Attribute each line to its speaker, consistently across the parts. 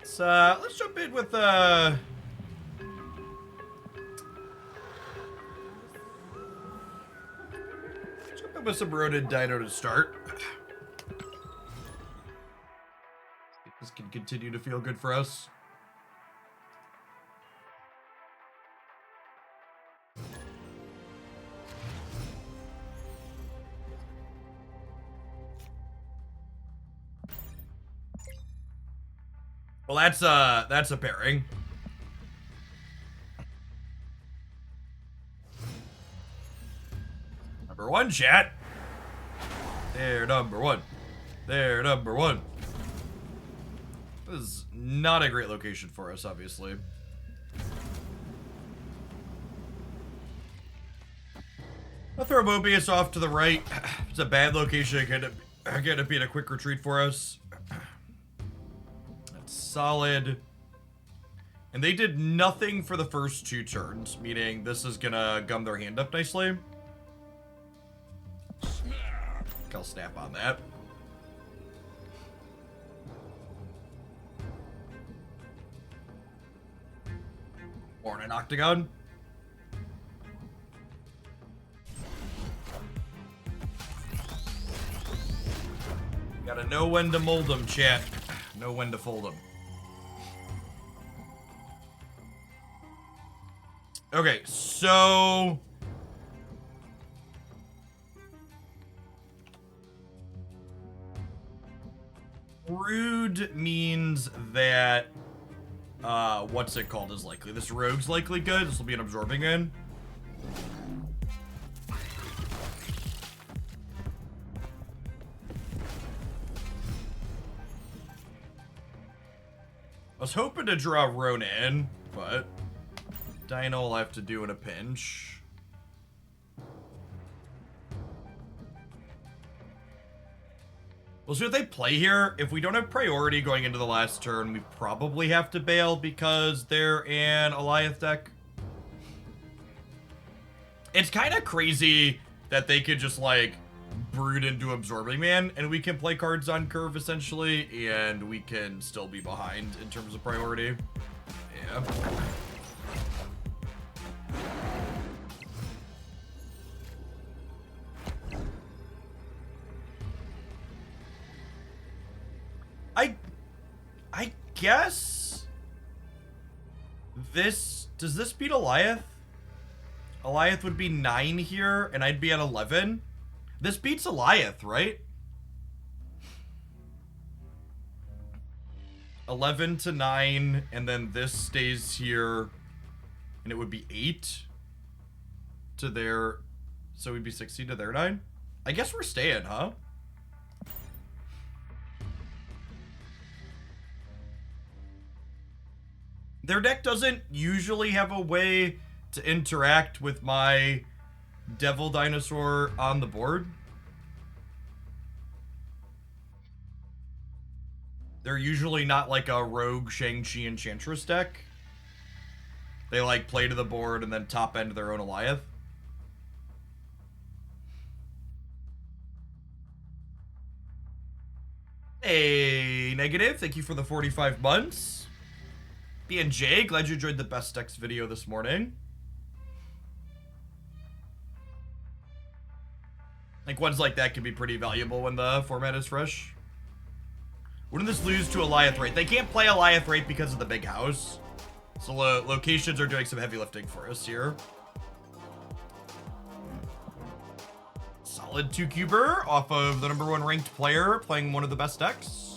Speaker 1: Let's jump in with some Rodent Dino to start. This can continue to feel good for us. Well, that's a pairing. Number one, chat. They're number one. They're number one. This is not a great location for us, obviously. I'll throw Mobius off to the right. It's a bad location. Again, to be a quick retreat for us. That's solid. And they did nothing for the first 2 turns, meaning this is gonna gum their hand up nicely. I'll snap on that. Or an octagon. Gotta know when to mold them, chat. Know when to fold them. Okay, so... Rude means that, what's it called is likely. This rogue's likely good. This will be an absorbing in. I was hoping to draw Rona in, but Dino will have to do in a pinch. We'll see what they play here. If we don't have priority going into the last turn, we probably have to bail because they're an Alioth deck. It's kind of crazy that they could just, like, brood into Absorbing Man, and we can play cards on curve, essentially, and we can still be behind in terms of priority. Yeah. I guess does this beat Alioth? Alioth would be 9 here, and I'd be at 11. This beats Alioth, right? 11 to 9, and then this stays here, and it would be 8 to their, so we'd be 16 to their 9. I guess we're staying, huh? Their deck doesn't usually have a way to interact with my Devil Dinosaur on the board. They're usually not like a rogue Shang-Chi Enchantress deck. They like play to the board and then top end their own Alioth. Hey, Negative, thank you for the 45 months. B&J, glad you enjoyed the best decks video this morning. Like, ones like that can be pretty valuable when the format is fresh. Wouldn't this lose to Alioth Wraith? They can't play Alioth Wraith because of the big house. So locations are doing some heavy lifting for us here. Solid 2-cuber off of the #1 ranked player playing one of the best decks.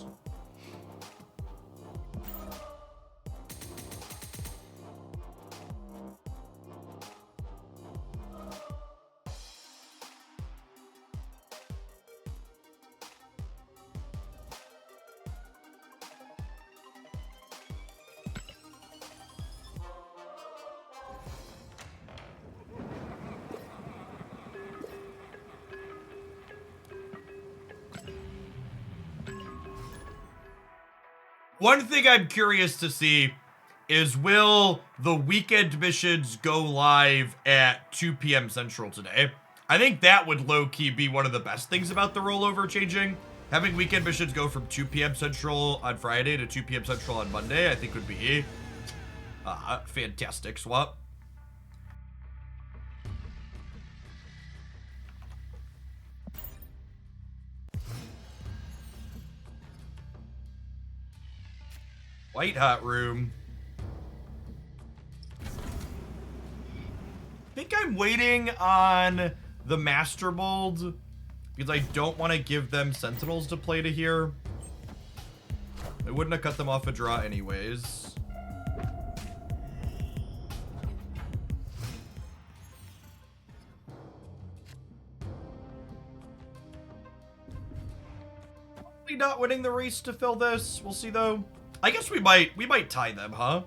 Speaker 1: One thing I'm curious to see is, will the weekend missions go live at 2 p.m. Central today? I think that would low-key be one of the best things about the rollover changing. Having weekend missions go from 2 p.m. Central on Friday to 2 p.m. Central on Monday, I think would be fantastic swap. White hot room. I think I'm waiting on the Master Mold because I don't want to give them Sentinels to play to here. I wouldn't have cut them off a draw anyways. Probably not winning the race to fill this. We'll see though. I guess we might tie them, huh?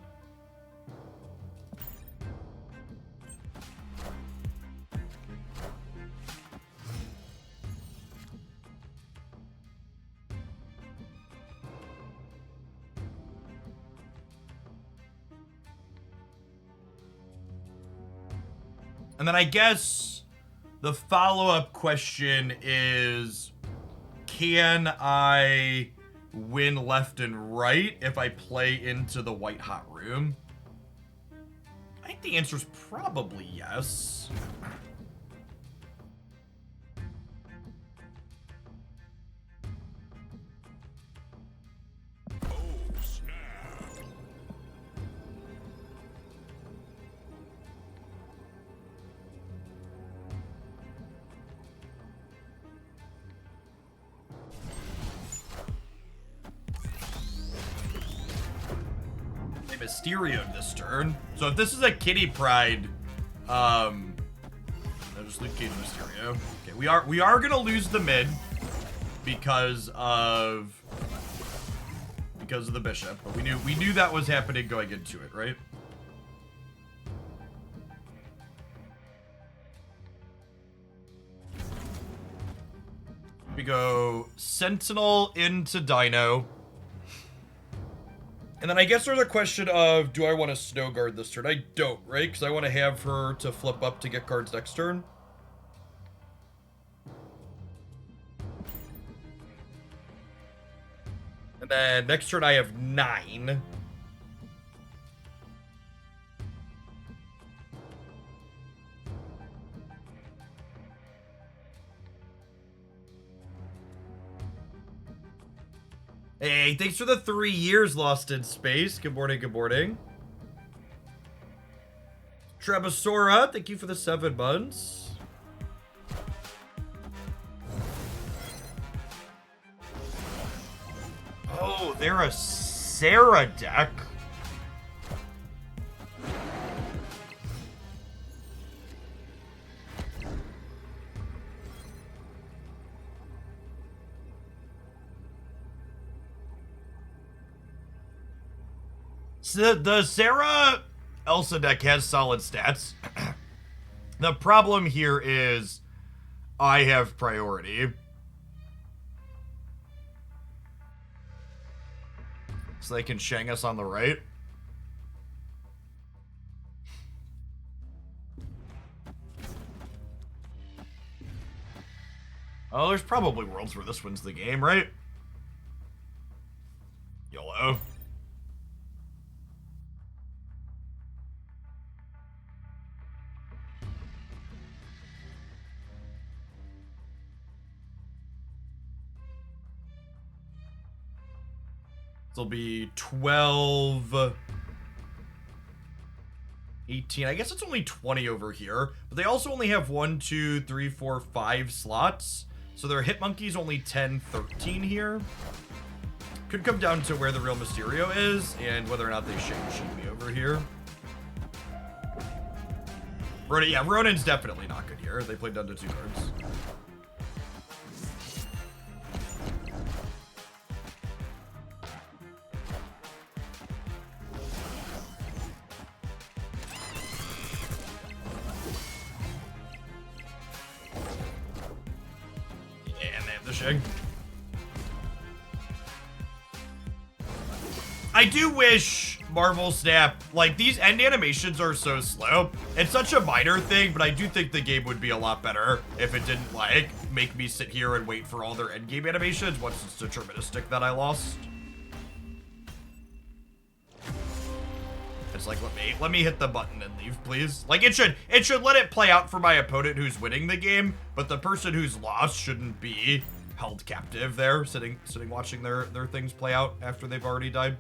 Speaker 1: And then I guess the follow-up question is, can I win left and right if I play into the white hot room? I think the answer is probably yes. Mysterio this turn. So if this is a Kitty Pride, I'll just leave Cage Mysterio. Okay, we are gonna lose the mid because of the bishop, but we knew that was happening going into it, right? We go Sentinel into Dino. And then I guess there's a question of, do I want to Snow Guard this turn? I don't, right? Because I want to have her to flip up to get cards next turn. And then next turn I have 9. Hey, thanks for the 3 years lost in space. Good morning, good morning. Trebasora, thank you for the 7 months. Oh, they're a Sarah deck. So the Sarah Elsa deck has solid stats. The problem here is I have priority. So they can Shang us on the right. Oh, there's probably worlds where this wins the game, right? YOLO. Will be 12, 18. I guess it's only 20 over here, but they also only have 1, 2, 3, 4, 5 slots. So their hit monkey's only 10, 13 here. Could come down to where the real Mysterio is and whether or not they shoot me over here. Ronan, yeah, Ronan's definitely not good here. They played down to 2 cards. I do wish Marvel Snap, like, these end animations are so slow. It's such a minor thing, but I do think the game would be a lot better if it didn't, like, make me sit here and wait for all their endgame animations once it's deterministic that I lost. It's like, let me hit the button and leave, please. Like, it should let it play out for my opponent who's winning the game, but the person who's lost shouldn't be held captive there, sitting watching their things play out after they've already died.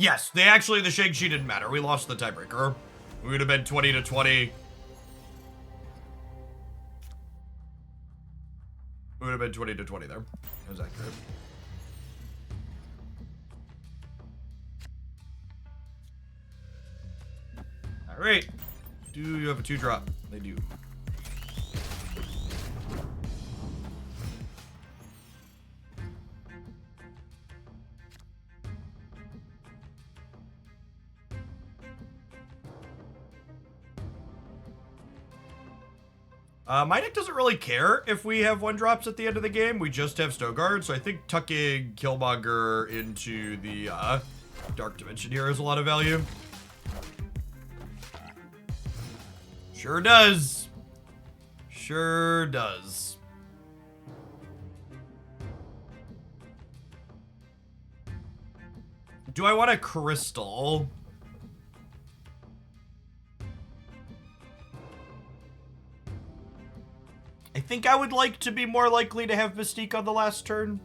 Speaker 1: Yes, the Shang-Chi didn't matter. We lost the tiebreaker. We would have been 20-20. We would have been 20-20 there. That was accurate. All right. Do you have a 2-drop? They do. My deck doesn't really care if we have 1-drops at the end of the game. We just have Snowguard, so I think tucking Killmonger into the Dark Dimension here has a lot of value. Sure does. Sure does. Do I want a crystal? I think I would like to be more likely to have Mystique on the last turn.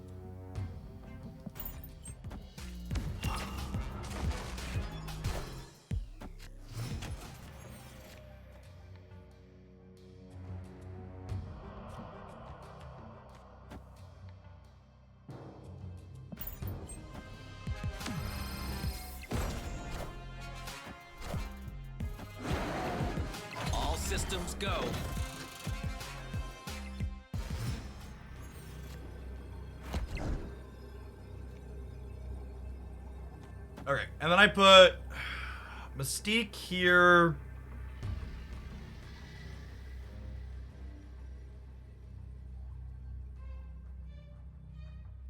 Speaker 2: All systems go.
Speaker 1: Okay, and then I put Mystique here.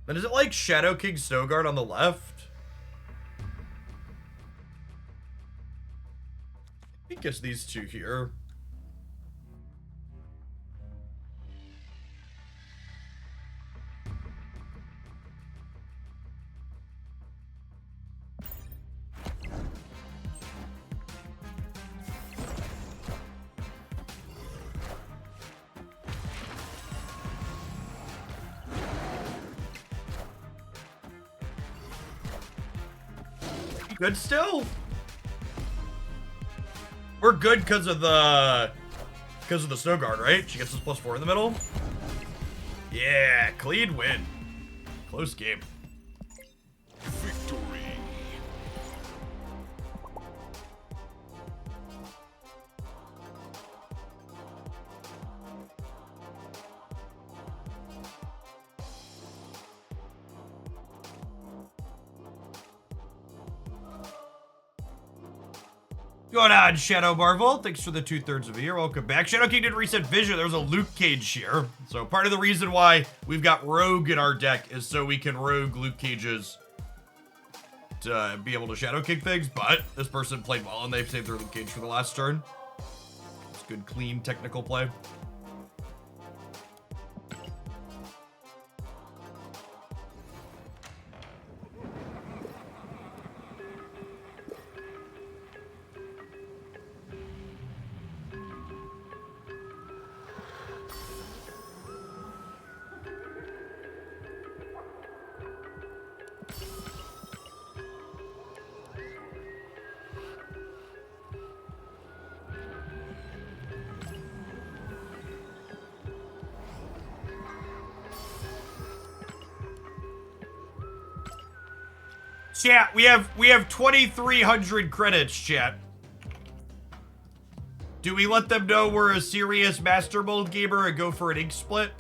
Speaker 1: Then is it like Shadow King Snowguard on the left? I think it's these two here. Good still. We're good because of the Snowguard, right? She gets us +4 in the middle. Yeah, clean win. Close game.
Speaker 2: Victory.
Speaker 1: Going on, Shadow Marvel. Thanks for the 2/3 of a year. Welcome back. Shadow King did reset vision. There was a Luke Cage here. So part of the reason why we've got Rogue in our deck is so we can Rogue Luke Cages to be able to Shadow King things. But this person played well and they've saved their Luke Cage for the last turn. It's good, clean, technical play. Chat, we have 2,300 credits, chat. Do we let them know we're a serious Master Mold gamer and go for an ink split?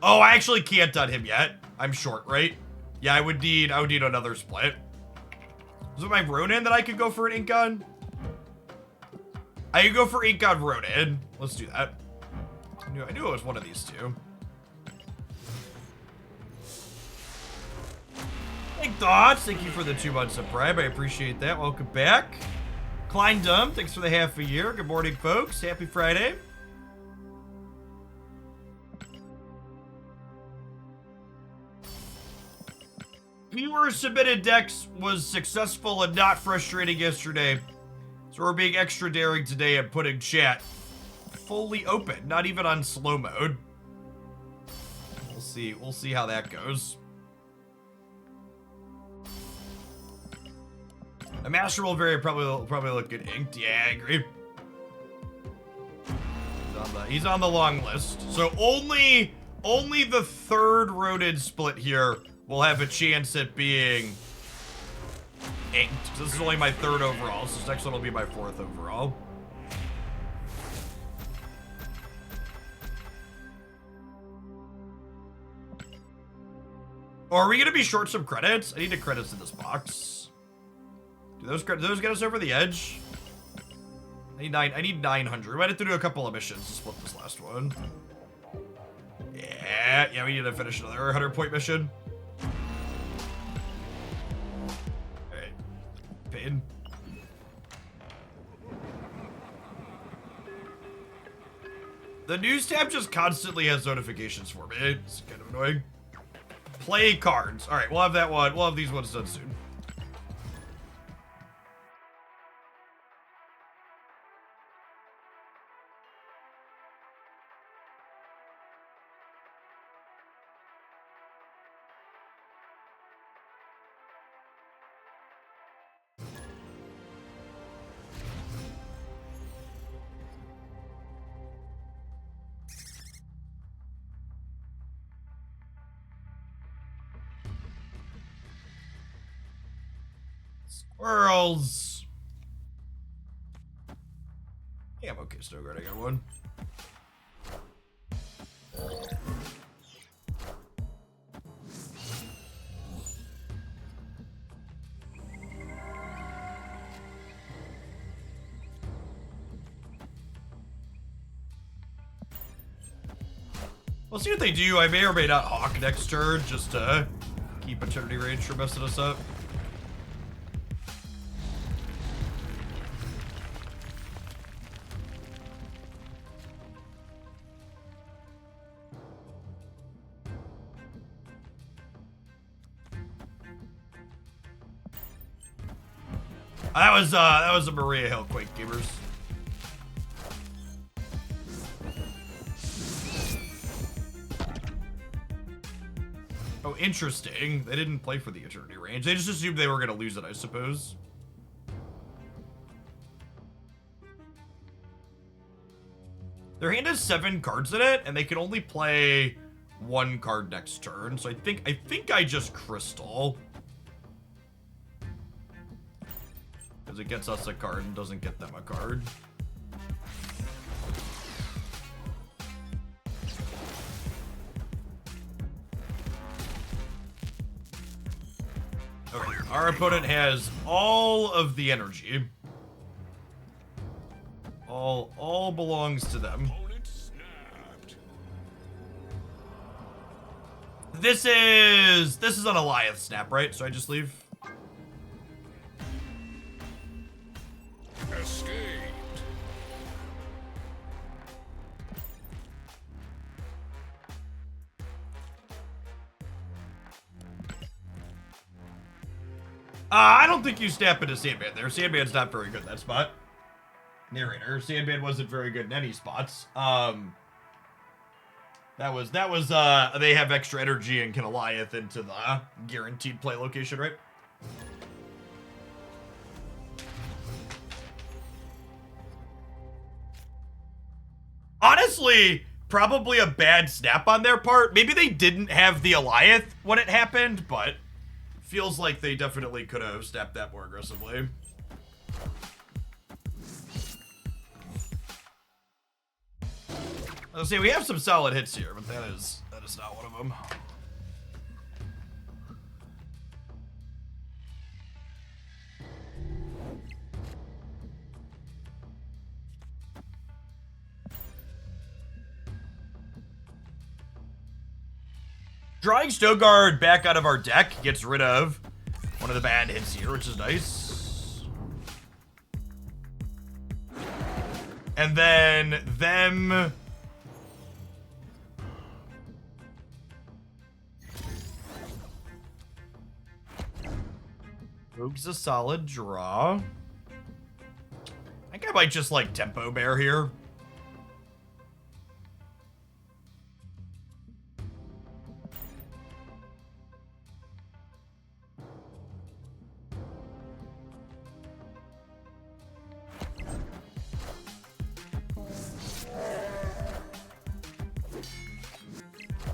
Speaker 1: Oh, I actually can't on him yet. I'm short, right? Yeah, I would need another split. Is it my Ronin that I could go for an ink on? I could go for ink on Ronin. Let's do that. I knew it was one of these two. Big thoughts. Thank you for the 2 months of Prime. I appreciate that. Welcome back. Klein Dumb, thanks for the half a year. Good morning, folks. Happy Friday. Viewer submitted decks was successful and not frustrating yesterday. So we're being extra daring today and putting chat fully open, not even on slow mode. We'll see how that goes. A Master will probably look good inked. Yeah, I agree. He's on the long list. So only the 3rd Ronin split here will have a chance at being inked. So this is only my 3rd overall, so this next one will be my 4th overall. Or are we gonna be short some credits? I need the credits in this box. Do those get us over the edge? I need 900. We might have to do a couple of missions to split this last one. Yeah, we need to finish another 100-point mission. Alright. Pain. The news tab just constantly has notifications for me. It's kind of annoying. Play cards. Alright, we'll have that one. We'll have these ones done soon. Squirrels. Yeah, I'm okay. Still good. I got one. We'll see what they do. I may or may not hawk next turn just to keep eternity range from messing us up. That was a Maria Hill Quake Gamers. Oh, interesting. They didn't play for the eternity range. They just assumed they were gonna lose it, I suppose. Their hand has 7 cards in it, and they can only play 1 card next turn. So I think I just crystal. Because it gets us a card and doesn't get them a card. Okay, our opponent has all of the energy. All belongs to them. This is an Alioth snap, right? So I just leave.
Speaker 2: Escaped.
Speaker 1: I don't think you snap into Sandman there. Sandman's not very good in that spot. Narrator. Sandman wasn't very good in any spots. That was they have extra energy and can Alioth into the guaranteed play location, right? Honestly, probably a bad snap on their part. Maybe they didn't have the Alioth when it happened, but feels like they definitely could have snapped that more aggressively. Let's see, we have some solid hits here, but that is not one of them. Drawing Snowguard back out of our deck gets rid of one of the bad hits here, which is nice. And then them... Rogue's a solid draw. I think I might just like Tempo Bear here.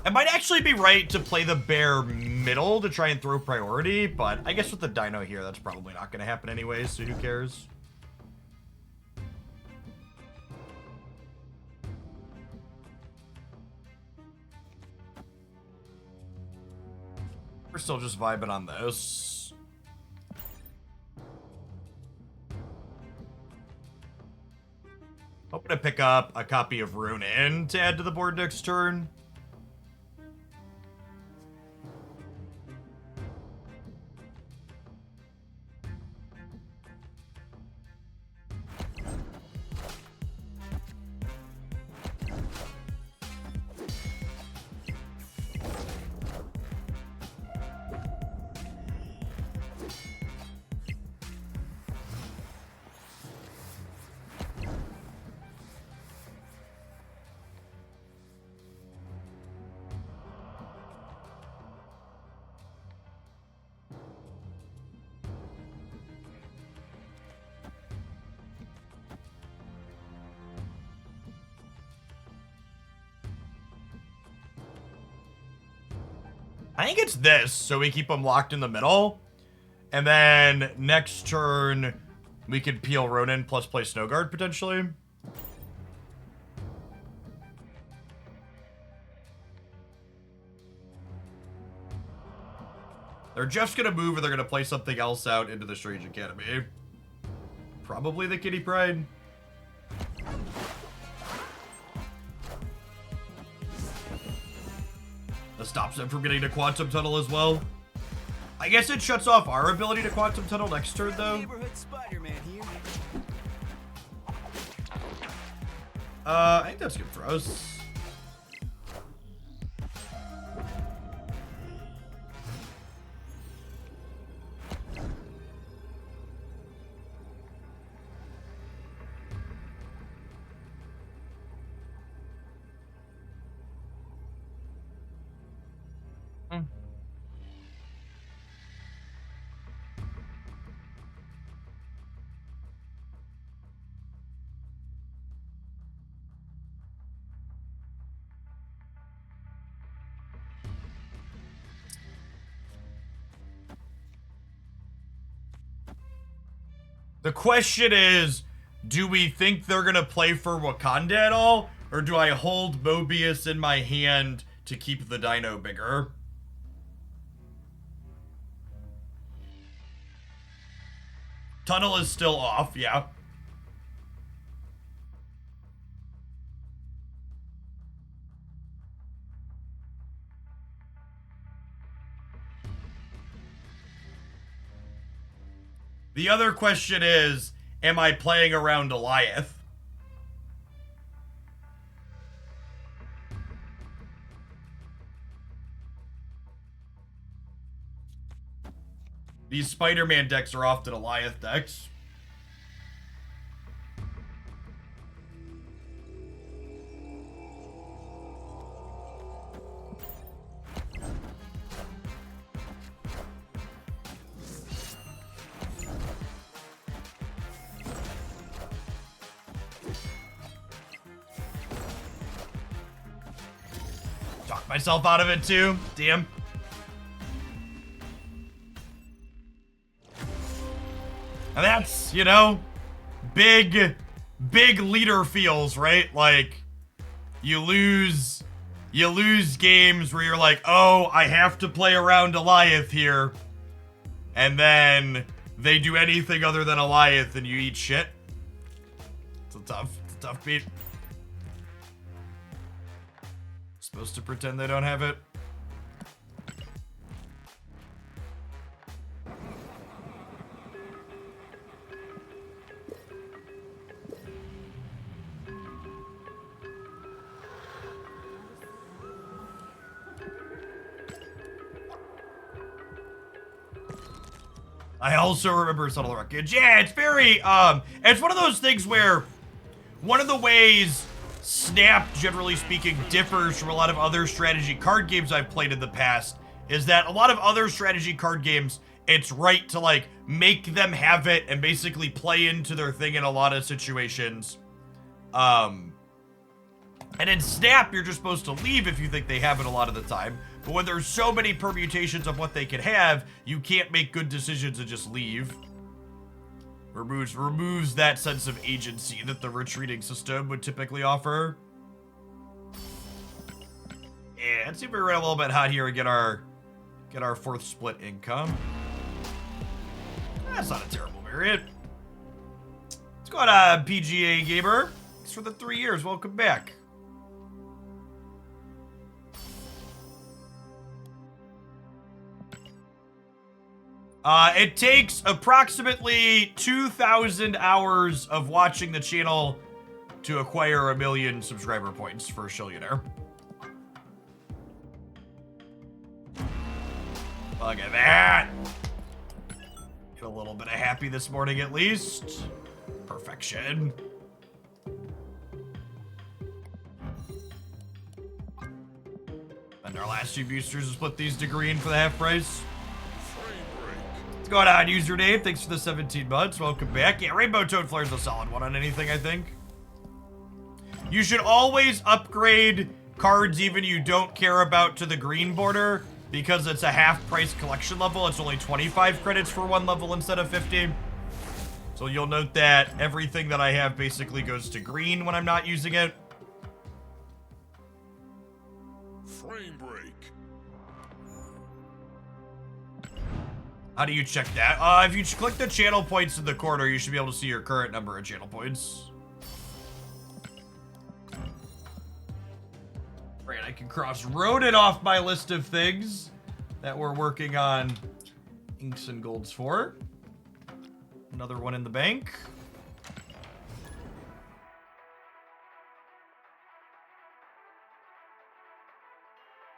Speaker 1: I might actually be right to play the bear middle to try and throw priority, but I guess with the dino here, that's probably not going to happen anyways, so who cares? We're still just vibing on this. Hoping to pick up a copy of Ronin to add to the board next turn. I think it's this, so we keep them locked in the middle. And then next turn, we could peel Ronin plus play Snowguard, potentially. They're just going to move or they're going to play something else out into the Strange Academy. Probably the Kitty Pride. That stops them from getting to Quantum Tunnel as well. I guess it shuts off our ability to Quantum Tunnel next turn, though.
Speaker 2: Neighborhood Spider-Man here.
Speaker 1: I think that's good for us. The question is, do we think they're going to play for Wakanda at all? Or do I hold Mobius in my hand to keep the dino bigger? Tunnel is still off, yeah. The other question is, am I playing around Alioth? These Spider-Man decks are often Alioth decks. Talk myself out of it too. Damn. And that's, you know, big leader feels, right? Like, you lose games where you're like, oh, I have to play around Alioth here. And then they do anything other than Alioth and you eat shit. It's a tough beat. Supposed to pretend they don't have it. I also remember Subtle Wreckage. Yeah, it's very, it's one of those things where one of the ways Snap, generally speaking, differs from a lot of other strategy card games I've played in the past is that a lot of other strategy card games, it's right to, like, make them have it and basically play into their thing in a lot of situations. And in Snap, you're just supposed to leave if you think they have it a lot of the time. But when there's so many permutations of what they could have, you can't make good decisions and just leave. Removes that sense of agency that the retreating system would typically offer. Yeah, let's see if we run a little bit hot here and get our fourth split income. That's not a terrible variant. Let's go on, PGA Gamer. Thanks for the 3 years. Welcome back. It takes approximately 2,000 hours of watching the channel to acquire 1 million subscriber points for a Shillionaire. Look at that. Get a little bit of happy this morning at least. Perfection. And our last 2 boosters will split these to green for the half price. What's going on, username? Thanks for the 17 months. Welcome back. Yeah, Rainbow Toad Flare is a solid one on anything, I think. You should always upgrade cards even you don't care about to the green border because it's a half price collection level. It's only 25 credits for 1 level instead of 50. So you'll note that everything that I have basically goes to green when I'm not using it.
Speaker 2: Frame break.
Speaker 1: How do you check that? If you click the channel points in the corner, you should be able to see your current number of channel points. Right, I can cross Ronin off my list of things that we're working on inks and golds for. Another one in the bank.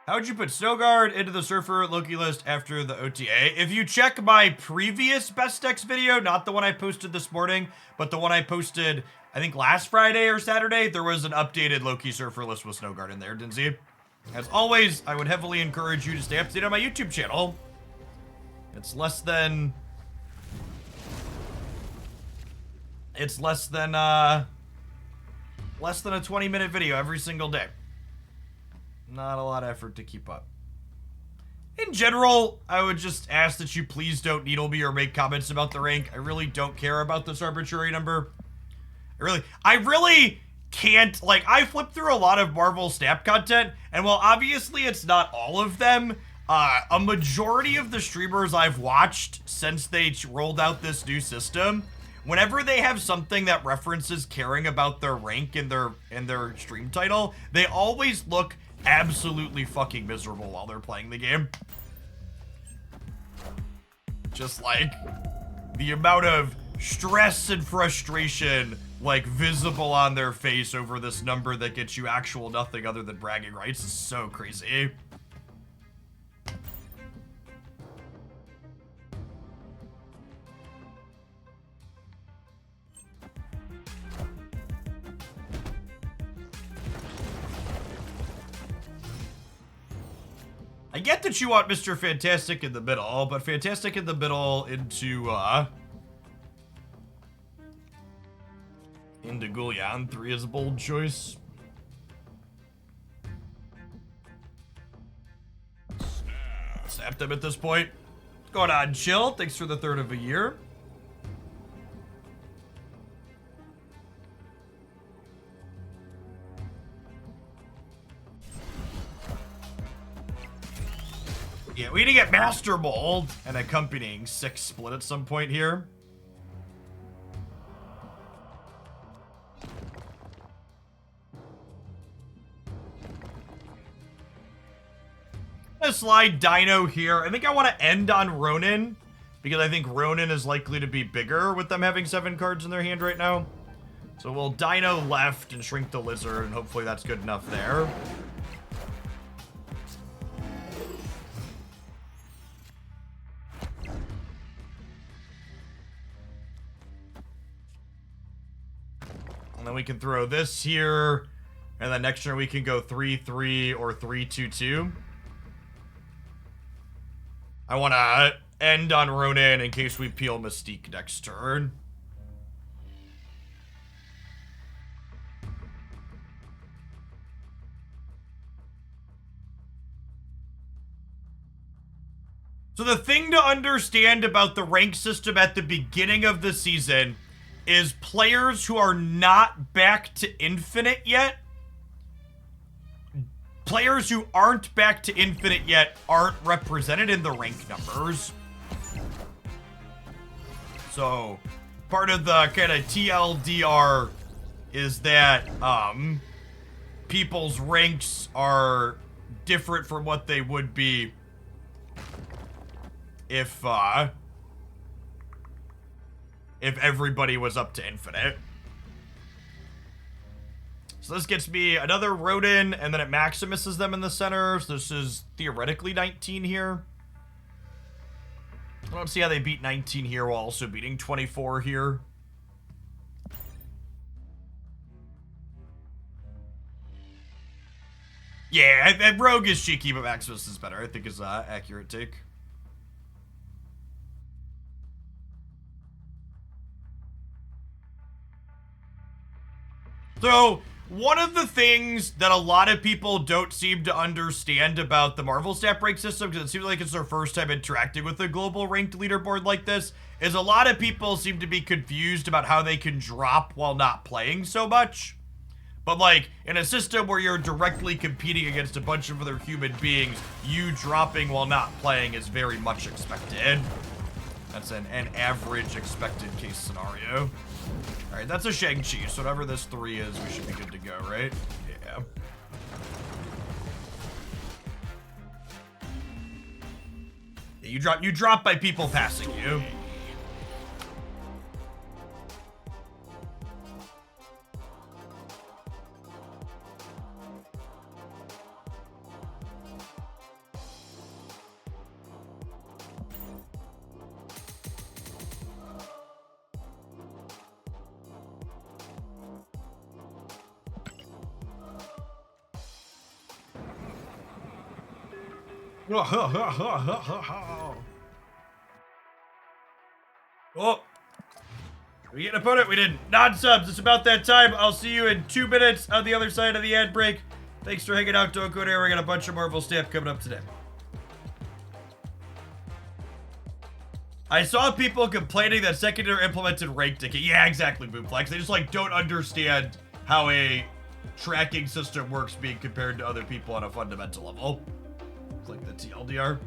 Speaker 1: How'd you put Snowguard into the Surfer Loki list after the OTA? If you check my previous best decks video, not the one I posted this morning, but the one I posted, I think last Friday or Saturday, there was an updated Loki Surfer list with Snowguard in there, didn't see? As always, I would heavily encourage you to stay up to date on my YouTube channel. It's less than a 20-minute video every single day. Not a lot of effort to keep up. In general, I would just ask that you please don't needle me or make comments about the rank. I really don't care about this arbitrary number. I really can't, like, I flip through a lot of Marvel Snap content, and while obviously it's not all of them, a majority of the streamers I've watched since they rolled out this new system, whenever they have something that references caring about their rank in their stream title, they always look absolutely fucking miserable while they're playing the game. Just like the amount of stress and frustration like visible on their face over this number that gets you actual nothing other than bragging rights is so crazy. I get that you want Mr. Fantastic in the middle, but Fantastic in the middle into Gullion 3 is a bold choice. Snap them at this point. What's going on, Chill? Thanks for the 3rd of a year. Yeah, we need to get Master Mold and accompanying 6 split at some point here. I'm gonna slide Dino here. I think I want to end on Ronin because I think Ronin is likely to be bigger with them having 7 cards in their hand right now. So we'll Dino left and shrink the Lizard, and hopefully that's good enough there. we can throw this here. And then next turn we can go 3-3 or 3-2-2. I want to end on Ronin in case we peel Mystique next turn. So the thing to understand about the rank system at the beginning of the season is players who are not back to infinite yet, players who aren't back to infinite yet aren't represented in the rank numbers. So part of the kind of TLDR is that people's ranks are different from what they would be if everybody was up to infinite. So this gets me another Rodin, and then it Maximuses them in the center. So this is theoretically 19 here. I don't see how they beat 19 here while also beating 24 here. Yeah, Rogue is cheeky, but Maximus is better, I think is an accurate take. So, one of the things that a lot of people don't seem to understand about the Marvel stat break system, because it seems like it's their first time interacting with a global ranked leaderboard like this, is a lot of people seem to be confused about how they can drop while not playing so much. But like, in a system where you're directly competing against a bunch of other human beings, you dropping while not playing is very much expected. That's an average expected case scenario. Alright, that's a Shang-Chi, so whatever this 3 is, we should be good to go, right? Yeah. Yeah, you drop by people passing you. Oh, we get an opponent? We didn't. Non-subs, it's about that time. I'll see you in 2 minutes on the other side of the ad break. Thanks for hanging out. Don't go there. We got a bunch of Marvel stuff coming up today. I saw people complaining that secondary implemented rank ticket. Yeah, exactly, Boomflex. They just like don't understand how a tracking system works being compared to other people on a fundamental level. It's like the TLDR.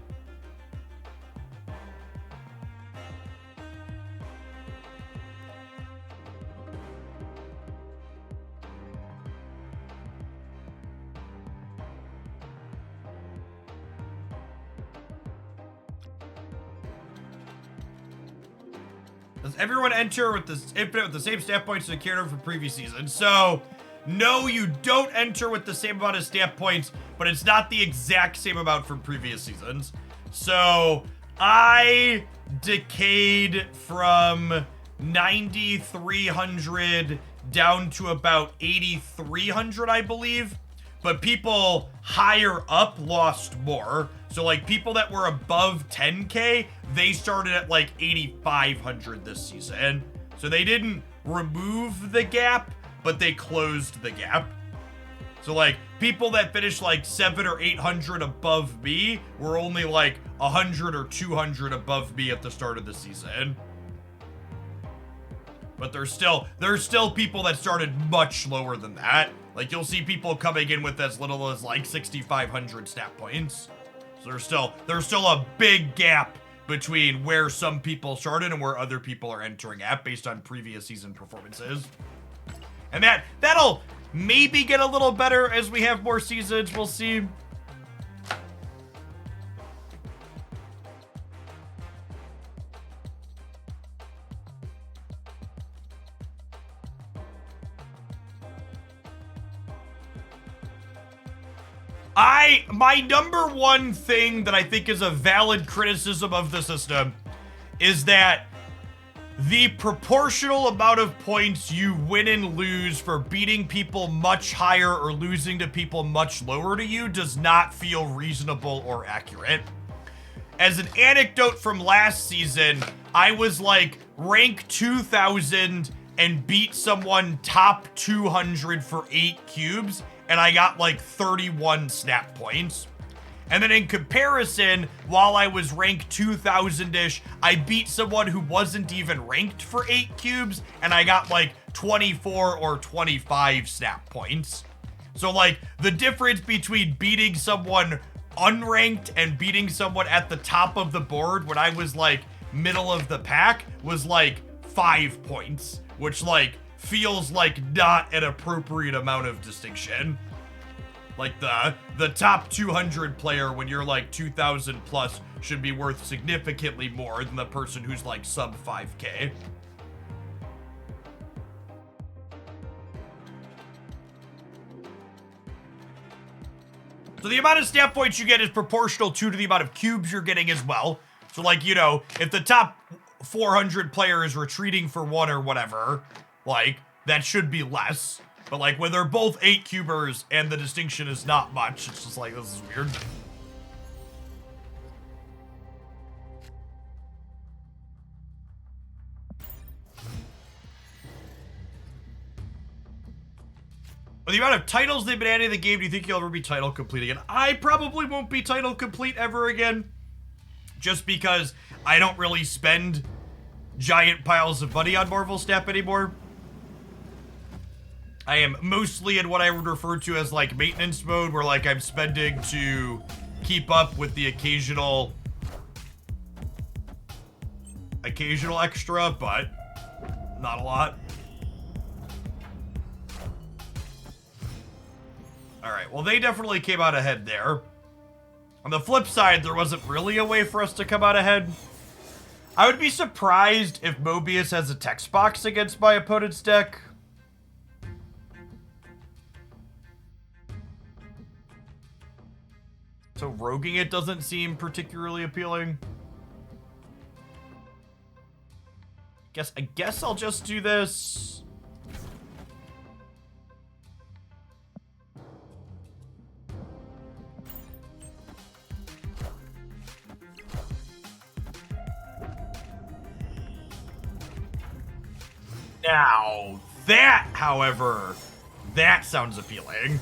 Speaker 1: Does everyone enter with the infinite with the same stat points as the character from previous season? So, no, you don't enter with the same amount of stat points, but it's not the exact same amount from previous seasons. So, I decayed from 9,300 down to about 8,300, I believe. But people higher up lost more. So, like, people that were above 10K, they started at, like, 8,500 this season. So, they didn't remove the gap, but they closed the gap. So, like, people that finished, like, 700 or 800 above me were only, like, 100 or 200 above me at the start of the season. But there's still people that started much lower than that. Like, you'll see people coming in with as little as, like, 6,500 stat points. So there's still a big gap between where some people started and where other people are entering at based on previous season performances. And that'll maybe get a little better as we have more seasons. We'll see. My number one thing that I think is a valid criticism of the system is that the proportional amount of points you win and lose for beating people much higher or losing to people much lower to you does not feel reasonable or accurate. As an anecdote from last season, I was like rank 2000 and beat someone top 200 for 8 cubes, and I got like 31 snap points. And then in comparison, while I was rank 2000-ish, I beat someone who wasn't even ranked for 8 cubes, and I got like 24 or 25 snap points. So like, the difference between beating someone unranked and beating someone at the top of the board when I was like middle of the pack was like 5 points, which like feels like not an appropriate amount of distinction. Like the top 200 player when you're like 2000 plus should be worth significantly more than the person who's like sub 5k. So the amount of snap points you get is proportional to the amount of cubes you're getting as well. So like, you know, if the top 400 player is retreating for 1 or whatever, like that should be less. But like when they're both 8 cubers and the distinction is not much, it's just like, this is weird. With the amount of titles they've been adding to the game, do you think you'll ever be title complete again? I probably won't be title complete ever again. Just because I don't really spend giant piles of money on Marvel Snap anymore. I am mostly in what I would refer to as like maintenance mode, where like I'm spending to keep up with the occasional extra, but not a lot. All right, well, they definitely came out ahead there. On the flip side, there wasn't really a way for us to come out ahead. I would be surprised if Mobius has a text box against my opponent's deck. So roguing it doesn't seem particularly appealing. I guess I'll just do this. Now, that, however, that sounds appealing.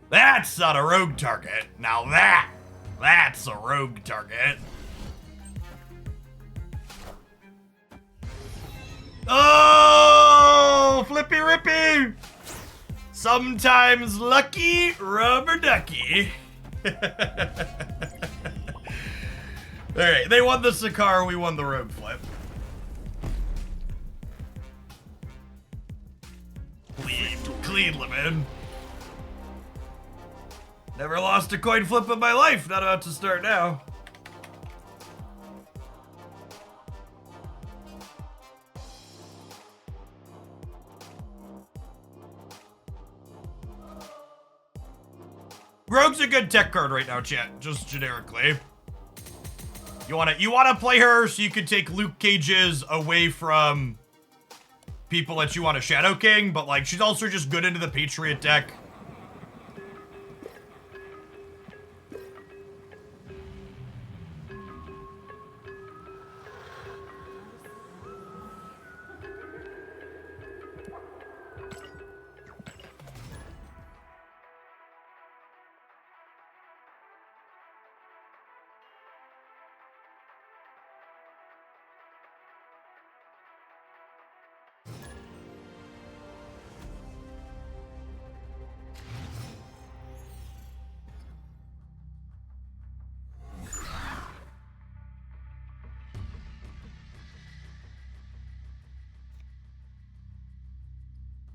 Speaker 1: That's not a rogue target. Now that's a rogue target. Oh, flippy rippy. Sometimes lucky, rubber ducky. All right, they won the Sakar, we won the rogue flip. Clean lemon. Never lost a coin flip in my life. Not about to start now. Rogue's a good tech card right now, chat. Just generically. You wanna play her so you can take Luke Cage's away from people that you want to Shadow King, but like she's also just good into the Patriot deck.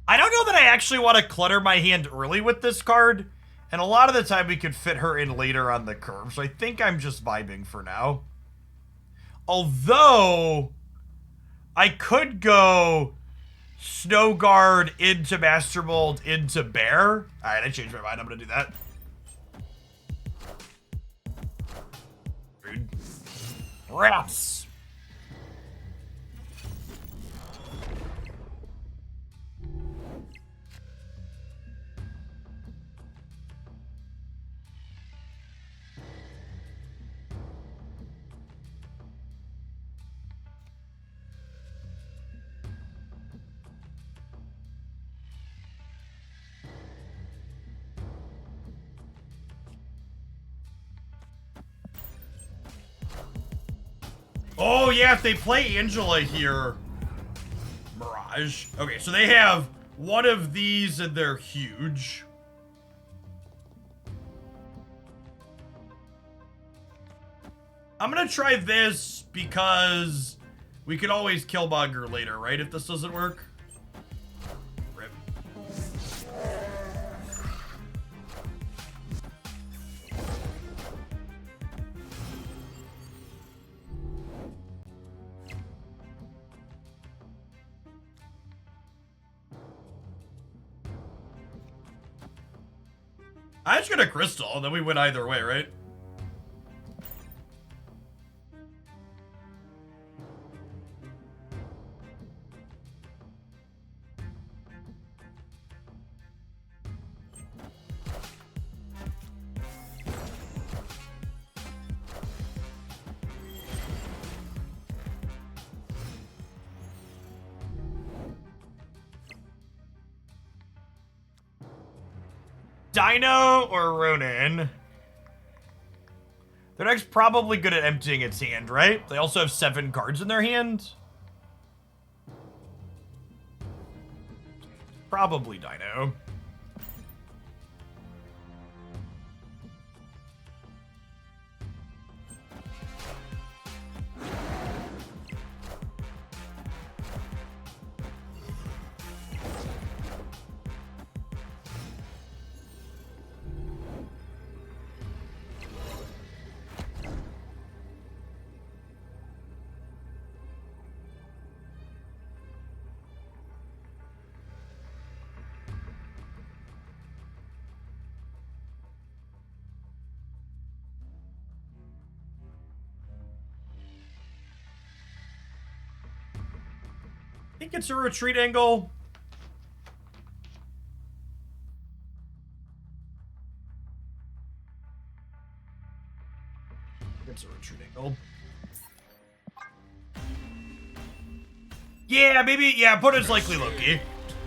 Speaker 1: I don't know that I actually want to clutter my hand early with this card. And a lot of the time we could fit her in later on the curve, so I think I'm just vibing for now. Although, I could go Snow Guard into Master Mold into Bear. Alright, I changed my mind. I'm gonna do that. Rude. Rats! Oh, yeah, if they play Angela here. Mirage. Okay, so they have one of these and they're huge. I'm gonna try this because we could always Killmonger later, right? If this doesn't work. Rip. I just got a crystal, and then we win either way, right? Dino or Ronin? Their deck's probably good at emptying its hand, right? They also have 7 cards in their hand. Probably Dino. I think it's a retreat angle. It's a retreat angle. Yeah, maybe, yeah, opponent's likely Loki.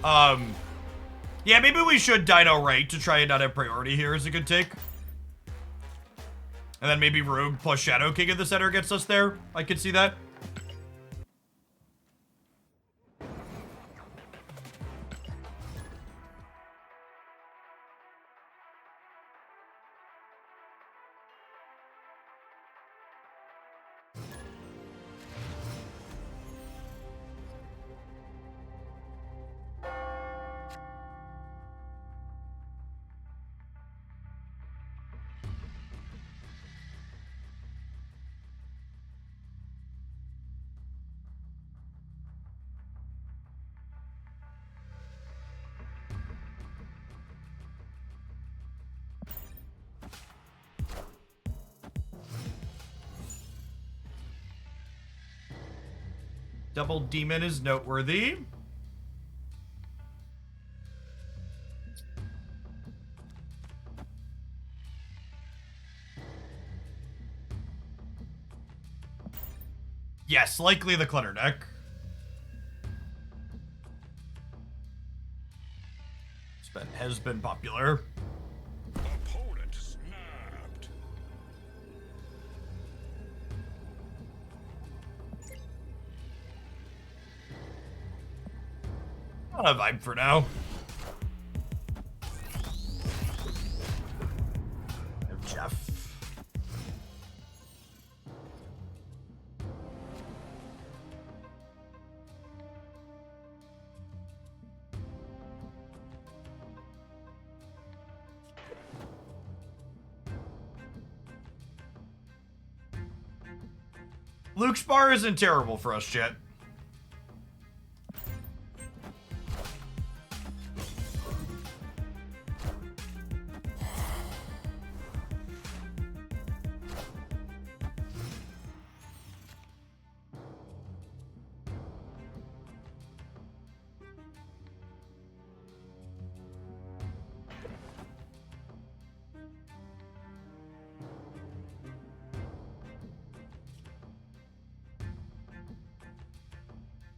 Speaker 1: Yeah, maybe we should Dino right to try and not have priority here is a good take. And then maybe Rogue plus Shadow King in the center gets us there. I could see that. Double Demon is noteworthy. Yes, likely the Clutter deck. Has been popular.
Speaker 2: Opponent snapped.
Speaker 1: Not a vibe for now. Jeff. Luke's bar isn't terrible for us, chat.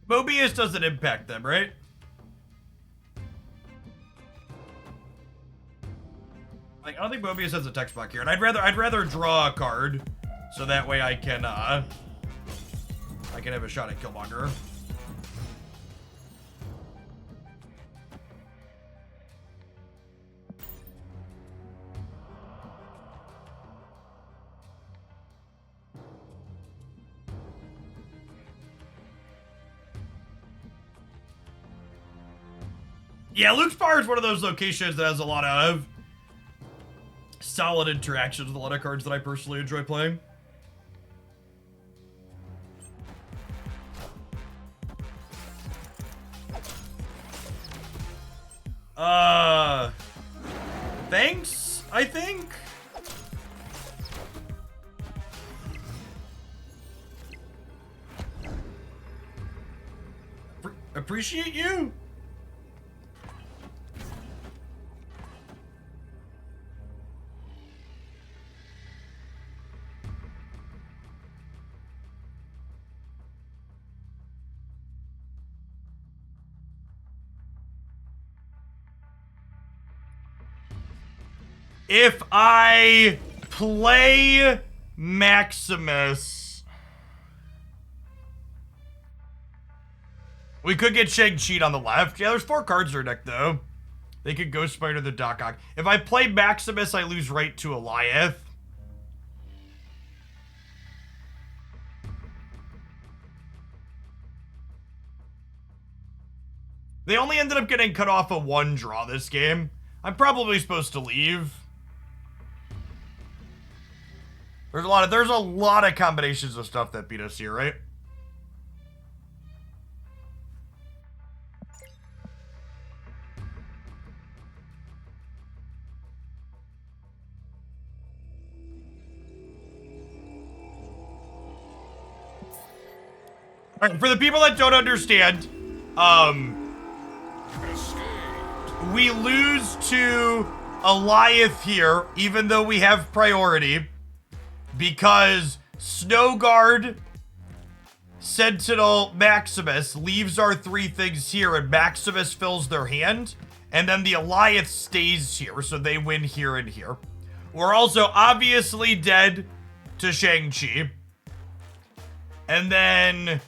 Speaker 1: Mobius doesn't impact them, right? Like, I don't think Mobius has a text block here, and I'd rather draw a card, so that way I can have a shot at Killmonger. Yeah, Luke's bar is one of those locations that has a lot of solid interactions with a lot of cards that I personally enjoy playing. Thanks, I think. Appreciate you. If I play Maximus, we could get Shang-Chi on the left. Yeah, there's 4 cards in our deck, though. They could Ghost Spider the Doc Ock. If I play Maximus, I lose right to Alioth. They only ended up getting cut off a 1 draw this game. I'm probably supposed to leave. There's a lot of combinations of stuff that beat us here, right? All right, for the people that don't understand, we lose to Alioth here, even though we have priority. Because Snowguard, Sentinel, Maximus leaves our 3 things here, and Maximus fills their hand, and then the Alioth stays here, so they win here and here. We're also obviously dead to Shang-Chi. And then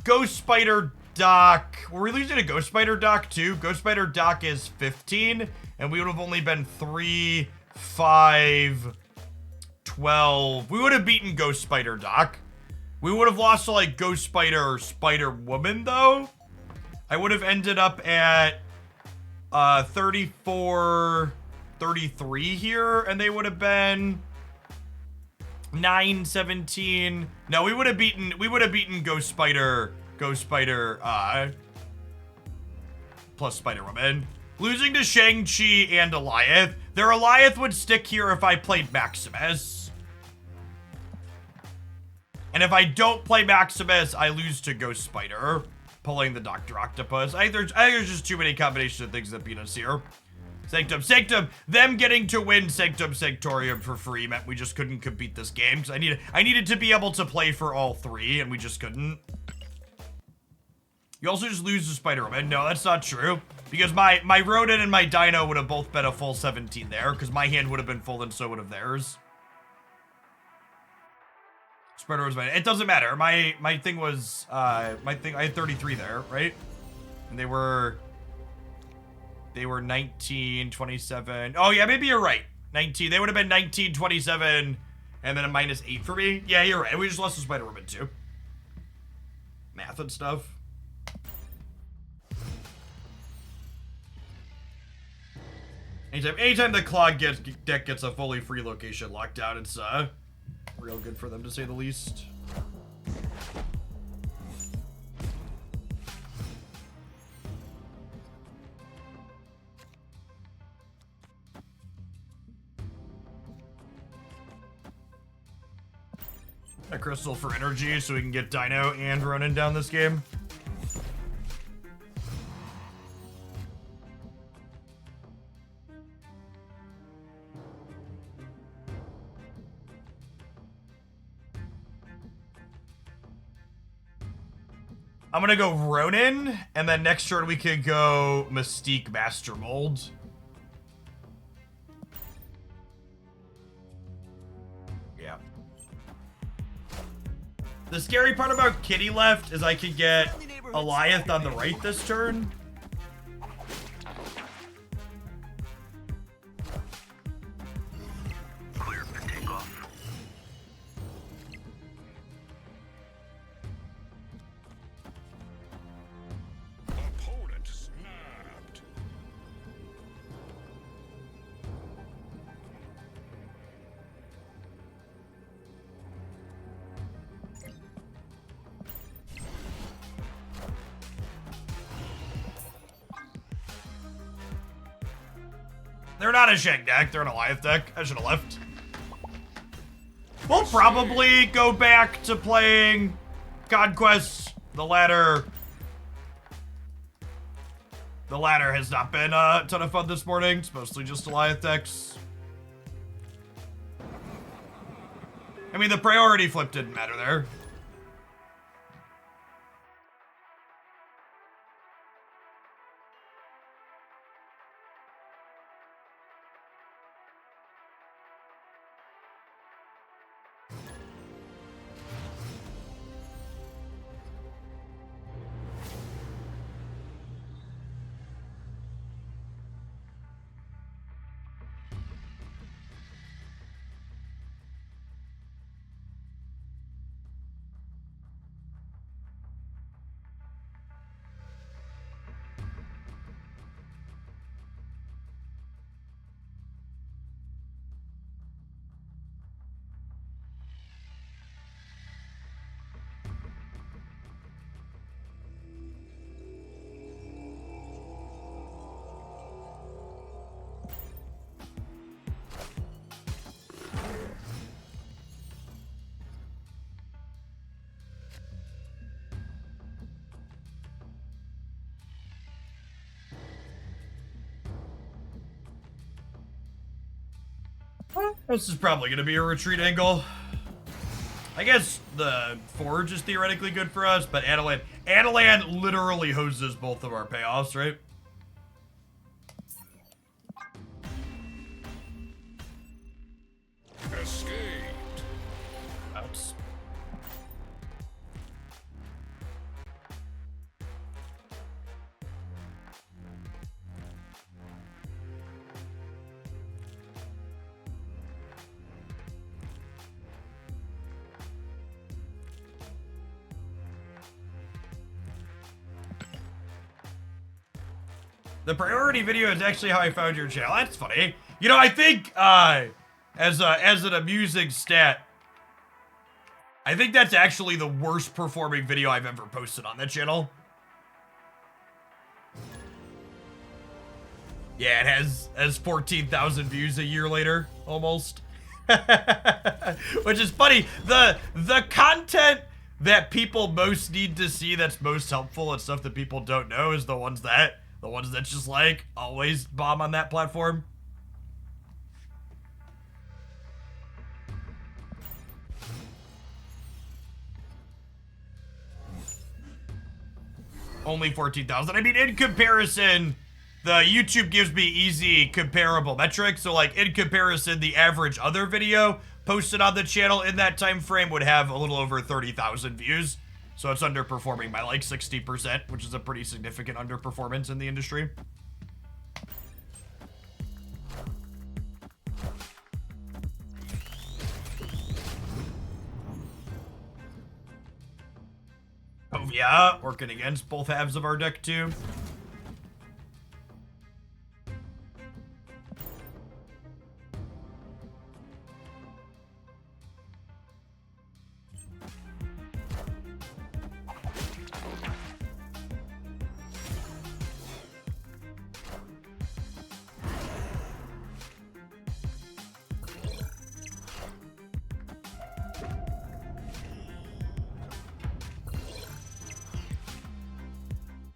Speaker 1: Ghost Spider Doc. Were we losing a Ghost Spider Doc too? Ghost Spider Doc is 15, and we would have only been 3, 5... 12. We would have beaten Ghost Spider Doc. We would have lost to like Ghost Spider or Spider Woman though. I would have ended up at 34, 33 here, and they would have been 9, 17. No, we would have beaten Ghost Spider plus Spider Woman. Losing to Shang-Chi and Alioth. Their Alioth would stick here if I played Maximus. And if I don't play Maximus, I lose to Ghost Spider, pulling the Dr. Octopus. I think there's just too many combinations of things that beat us here. Sanctum. Them getting to win Sanctum Sanctorium for free meant we just couldn't compete this game, because I needed to be able to play for all 3, and we just couldn't. You also just lose to Spider-Man. No, that's not true. Because my Rodent and my Dino would have both been a full 17 there, because my hand would have been full and so would have theirs. Spider was it doesn't matter. My thing was I had 33 there, right? And they were 19, 27. Oh yeah, maybe you're right. 19. They would have been 19, 27, and then a -8 for me. Yeah, you're right. We just lost to Spider-Woman too. Math and stuff. Anytime the Clog deck gets a fully free location locked down, it's real good for them, to say the least. a crystal for energy so we can get Dino and Ronin down this game. I'm gonna go Ronin, and then next turn we could go Mystique Master Mold. Yeah. The scary part about Kitty left is I could get Alioth on the right this turn.
Speaker 3: Clear for takeoff.
Speaker 2: Opponent snapped.
Speaker 1: They're not a Shank deck, they're an Alioth deck. I should have left. We'll probably go back to playing Conquest. The latter has not been a ton of fun this morning. It's mostly just Alioth decks. I mean, the priority flip didn't matter there. This is probably going to be a retreat angle. I guess the Forge is theoretically good for us, but Adelan literally hoses both of our payoffs, right?
Speaker 2: Escaped.
Speaker 1: Outs. The priority video is actually how I found your channel. That's funny. You know, I think as an amusing stat, I think that's actually the worst performing video I've ever posted on that channel. Yeah, it has 14,000 views a year later, almost. Which is funny. The content that people most need to see that's most helpful and stuff that people don't know is the ones that just like always bomb on that platform. Only 14,000. I mean, in comparison, the YouTube gives me easy comparable metrics. So like in comparison, the average other video posted on the channel in that time frame would have a little over 30,000 views. So it's underperforming by like 60%, which is a pretty significant underperformance in the industry. Oh yeah, working against both halves of our deck too.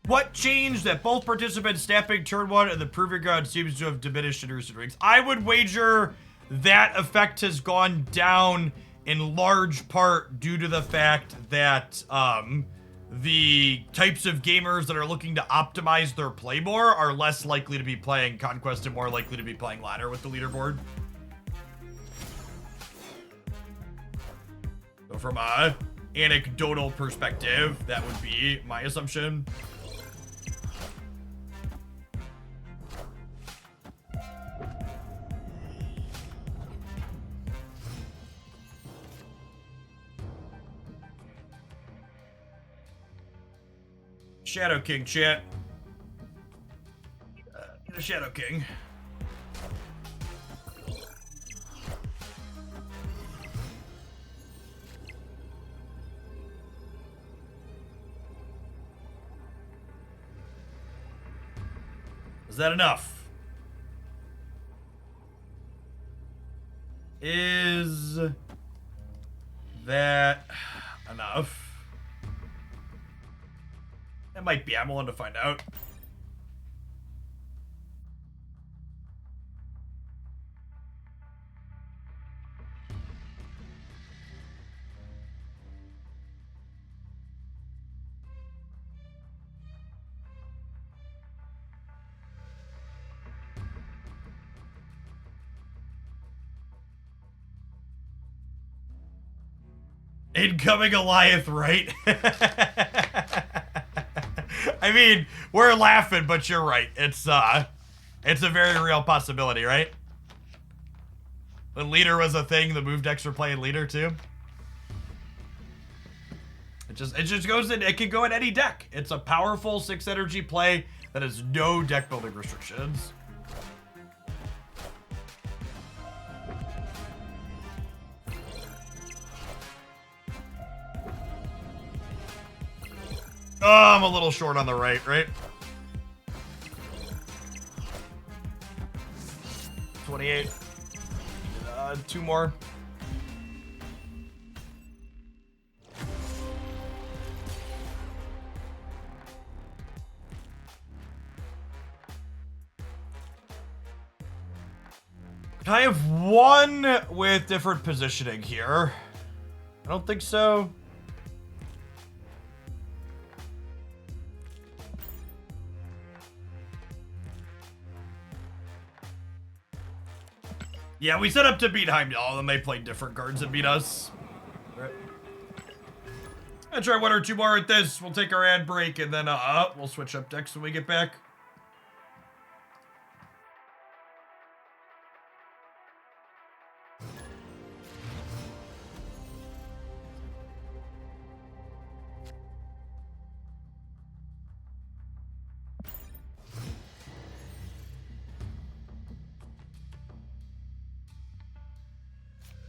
Speaker 1: What changed that both participants snapping turn 1 and the proving ground seems to have diminished in recent rings? I would wager that effect has gone down in large part due to the fact that the types of gamers that are looking to optimize their play more are less likely to be playing Conquest and more likely to be playing Ladder with the leaderboard. So from a anecdotal perspective, that would be my assumption. Shadow King, chat. The Shadow King. Is that enough? Is that enough? It might be. I'm willing to find out. Incoming Alioth, right? I mean, we're laughing, but you're right. It's a very real possibility, right? When leader was a thing, the move decks were playing leader too. It just goes in. It can go in any deck. It's a powerful 6 energy play that has no deck building restrictions. Oh, I'm a little short on the right? 28. 2 more. I have one with different positioning here. I don't think so. Yeah, we set up to beat Heimdall, and they played different cards and beat us. Right. I'll try 1 or 2 more at this. We'll take our ad break, and then we'll switch up decks when we get back.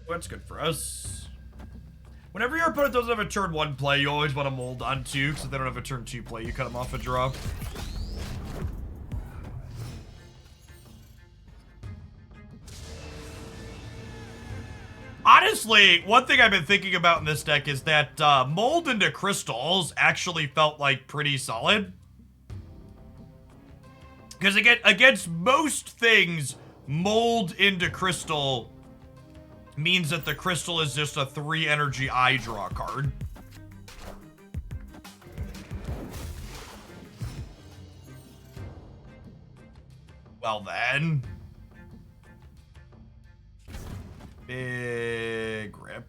Speaker 1: That's good for us. Whenever your opponent doesn't have a turn 1 play, you always want to mold on 2, because if they don't have a turn 2 play, you cut them off a draw. Honestly, one thing I've been thinking about in this deck is that mold into crystals actually felt like pretty solid. Because against most things, mold into crystal means that the crystal is just a 3 energy eye draw card. Well then. Big rip.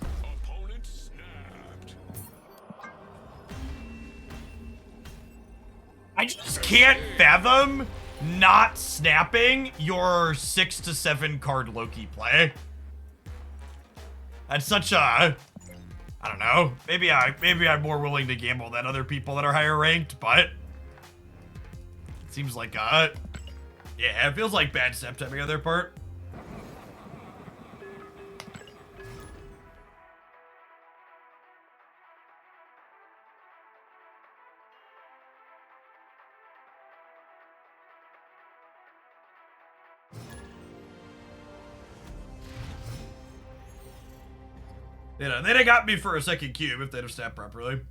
Speaker 2: Opponent snapped.
Speaker 1: I just can't fathom not snapping your 6 to 7 card Loki play. That's such a, I don't know. Maybe I'm more willing to gamble than other people that are higher ranked, but it seems like yeah, it feels like bad step timing on their part. You know, they'd have got me for a second cube if they'd have snapped properly.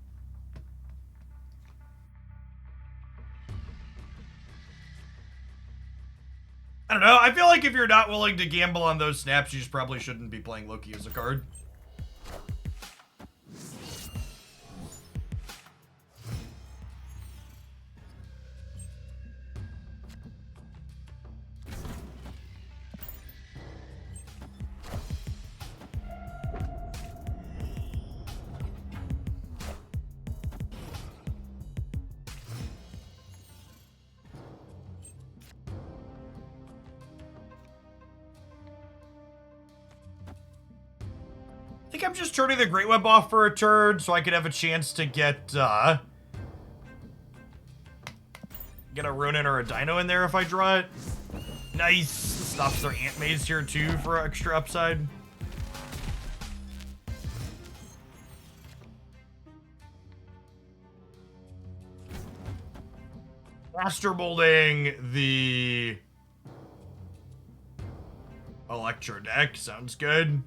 Speaker 1: I don't know. I feel like if you're not willing to gamble on those snaps, you just probably shouldn't be playing Loki as a card. I think I'm just turning the Great Web off for a turn so I could have a chance to get a Ronin or a Dino in there if I draw it. Nice. Stops their Ant Maze here too for extra upside. Master molding the Electro deck sounds good.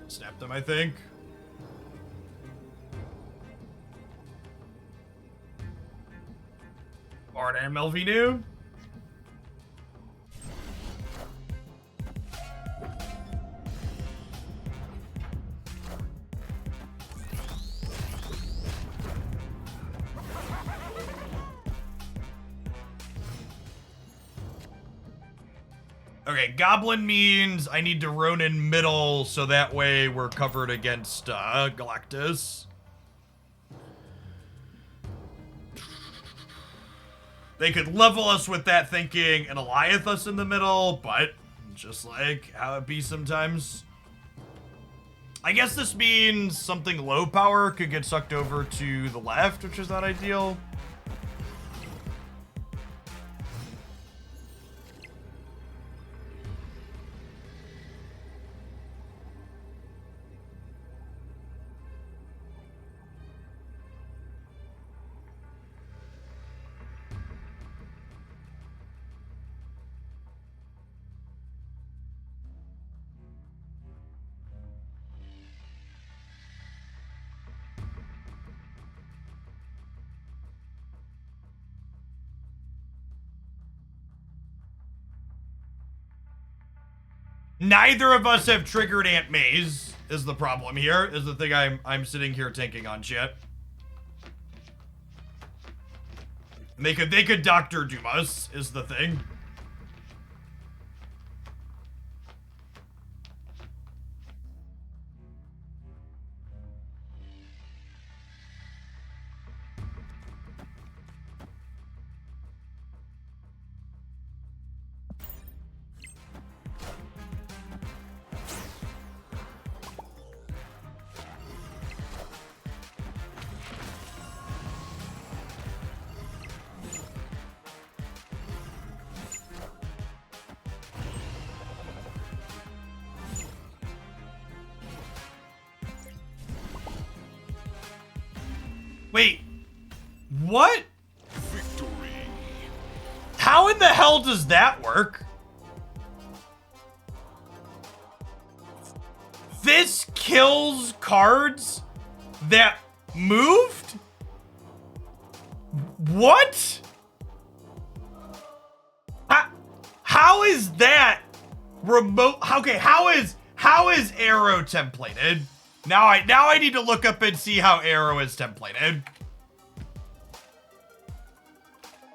Speaker 1: Snap them, I think. Art MLV new. Okay, Goblin means I need to Ronin middle so that way we're covered against Galactus. They could level us with that thinking and Alioth us in the middle, but just like how it be sometimes. I guess this means something low power could get sucked over to the left, which is not ideal. Neither of us have triggered Ant Maze is the problem here, is the thing I'm sitting here tanking on shit. And they could Dr. Doom us, is the thing. Wait, what?
Speaker 2: Victory.
Speaker 1: How in the hell does that work? This kills cards that moved? What? How is that remote? Okay, how is Arrow templated? Now I need to look up and see how Arrow is templated.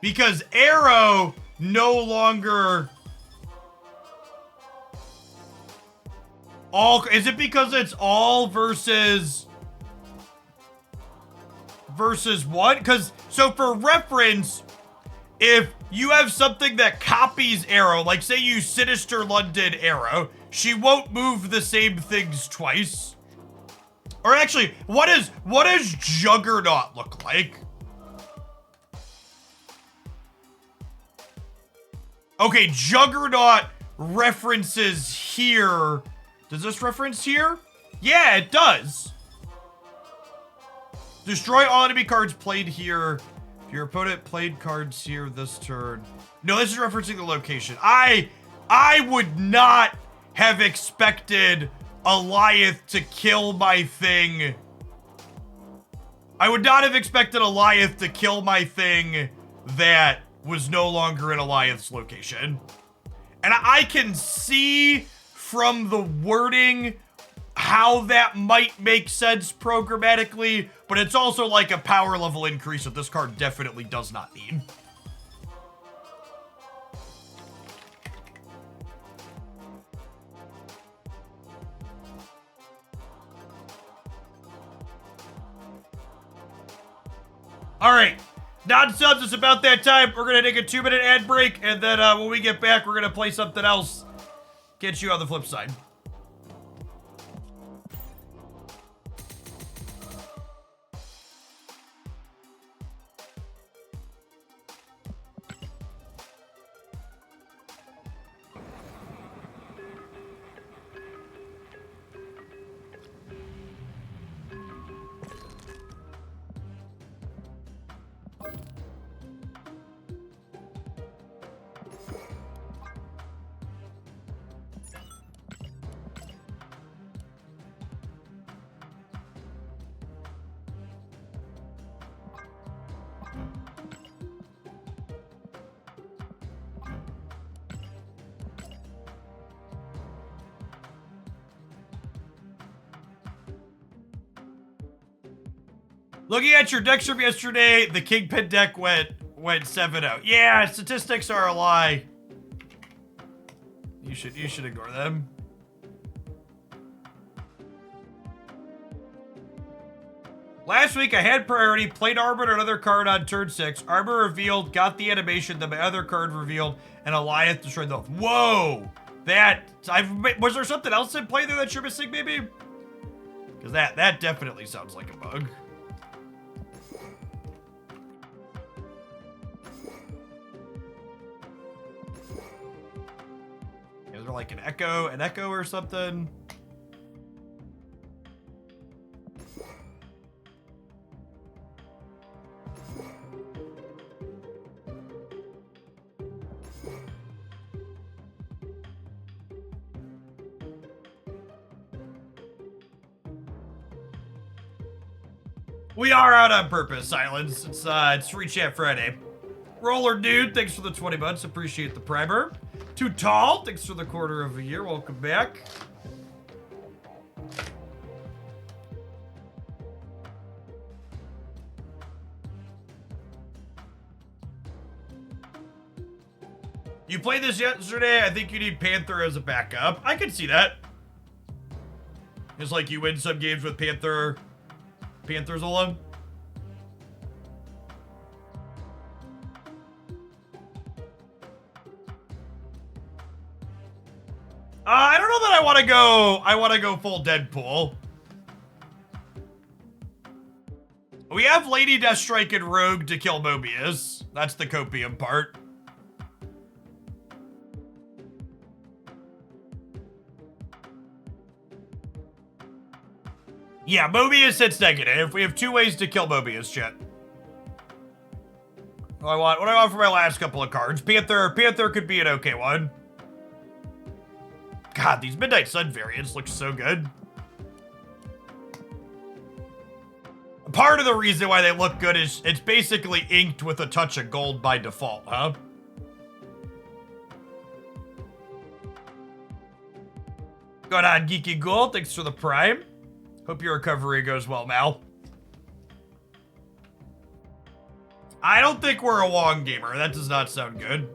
Speaker 1: Because Arrow no longer all, is it because it's all versus what? Because, so for reference, if you have something that copies Arrow, like say you Sinister London Arrow, she won't move the same things twice. Or actually, what does Juggernaut look like? Okay, Juggernaut references here. Does this reference here? Yeah, it does. Destroy all enemy cards played here. If your opponent played cards here this turn. No, this is referencing the location. I I would not have expected Alioth to kill my thing. I would not have expected Alioth to kill my thing that was no longer in Alioth's location. And I can see from the wording how that might make sense programmatically, but it's also like a power level increase that this card definitely does not need. All right, non-subs, it's about that time. We're gonna take a 2-minute ad break, and then when we get back, we're gonna play something else. Get you on the flip side. Looking at your decks from yesterday, the Kingpin deck went 7-0. Yeah, statistics are a lie. You should ignore them. Last week, I had priority, played Armor and another card on turn 6. Armor revealed, got the animation, then my other card revealed, and Alioth destroyed the... Whoa! Was there something else in play there that you're missing, maybe? Because that definitely sounds like a bug. Is there like an echo or something? We are out on purpose, Silence. It's Free Chat Friday. Roller Dude, thanks for the 20 months. Appreciate the primer. Too Tall, thanks for the quarter of a year. Welcome back. You played this yesterday. I think you need Panther as a backup. I can see that. It's like you win some games with Panther Zola. I don't know that I want to go full Deadpool. We have Lady Deathstrike and Rogue to kill Mobius. That's the copium part. Yeah, Mobius hits negative. We have 2 ways to kill Mobius, chat. What do I want for my last couple of cards? Panther could be an okay one. God, these Midnight Sun variants look so good. Part of the reason why they look good is it's basically inked with a touch of gold by default, huh? Going on, Geeky Ghoul, thanks for the prime. Hope your recovery goes well, Mal. I don't think we're a Wong gamer. That does not sound good.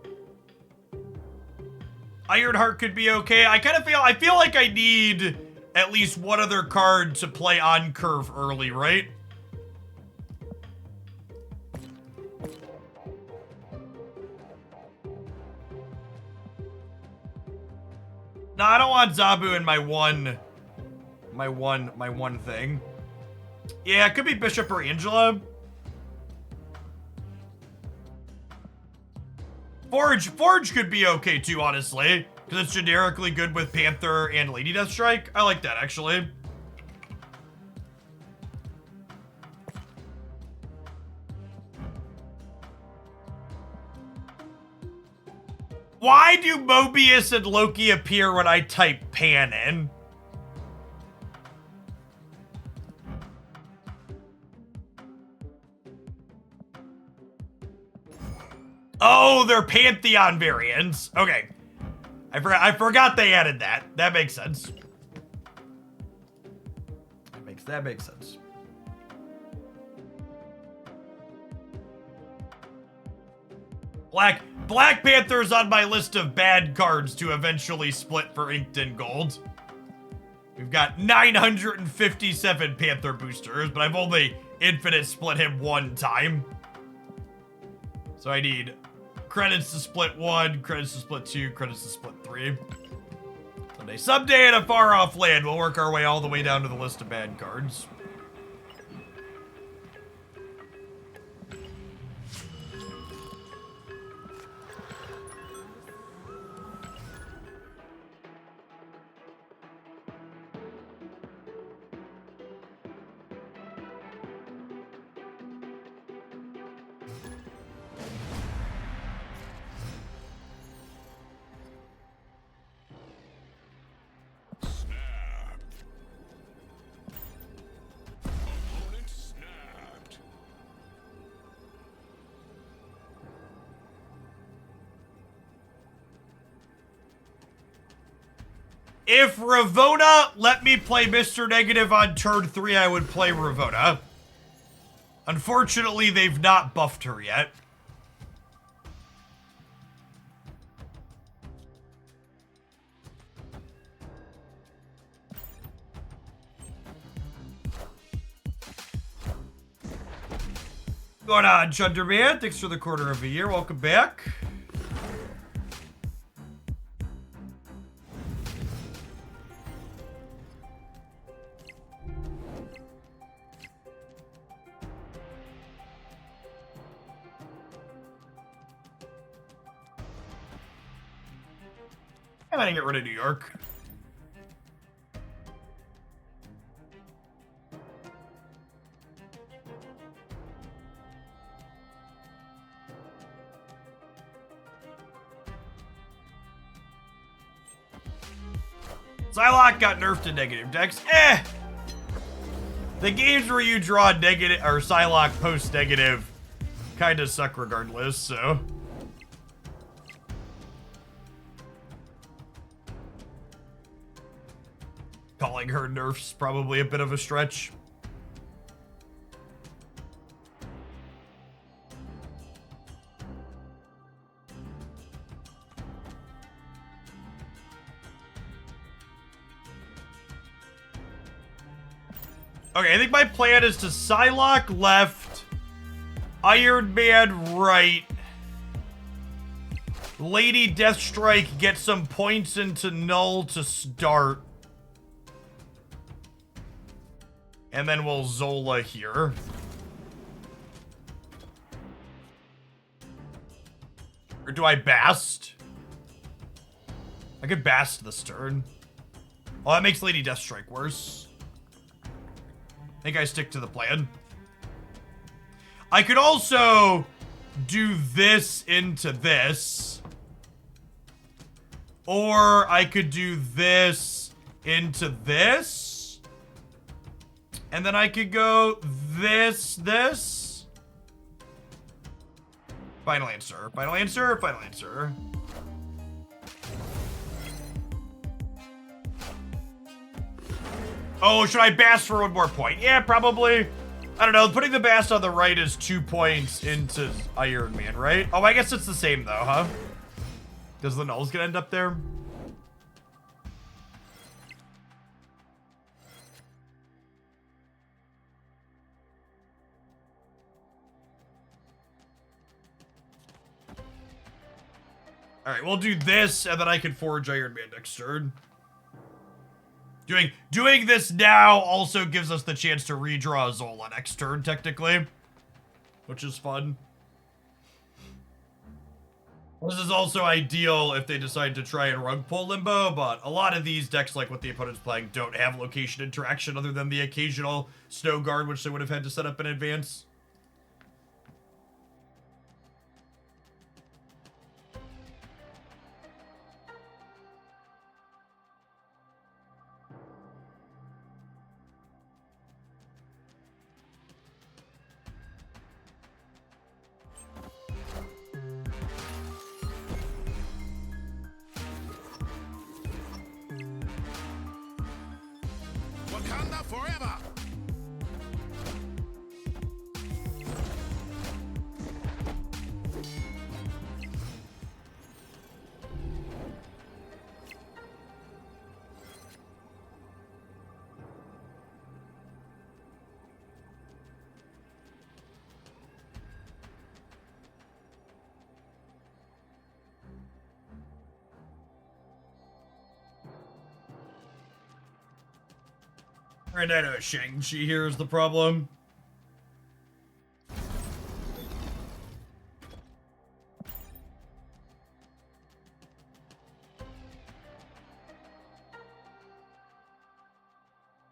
Speaker 1: Ironheart could be okay. I feel like I need at least one other card to play on curve early, right? No, I don't want Zabu in my one thing. Yeah, it could be Bishop or Angela. Forge could be okay too, honestly, because it's generically good with Panther and Lady Deathstrike. I like that, actually. Why do Mobius and Loki appear when I type pan in? Oh, they're Pantheon variants. Okay. I forgot they added that. That makes sense. That makes sense. Black Panther's on my list of bad cards to eventually split for Inked in Gold. We've got 957 Panther boosters, but I've only infinite split him one time. So I need credits to split 1, credits to split 2, credits to split 3. Someday in a far-off land, we'll work our way all the way down to the list of bad cards. If Ravona let me play Mr. Negative on turn 3, I would play Ravona. Unfortunately, they've not buffed her yet. Going on, Chunderman? Thanks for the quarter of a year. Welcome back. I'm gonna get rid of New York. Psylocke got nerfed to negative decks. The games where you draw negative or Psylocke post negative kind of suck regardless, so. Calling her nerfs probably a bit of a stretch. Okay, I think my plan is to Psylocke left, Iron Man right, Lady Deathstrike get some points into Null to start, and then we'll Zola here. Or do I Bast? I could Bast this turn. Oh, that makes Lady Deathstrike worse. I think I stick to the plan. I could also do this into this. Or I could do this into this. And then I could go this. Final answer. Final answer. Final answer. Oh, should I Bast for one more point? Yeah, probably. I don't know. Putting the Bast on the right is 2 points into Iron Man, right? Oh, I guess it's the same, though, huh? Because the Null's gonna end up there. Alright, we'll do this, and then I can forge Iron Man next turn. Doing this now also gives us the chance to redraw Zola next turn, technically. Which is fun. This is also ideal if they decide to try and rug pull Limbo, but a lot of these decks, like what the opponent's playing, don't have location interaction other than the occasional Snow Guard, which they would have had to set up in advance.
Speaker 2: forever.
Speaker 1: And I know Shang-Chi here is the problem.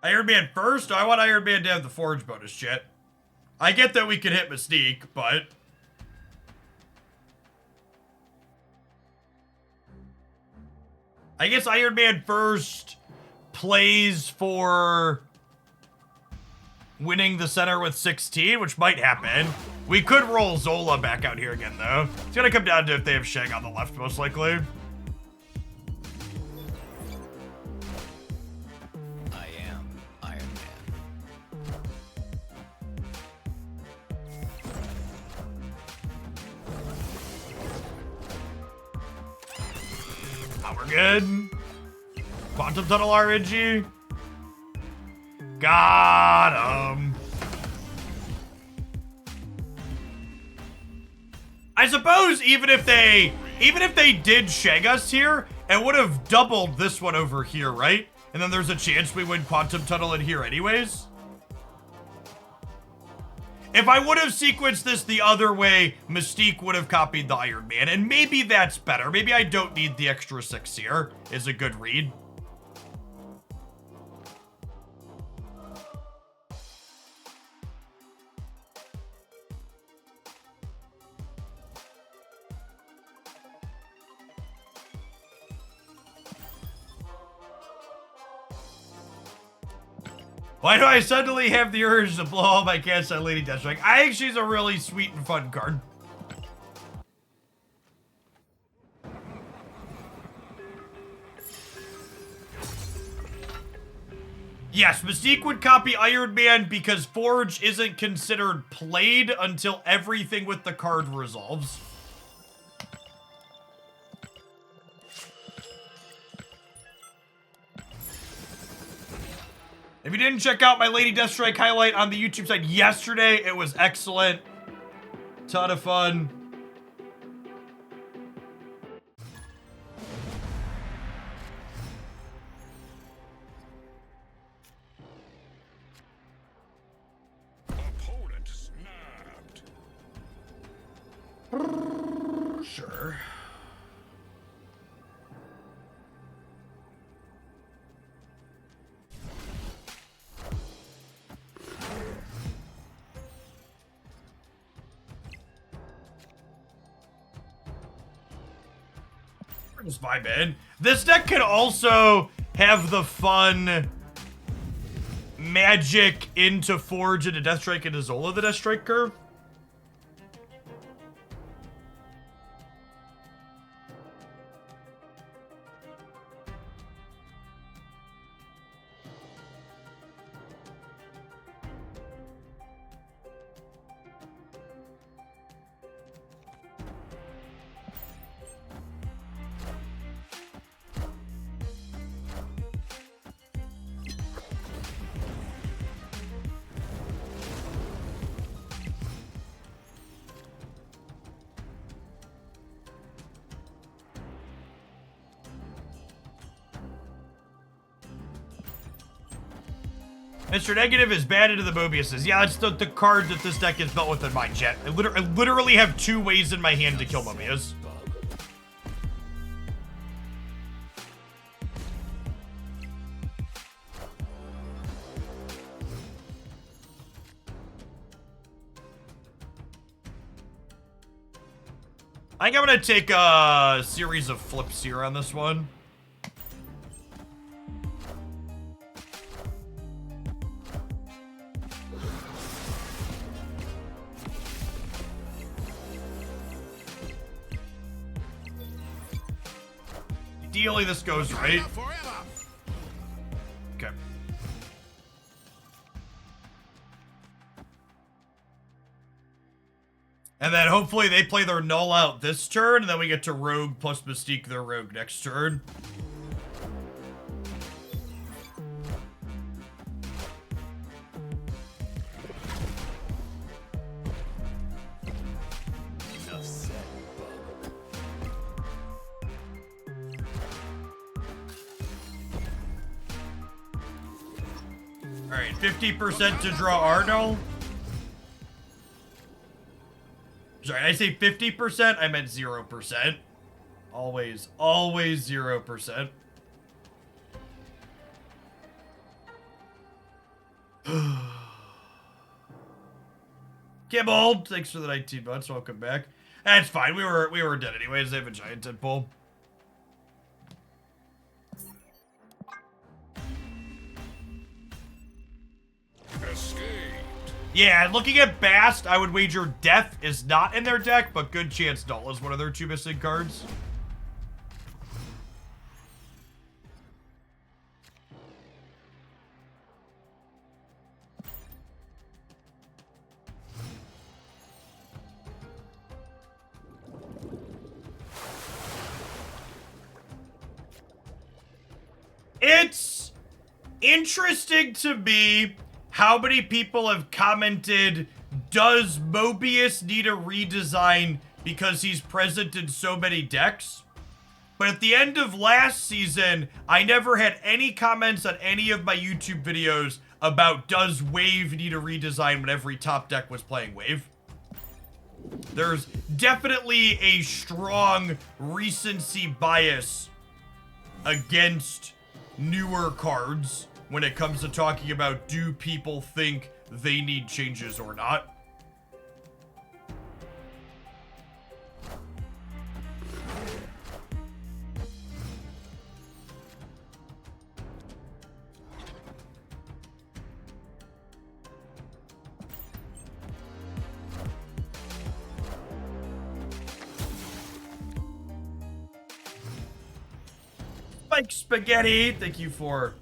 Speaker 1: Iron Man first? I want Iron Man to have the Forge bonus shit. I get that we can hit Mystique, but... I guess Iron Man first plays for winning the center with 16, which might happen. We could roll Zola back out here again, though. It's gonna come down to if they have Shang on the left, most likely.
Speaker 3: I am Iron Man.
Speaker 1: Oh, we're good. Quantum Tunnel RNG. Got him. I suppose even if they did Shag us here, it would have doubled this one over here, right? And then there's a chance we win Quantum Tunnel in here anyways. If I would have sequenced this the other way, Mystique would have copied the Iron Man, and maybe that's better. Maybe I don't need the extra 6 here, is a good read. Why do I suddenly have the urge to blow all my cats on Lady Deathstrike? I think she's a really sweet and fun card. Yes, Mystique would copy Iron Man because Forge isn't considered played until everything with the card resolves. If you didn't check out my Lady Deathstrike highlight on the YouTube side yesterday, it was excellent. Ton of fun.
Speaker 2: Opponent snapped.
Speaker 1: Sure. Just vibe in. This deck can also have the fun magic into Forge into Deathstrike into Zola the Deathstrike curve. Mr. Negative is bad into the Mobiuses. Yeah, it's the card that this deck is built with in mind, chat. I literally have 2 ways in my hand to kill Mobius. I think I'm gonna take a series of flips here on this one. Ideally, this goes right. Okay. And then hopefully they play their null out this turn, and then we get to rogue plus mystique their rogue next turn.
Speaker 3: Enough said, bub.
Speaker 1: Alright, 50% to draw Arno. Sorry, did I say 50%? I meant 0%. Always 0%. Kibbled, thanks for the 19 months. Welcome back. That's fine. We were dead anyways. They have a giant dead pull.
Speaker 2: Escaped.
Speaker 1: Yeah, looking at Bast, I would wager Death is not in their deck, but good chance Null is one of their 2 missing cards. It's interesting to me how many people have commented, does Mobius need a redesign because he's present in so many decks? But at the end of last season, I never had any comments on any of my YouTube videos about does Wave need a redesign when every top deck was playing Wave. There's definitely a strong recency bias against newer cards when it comes to talking about do people think they need changes or not. Mike Spaghetti, thank you for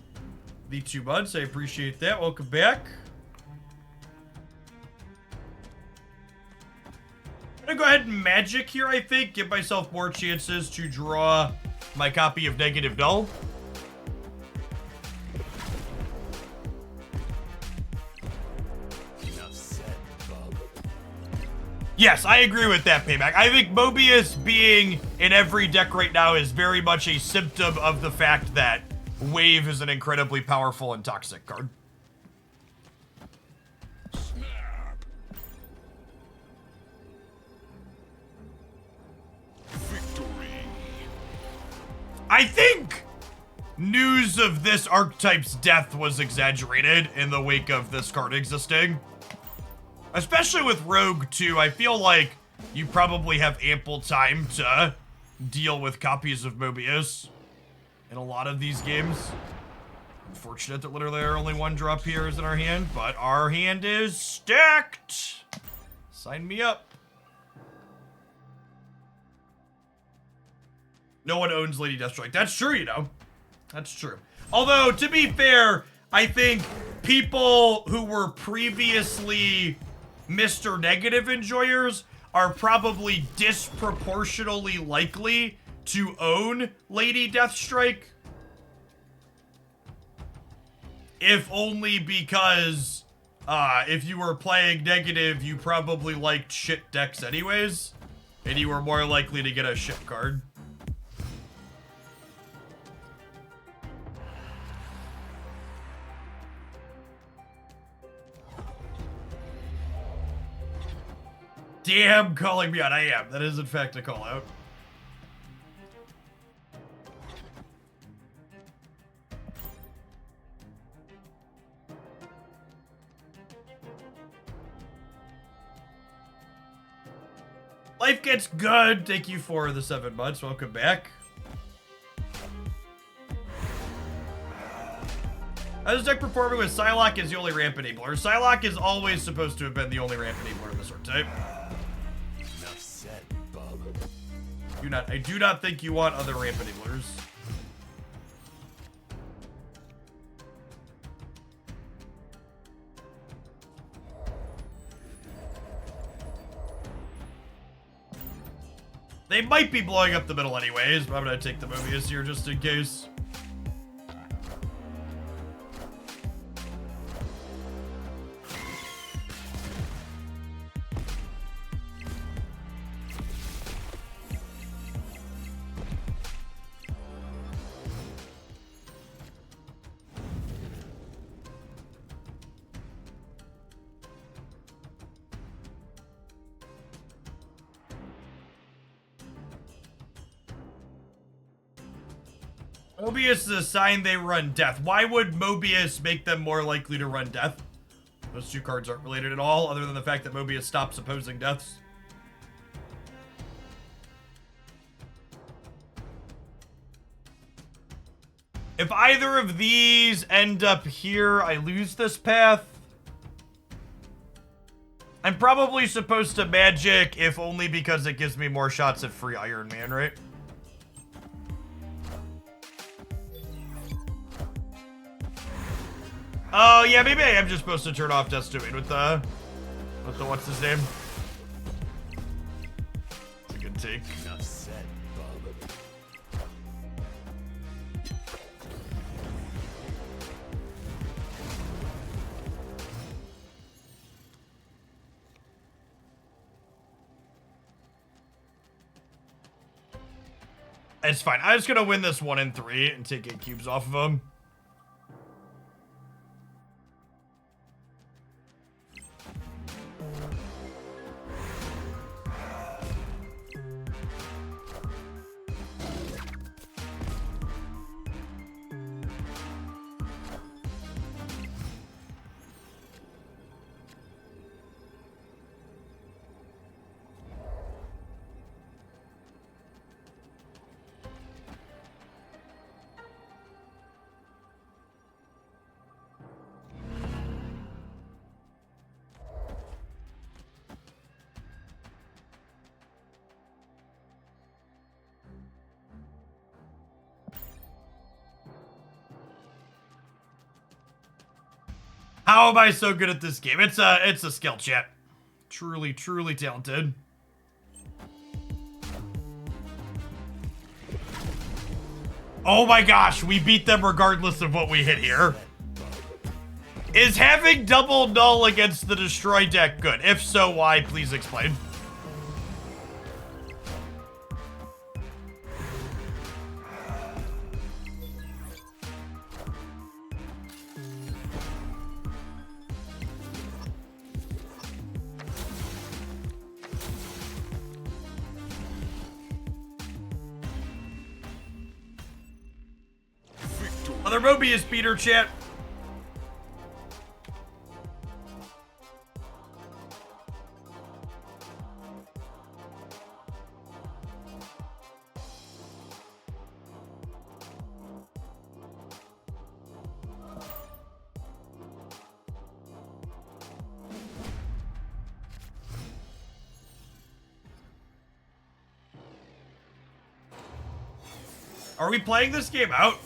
Speaker 1: the 2 months. I appreciate that. Welcome back. I'm gonna go ahead and magic here, I think. Give myself more chances to draw my copy of Negative Null.
Speaker 3: Enough said, bub.
Speaker 1: Yes, I agree with that, Payback. I think Mobius being in every deck right now is very much a symptom of the fact that Wave is an incredibly powerful and toxic card.
Speaker 2: Snap. Victory.
Speaker 1: I think news of this archetype's death was exaggerated in the wake of this card existing. Especially with Rogue 2, I feel like you probably have ample time to deal with copies of Mobius in a lot of these games. Unfortunate that literally our only 1 drop here is in our hand, but our hand is stacked. Sign me up. No one owns Lady Deathstrike. That's true, you know. That's true. Although, to be fair, I think people who were previously Mr. Negative enjoyers are probably disproportionately likely to own Lady Deathstrike. If only because if you were playing Negative, you probably liked shit decks anyways, and you were more likely to get a shit card. Damn, calling me out. I am. That is, in fact, a call out. Life gets good. Thank you for the 7 months. Welcome back. How's this deck performing with Psylocke as the only ramp enabler? Psylocke is always supposed to have been the only ramp enabler in this archetype.
Speaker 3: Enough said, bub.
Speaker 1: I do not think you want other ramp enablers. They might be blowing up the middle anyways, but I'm gonna take the Mobius here just in case. Mobius is a sign they run death. Why would Mobius make them more likely to run death? Those two cards aren't related at all, other than the fact that Mobius stops opposing deaths. If either of these end up here, I lose this path. I'm probably supposed to magic, if only because it gives me more shots at free Iron Man, right? Oh, yeah, maybe I am just supposed to turn off Death's Domain with the what's his name? It's a good take.
Speaker 3: Enough said, bub.
Speaker 1: It's fine. I'm just gonna win this 1 and 3 and take 8 cubes off of him. How am I so good at this game? It's a skill, chat. Truly, truly talented. Oh my gosh, we beat them regardless of what we hit here. Is having double null against the destroy deck good? If so, why? Please explain. Another Mobius beater, chat. Are we playing this game out?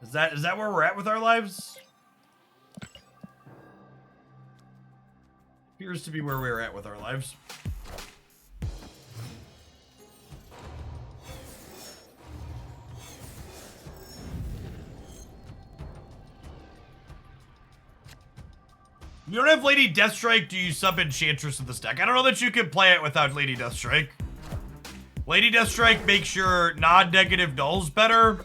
Speaker 1: Is that where we're at with our lives? Appears to be where we're at with our lives. You don't have Lady Deathstrike, do you sub Enchantress with this deck? I don't know that you can play it without Lady Deathstrike. Lady Deathstrike makes your non-negative nulls better.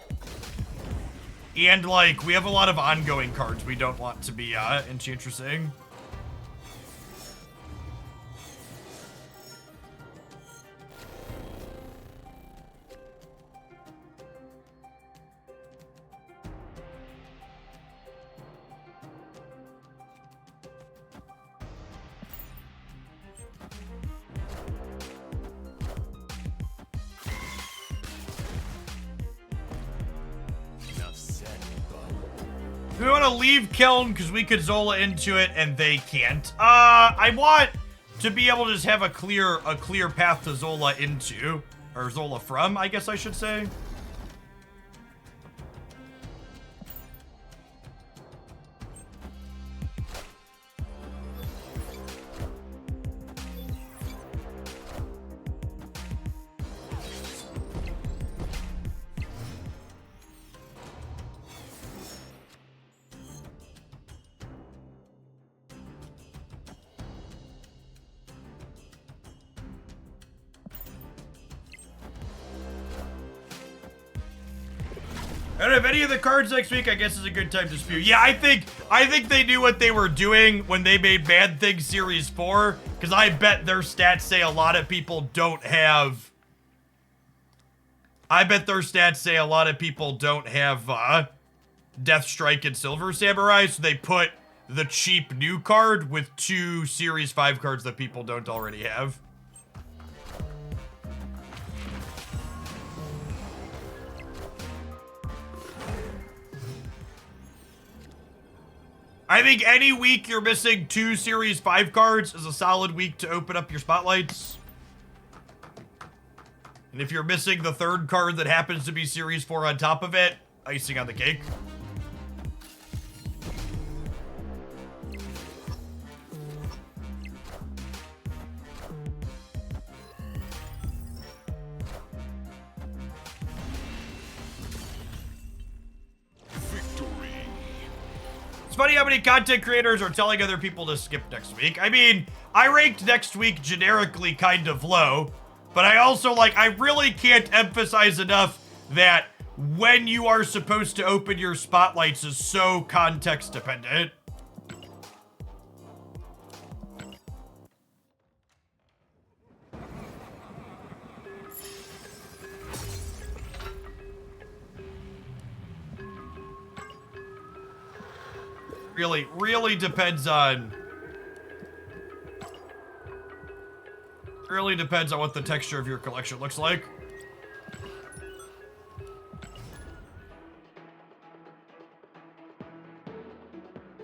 Speaker 1: And, like, we have a lot of ongoing cards we don't want to be, Enchantressing. We want to leave Keln because we could Zola into it and they can't. I want to be able to just have a clear path to Zola into, or Zola from, I guess I should say. don't know if any of the cards next week, I guess is a good time to spew. Yeah, I think they knew what they were doing when they made Bad Things Series 4, because I bet their stats say a lot of people don't have... I bet their stats say a lot of people don't have Death Strike and Silver Samurai, so they put the cheap new card with 2 Series 5 cards that people don't already have. I think any week you're missing 2 Series 5 cards is a solid week to open up your spotlights. And if you're missing the 3rd card that happens to be Series 4 on top of it, icing on the cake. It's funny how many content creators are telling other people to skip next week. I mean, I ranked next week generically kind of low, but I also, like, I really can't emphasize enough that when you are supposed to open your spotlights is so context dependent. Really depends on... Really depends on what the texture of your collection looks like.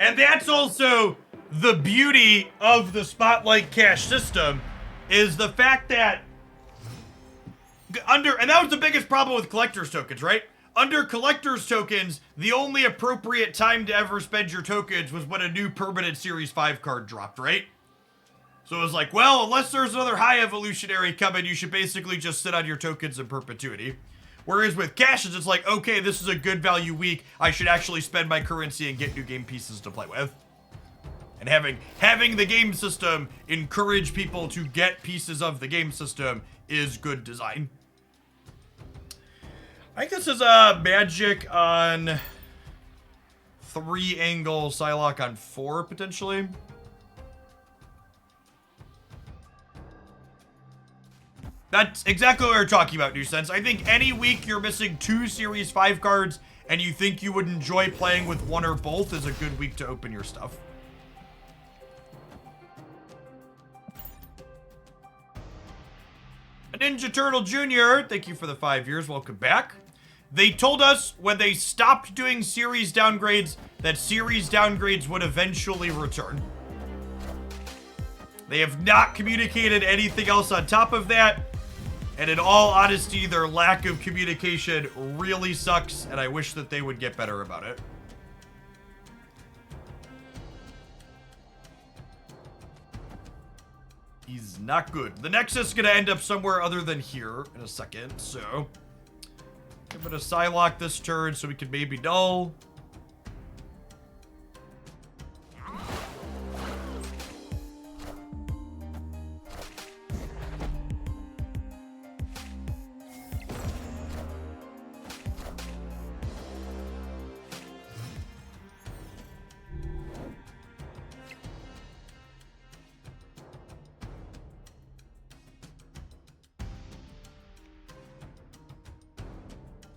Speaker 1: And that's also the beauty of the Spotlight Cash system, is the fact that and that was the biggest problem with collector's tokens, right? Under collector's tokens, the only appropriate time to ever spend your tokens was when a new permanent Series 5 card dropped, right? So it was like, well, unless there's another high evolutionary coming, you should basically just sit on your tokens in perpetuity. Whereas with caches, it's like, okay, this is a good value week. I should actually spend my currency and get new game pieces to play with. And having the game system encourage people to get pieces of the game system is good design. I think this is magic on 3 angle, Psylocke on 4 potentially. That's exactly what we were talking about, New Sense. I think any week you're missing 2 Series 5 cards and you think you would enjoy playing with one or both is a good week to open your stuff. Ninja Turtle Jr., thank you for the 5 years. Welcome back. They told us when they stopped doing series downgrades that series downgrades would eventually return. They have not communicated anything else on top of that. And in all honesty, their lack of communication really sucks, and I wish that they would get better about it. He's not good. The Nexus is going to end up somewhere other than here in a second, so... I'm going to Psylocke this turn so we can maybe null.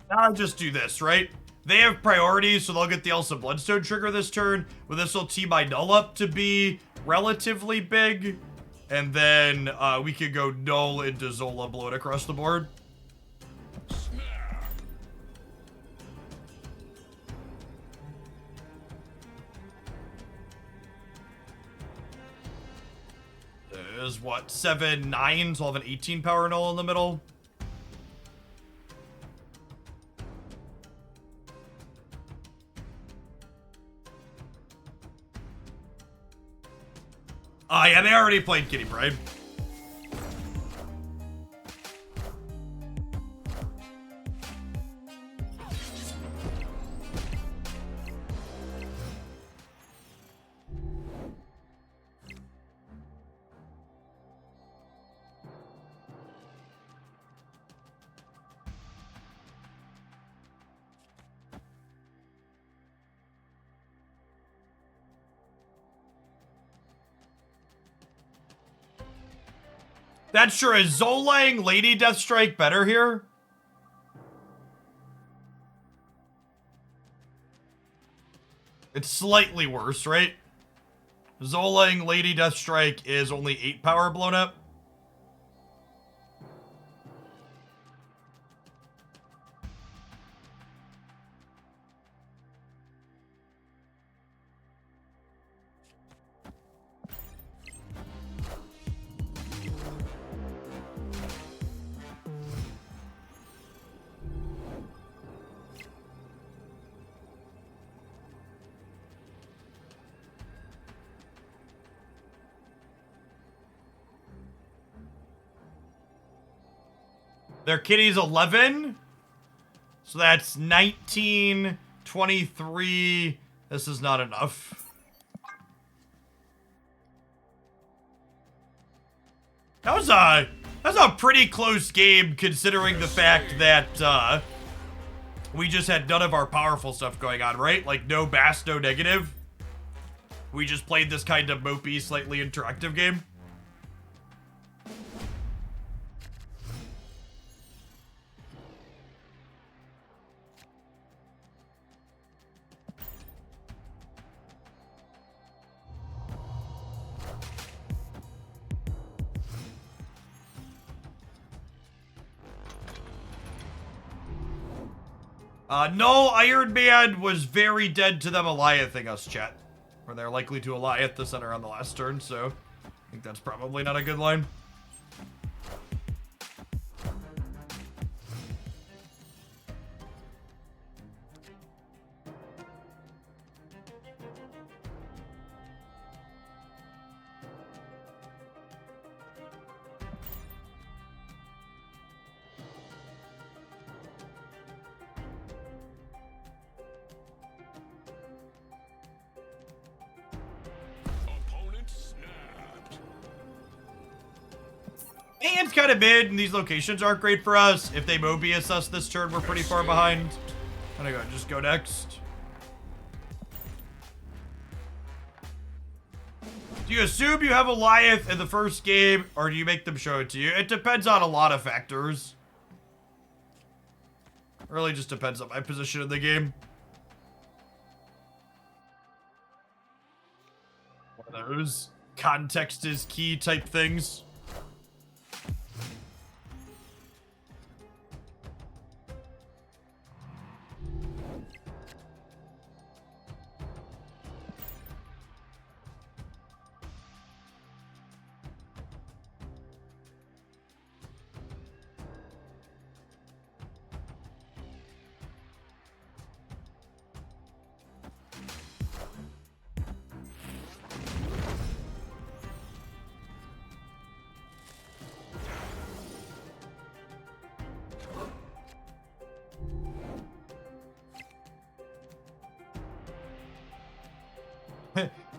Speaker 1: I'll just do this, right? They have priorities, so they'll get the Elsa Bloodstone trigger this turn, but this will tee my null up to be relatively big, and then we could go null into Zola, blow it across the board. There's what, 7, 9, so I'll have an 18 power null in the middle. Yeah, they already played Kitty Pride. That's true. Is Zolang Lady Deathstrike better here? It's slightly worse, right? Zolang Lady Deathstrike is only 8 power blown up. Their kitty's 11. So that's 19, 23. This is not enough. That was a pretty close game considering the fact that we just had none of our powerful stuff going on, right? Like no bass, no negative. We just played this kind of mopey, slightly interactive game. No, Iron Man was very dead to them Aliothing us, chat. Or they're likely to Alioth the center on the last turn, so I think that's probably not a good line. Hand's kind of mid, and these locations aren't great for us. If they Mobius us this turn, we're pretty far behind. I'm gonna just go next. Do you assume you have Alioth in the first game, or do you make them show it to you? It depends on a lot of factors. It really just depends on my position in the game. One of those context is key type things.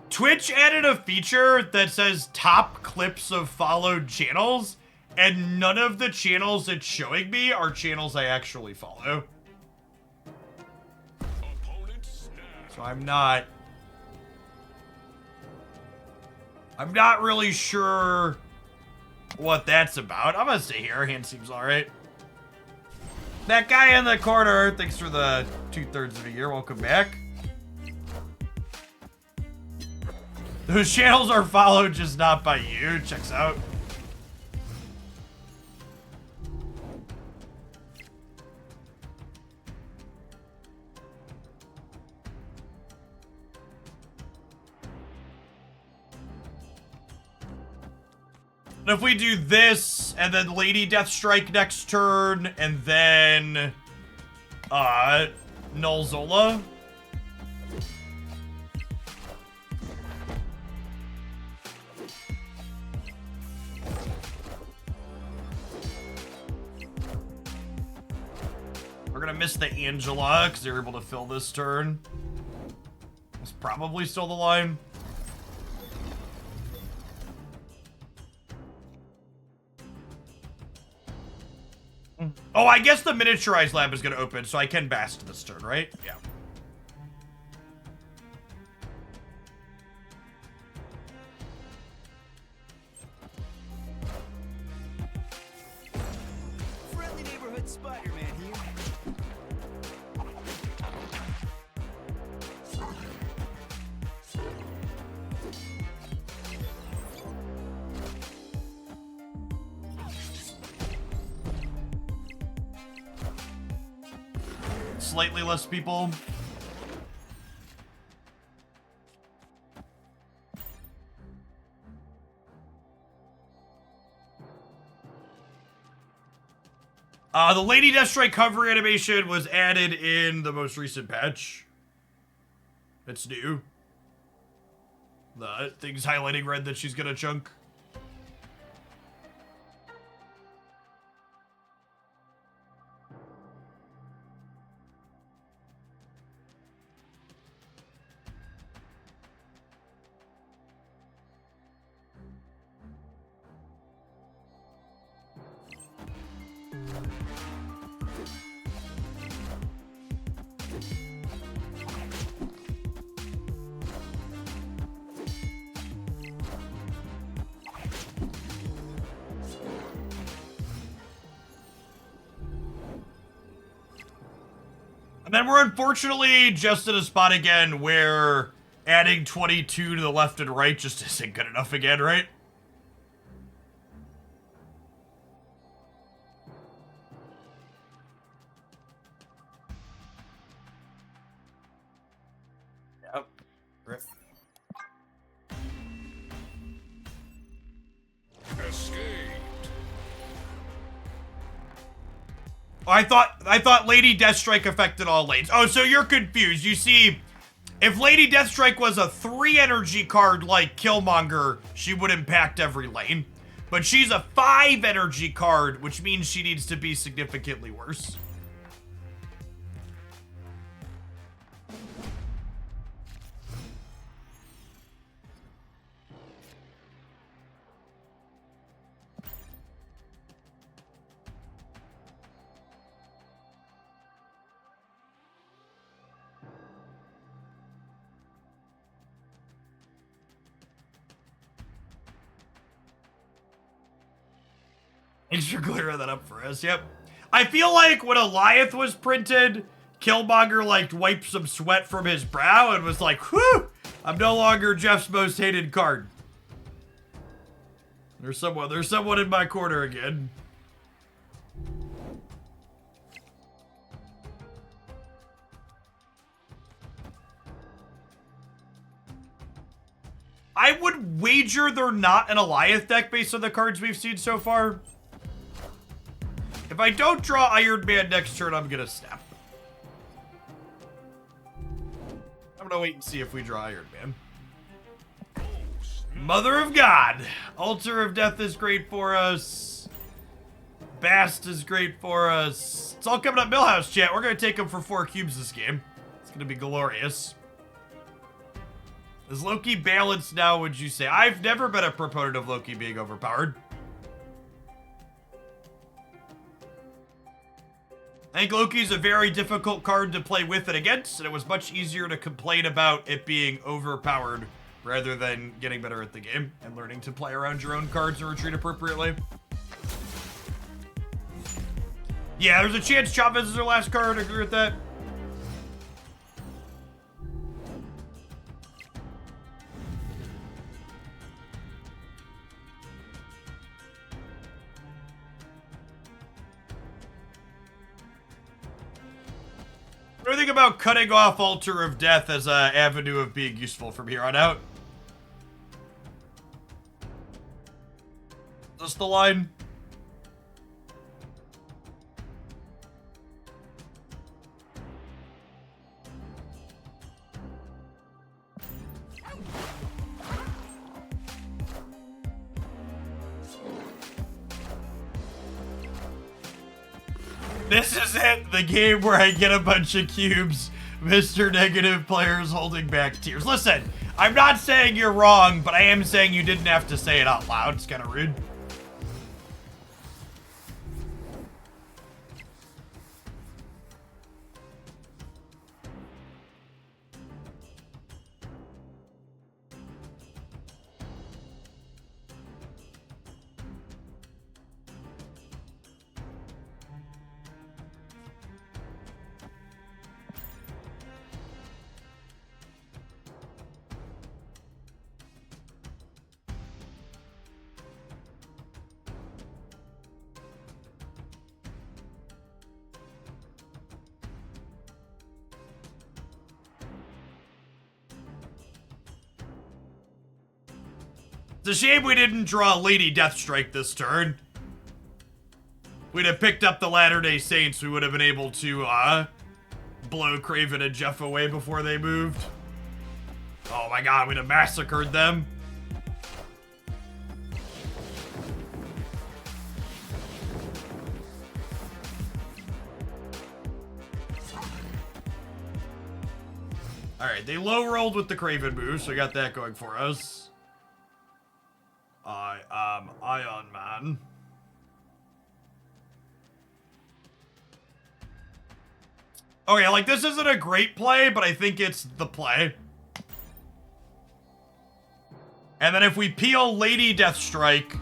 Speaker 1: Twitch added a feature that says top clips of followed channels, and none of the channels it's showing me are channels I actually follow. So I'm not really sure what that's about. I'm gonna stay here. Hand seems alright. That guy in the corner, thanks for the 2/3 of a year. Welcome back. Those channels are followed, just not by you. Checks out. And if we do this, and then Lady Deathstrike next turn, and then, Null Zola. We're gonna miss the Angela, because they were able to fill this turn. It's probably still the line. Oh, I guess the miniaturized lab is gonna open, so I can bast this turn, right? Yeah.
Speaker 3: Spider-Man here.
Speaker 1: Slightly less people. The Lady Deathstrike cover animation was added in the most recent patch. It's new. The thing's highlighting red that she's gonna chunk. And then we're unfortunately just in a spot again where adding 22 to the left and right just isn't good enough again, right? Yep. Rip.
Speaker 2: Escaped.
Speaker 1: Oh, I thought Lady Deathstrike affected all lanes. Oh, so you're confused. You see, if Lady Deathstrike was a 3 energy card like Killmonger, she would impact every lane. But she's a 5 energy card, which means she needs to be significantly worse. Thanks for clearing that up for us. Yep. I feel like when Alioth was printed, Killmonger like wiped some sweat from his brow and was like, whew, I'm no longer Jeff's most hated card. There's someone in my corner again. I would wager they're not an Alioth deck based on the cards we've seen so far. If I don't draw Iron Man next turn, I'm gonna snap. I'm gonna wait and see if we draw Iron Man. Mother of God. Altar of Death is great for us. Bast is great for us. It's all coming up Millhouse, chat. We're gonna take him for 4 cubes this game. It's gonna be glorious. Is Loki balanced now, would you say? I've never been a proponent of Loki being overpowered. I think Loki's a very difficult card to play with and against, and it was much easier to complain about it being overpowered rather than getting better at the game and learning to play around your own cards and retreat appropriately. Yeah, there's a chance Chavez is our last card. I agree with that. What do you think about cutting off Altar of Death as an avenue of being useful from here on out? Is this the line? This is it, the game where I get a bunch of cubes. Mr. Negative players holding back tears. Listen, I'm not saying you're wrong, but I am saying you didn't have to say it out loud. It's kind of rude. It's a shame we didn't draw Lady Deathstrike this turn. We'd have picked up the Latter-day Saints, we would have been able to, blow Craven and Jeff away before they moved. Oh my god, we'd have massacred them. Alright, they low-rolled with the Craven move, so we got that going for us. I am Iron Man. Okay, like, this isn't a great play, but I think it's the play. And then if we peel Lady Deathstrike,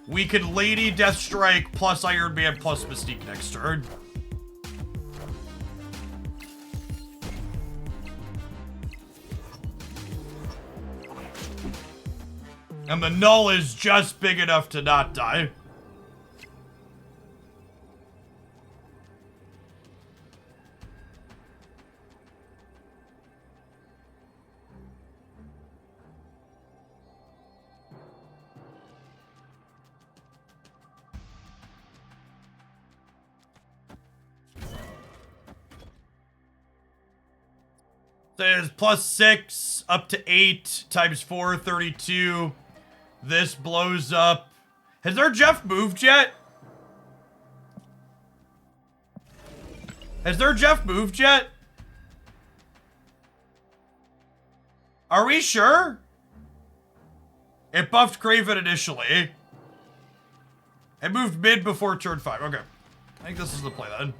Speaker 1: we can Lady Deathstrike plus Iron Man plus Mystique next turn. And the null is just big enough to not die. There's +6 up to 8 times 4, 32. This blows up. Has our Jeff moved yet? Has their Jeff moved yet? Are we sure? It buffed Craven initially. It moved mid before turn 5. Okay. I think this is the play then.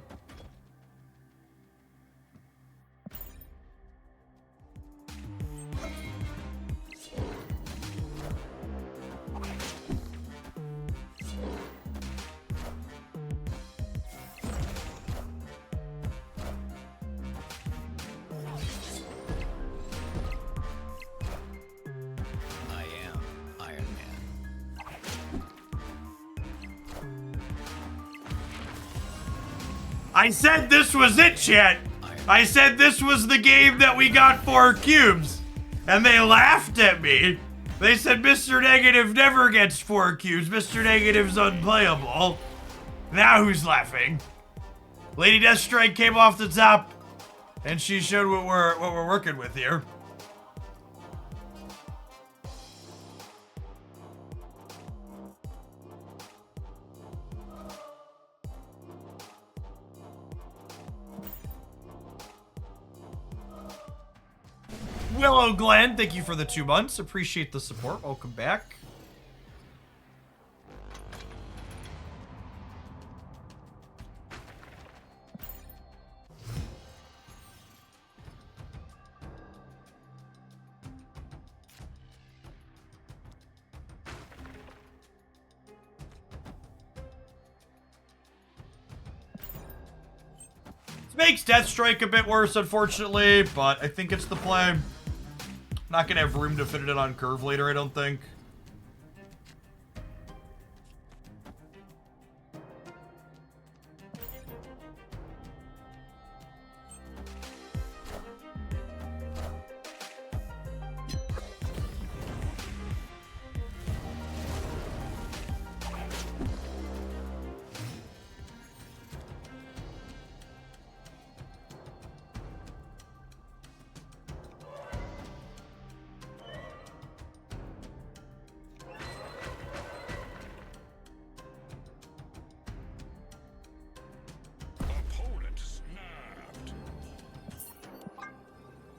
Speaker 1: I said this was it, chat. I said this was the game that we got 4 cubes. And they laughed at me. They said Mr. Negative never gets 4 cubes. Mr. Negative's unplayable. Now who's laughing? Lady Deathstrike came off the top, and she showed what we're working with here. Willow Glenn, thank you for the 2 months. Appreciate the support. Welcome back. This makes Deathstrike a bit worse, unfortunately, but I think it's the play. Not gonna have room to fit it on curve later, I don't think.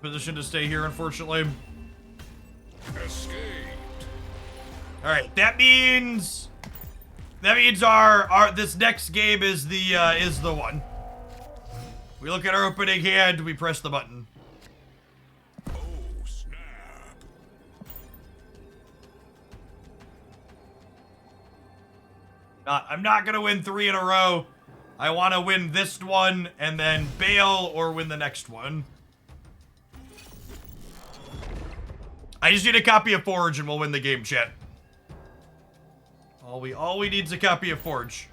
Speaker 1: Position to stay here, unfortunately.
Speaker 2: Escaped.
Speaker 1: All right, that means our this next game is the one. We look at our opening hand, we press the button.
Speaker 2: Oh, snap.
Speaker 1: I'm not gonna win 3 in a row. I want to win this one and then bail or win the next one. I just need a copy of Forge and we'll win the game, chat. All we need is a copy of Forge.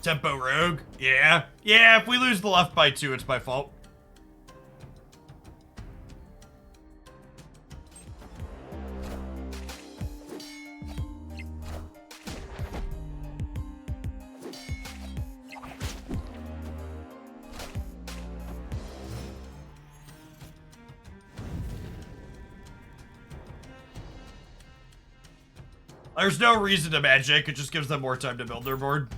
Speaker 1: Tempo rogue. Yeah. Yeah, if we lose the left by 2, it's my fault. There's no reason to magic, it just gives them more time to build their board.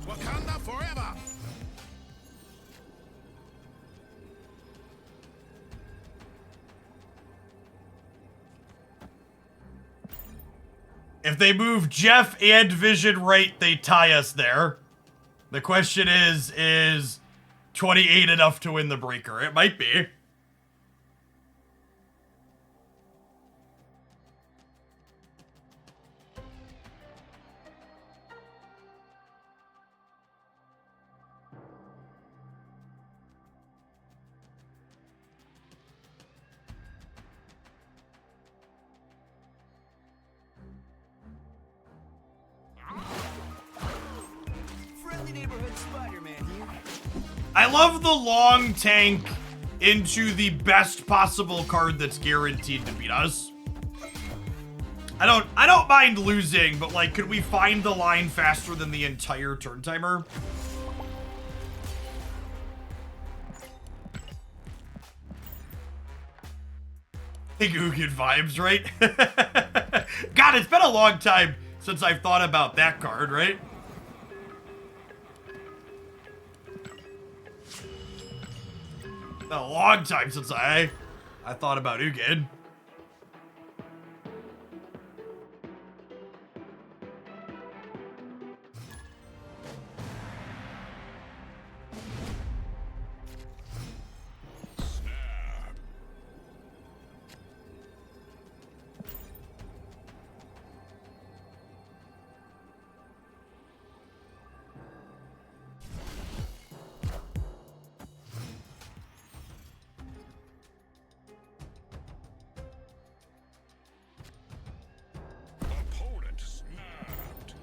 Speaker 2: Wakanda forever.
Speaker 1: If they move Jeff and Vision right, they tie us there. The question is 28 enough to win the breaker? It might be.
Speaker 3: Friendly neighborhood Spider-Man here.
Speaker 1: I love the long tank into the best possible card that's guaranteed to beat us. I don't mind losing, but like, could we find the line faster than the entire turn timer? Think Ugin vibes, right? God, it's been a long time since I've thought about that card, right? Been a long time since I thought about Ugin.
Speaker 2: Opponent snapped.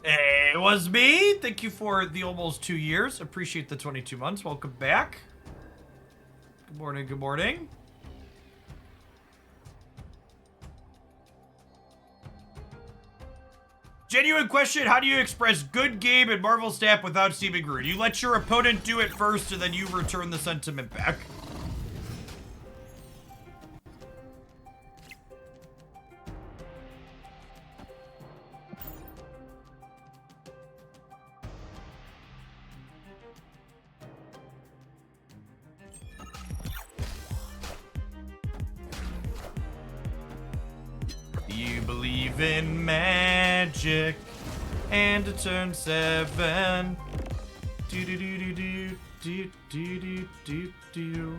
Speaker 1: Hey, it was me. Thank you for the almost 2 years. Appreciate the 22 months. Welcome back. Good morning, good morning. Genuine question, how do you express good game in Marvel Snap without seeming rude? You let your opponent do it first and then you return the sentiment back. You believe in magic and a turn 7. Do do do do do do do do do do.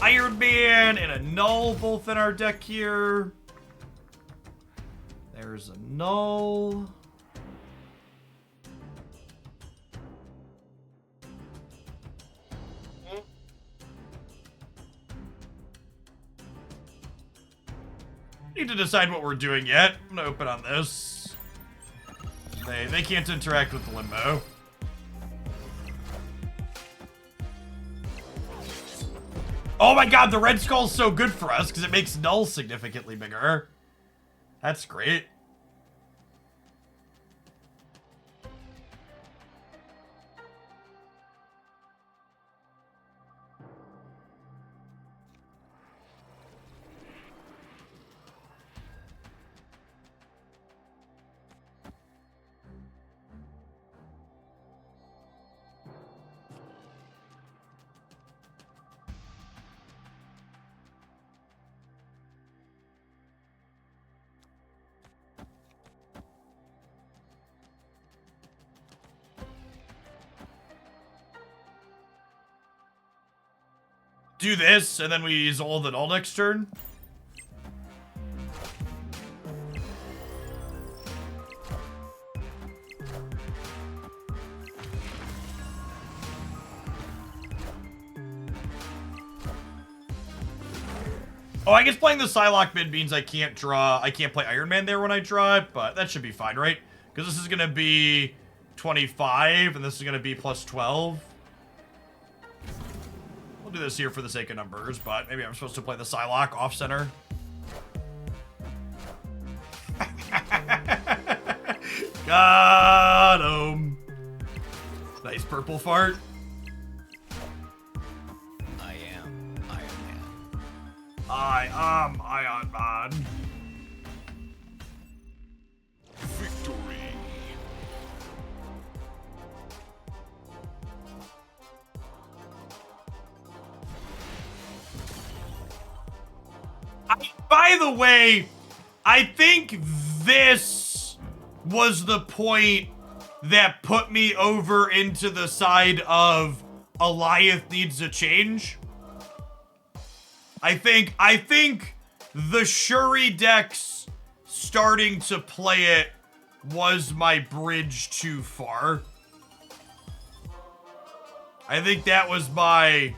Speaker 1: Iron Man and a null both in our deck here. There's a null. Need to decide what we're doing yet. I'm gonna open on this. They can't interact with the limbo. Oh my god, the red skull's so good for us because it makes null significantly bigger. That's great. do this, and then we Zol the null next turn. Oh, I guess playing the Psylocke mid means I can't play Iron Man there when I draw it, but that should be fine, right? Because this is gonna be 25, and this is gonna be plus 12. We'll do this here for the sake of numbers, but maybe I'm supposed to play the Psylocke off-center. Got him. Nice purple fart.
Speaker 3: I am Iron Man.
Speaker 1: I am Iron Man.
Speaker 2: Victory.
Speaker 1: By the way, I think this was the point that put me over into the side of Alioth needs a change. I think the Shuri decks starting to play it was my bridge too far. I think that was my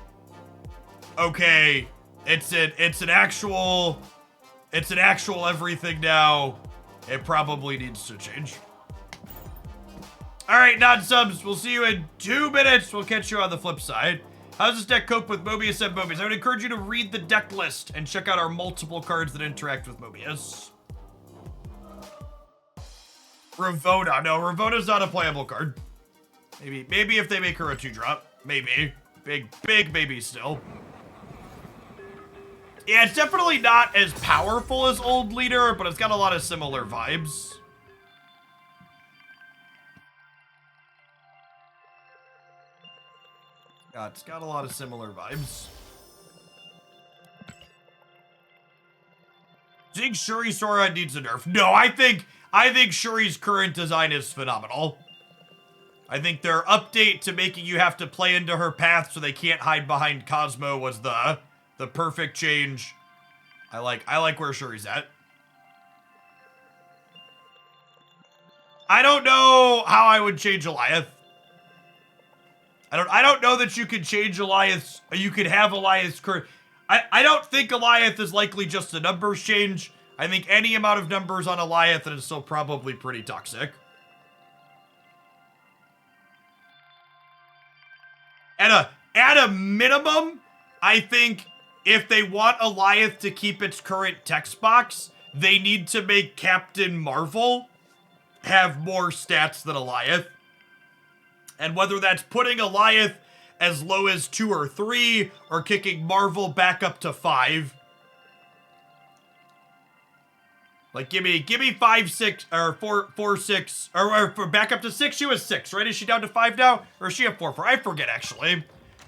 Speaker 1: okay, it's an actual everything now. It probably needs to change. All right, non-subs, we'll see you in 2 minutes. We'll catch you on the flip side. How does this deck cope with Mobius and Mobius? I would encourage you to read the deck list and check out our multiple cards that interact with Mobius. Ravona. No, Ravona's not a playable card. Maybe if they make her a 2-drop. Maybe. Big maybe still. Yeah, it's definitely not as powerful as Old Leader, but it's got a lot of similar vibes. Yeah, it's got a lot of similar vibes. Do you think Shuri Sora needs a nerf? No, I think Shuri's current design is phenomenal. I think their update to making you have to play into her path so they can't hide behind Cosmo was the perfect change. I like where Shuri's at. I don't know how I would change Alioth. I don't know that you could change Alioth's. You could have Alioth's current. I don't think Alioth is likely just a numbers change. I think any amount of numbers on Alioth is still probably pretty toxic. At a minimum, I think if they want Alioth to keep its current text box, they need to make Captain Marvel have more stats than Alioth. And whether that's putting Alioth as low as 2 or 3, or kicking Marvel back up to 5. Like, give me 5, 6, or 4, 6, or back up to 6. She was 6, right? Is she down to 5 now? Or is she at 4, 4? I forget, actually.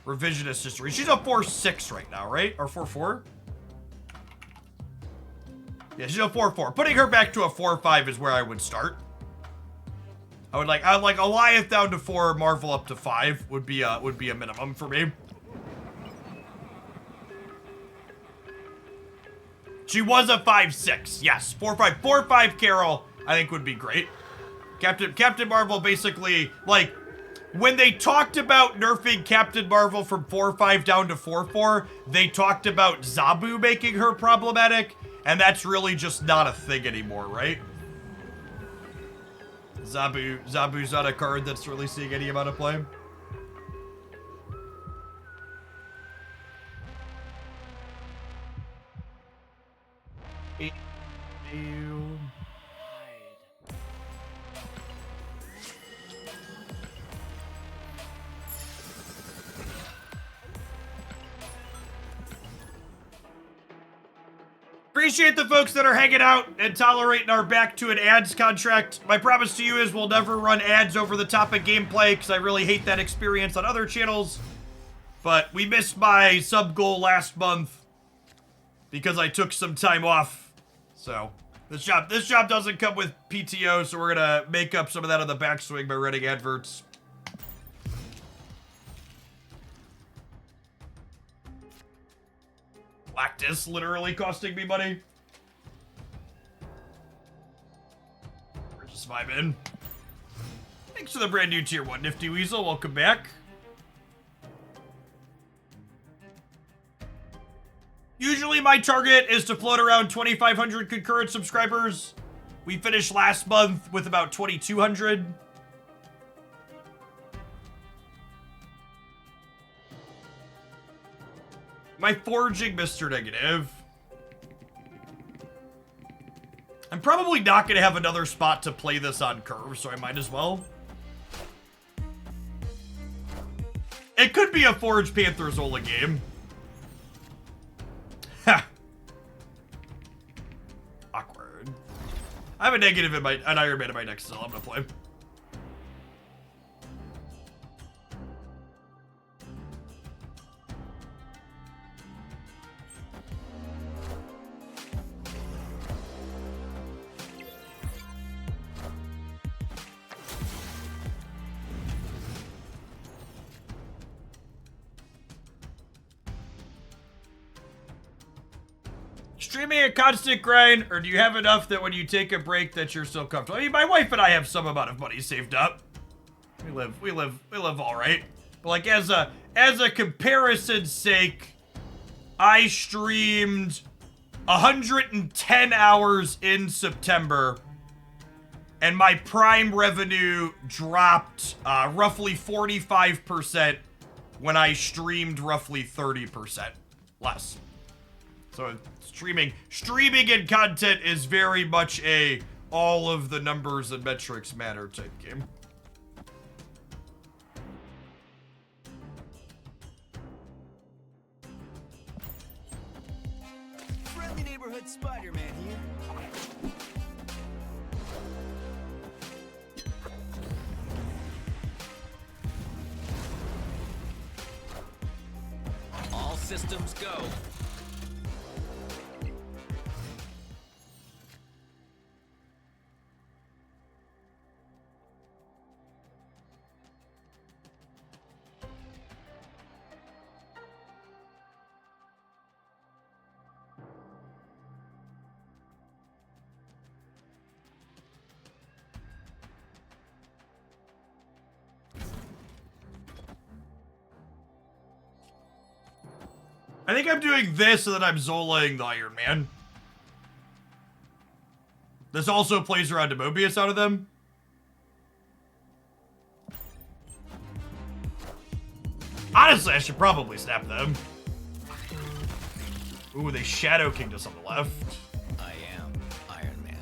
Speaker 1: Revisionist history. She's a 4, 6 right now, right? Or 4, 4? Yeah, she's a 4, 4. Putting her back to a 4, 5 is where I would start. I'd like Alioth down to 4, Marvel up to 5 would be a minimum for me. She was a 5, 6. Yes, 4, 5. 4, 5 Carol, I think would be great. Captain Marvel basically, like, when they talked about nerfing Captain Marvel from 4, 5 down to 4, 4, they talked about Zabu making her problematic, and that's really just not a thing anymore, right? Zabu's not a card that's really seeing any amount of play. Appreciate the folks that are hanging out and tolerating our back to an ads contract. My promise to you is we'll never run ads over the top of gameplay because I really hate that experience on other channels. But we missed my sub goal last month because I took some time off. So this job doesn't come with PTO, so we're gonna make up some of that on the backswing by running adverts. Galactus literally costing me money. We're just vibing. Thanks for the brand new tier 1 Nifty Weasel. Welcome back. Usually my target is to float around 2,500 concurrent subscribers. We finished last month with about 2,200. My forging Mr. Negative. I'm probably not going to have another spot to play this on curve, so I might as well. It could be a Forge Panther Zola game. Ha! Awkward. I have a negative in an Iron Man in my next cell I'm going to play. Streaming a constant grind, or do you have enough that when you take a break that you're still comfortable? I mean, my wife and I have some amount of money saved up. We live all right. But like as a comparison's sake, I streamed 110 hours in September, and my Prime revenue dropped roughly 45% when I streamed roughly 30% less. So streaming and content is very much a all of the numbers and metrics matter type game.
Speaker 3: Friendly neighborhood Spider-Man here. All systems go.
Speaker 1: I think I'm doing this so that I'm Zolaing the Iron Man. This also plays around to Mobius out of them. Honestly, I should probably snap them. Ooh, they Shadow Kinged us on the left.
Speaker 3: I am Iron Man.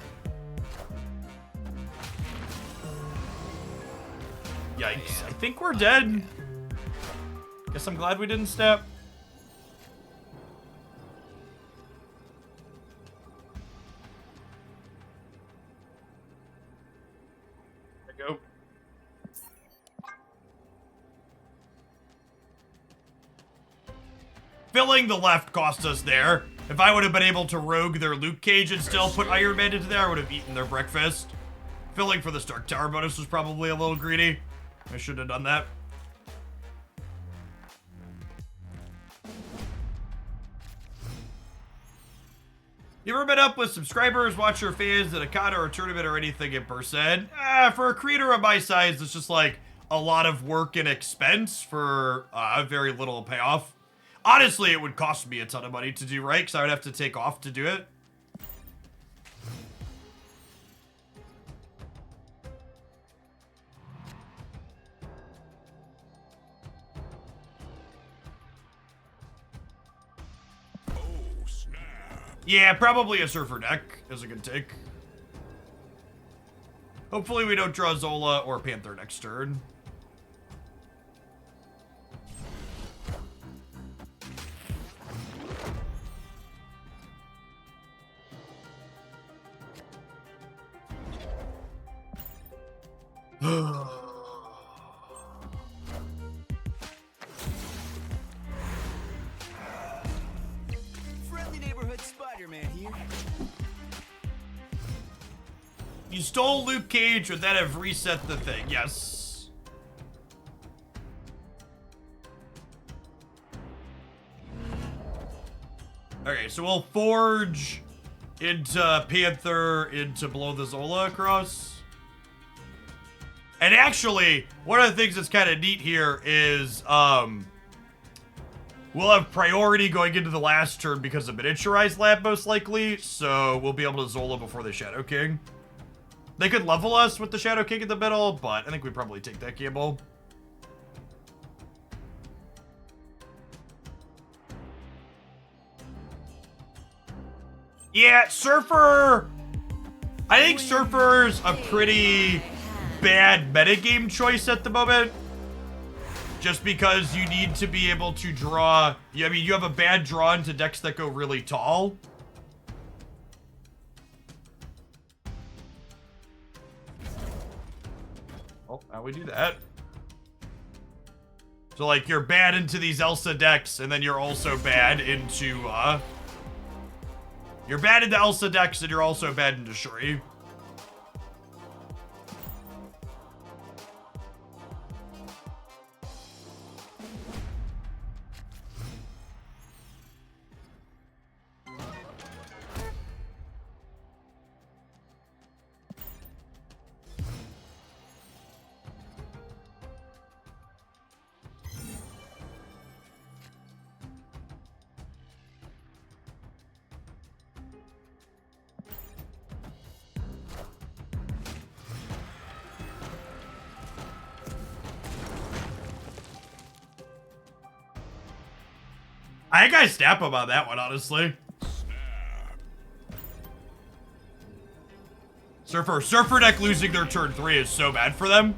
Speaker 1: Yikes. I think we're dead. Guess I'm glad we didn't snap. There we go. Filling the left cost us there. If I would have been able to rogue their Luke Cage and still put Iron Man into there, I would have eaten their breakfast. Filling for the Stark Tower bonus was probably a little greedy. I should have done that. You ever been up with subscribers, watcher, fans at a con or a tournament or anything in person? For a creator of my size, it's just like a lot of work and expense for very little payoff. Honestly, it would cost me a ton of money to do right, because I would have to take off to do it.
Speaker 2: Oh, snap.
Speaker 1: Yeah, probably a Surfer deck is a good take. Hopefully we don't draw Zola or Panther next turn.
Speaker 3: Friendly neighborhood Spider-Man here.
Speaker 1: You stole Luke Cage, would that have reset the thing? Yes. Okay, so we'll forge into Panther into below the Zola across. And actually, one of the things that's kind of neat here is we'll have priority going into the last turn because of miniaturized lab most likely, so we'll be able to Zola before the Shadow King. They could level us with the Shadow King in the middle, but I think we'd probably take that gamble. Yeah, Surfer... I think Surfer's a pretty bad metagame choice at the moment. Just because you need to be able to draw... I mean, you have a bad draw into decks that go really tall. Oh, how we do that? So, like, you're bad into these Elsa decks, and then you're also bad into, You're bad into Elsa decks, and you're also bad into Shuri. I think I snap him on that one, honestly. Surfer deck losing their turn 3 is so bad for them.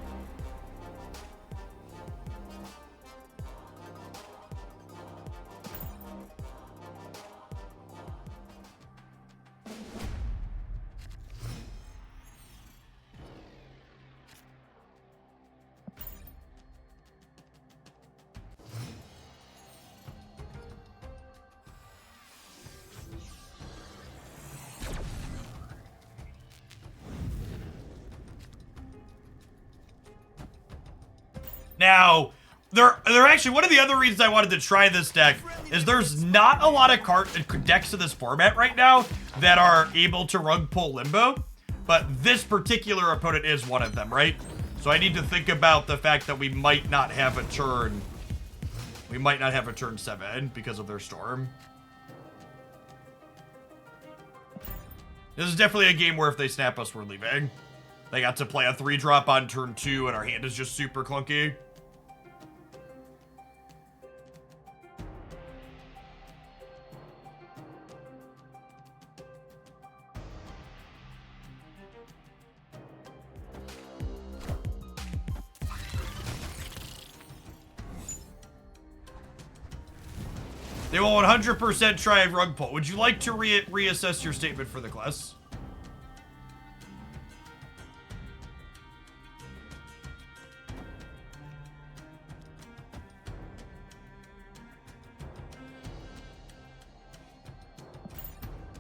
Speaker 1: Now, they're actually, one of the other reasons I wanted to try this deck is there's not a lot of decks in this format right now that are able to rug pull Limbo, but this particular opponent is one of them, right? So I need to think about the fact that we might not have a turn. We might not have a turn 7 because of their Storm. This is definitely a game where if they snap us, we're leaving. They got to play a 3-drop on turn 2 and our hand is just super clunky. They will 100% try a rug pull. Would you like to reassess your statement for the class?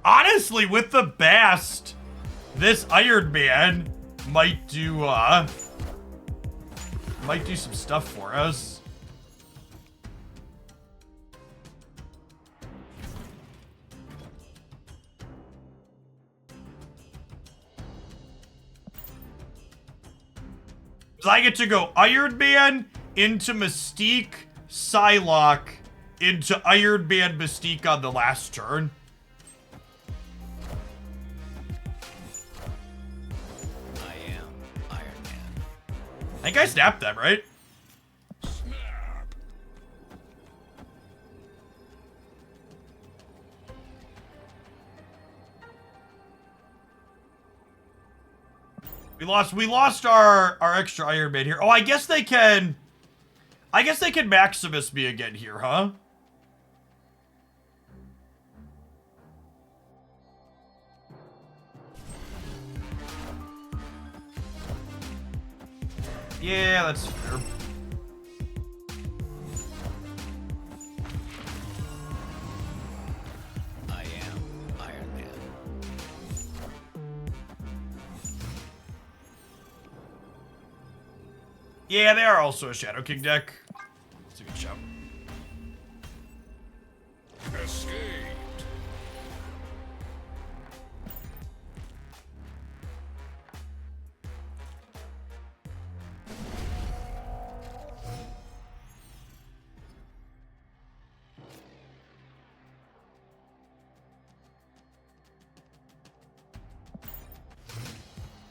Speaker 1: Honestly, with the Bast, this Iron Man might do some stuff for us. I get to go Iron Man into Mystique, Psylocke, into Iron Man Mystique on the last turn.
Speaker 3: I am Iron Man.
Speaker 1: I think I snapped them, right?
Speaker 2: Snap.
Speaker 1: We lost our extra Iron Man here. Oh, I guess they can Maximus me again here, huh? Yeah, that's fair.
Speaker 3: I am Iron Man.
Speaker 1: Yeah, they are also a Shadow King deck. That's a good shout.
Speaker 2: Escaped.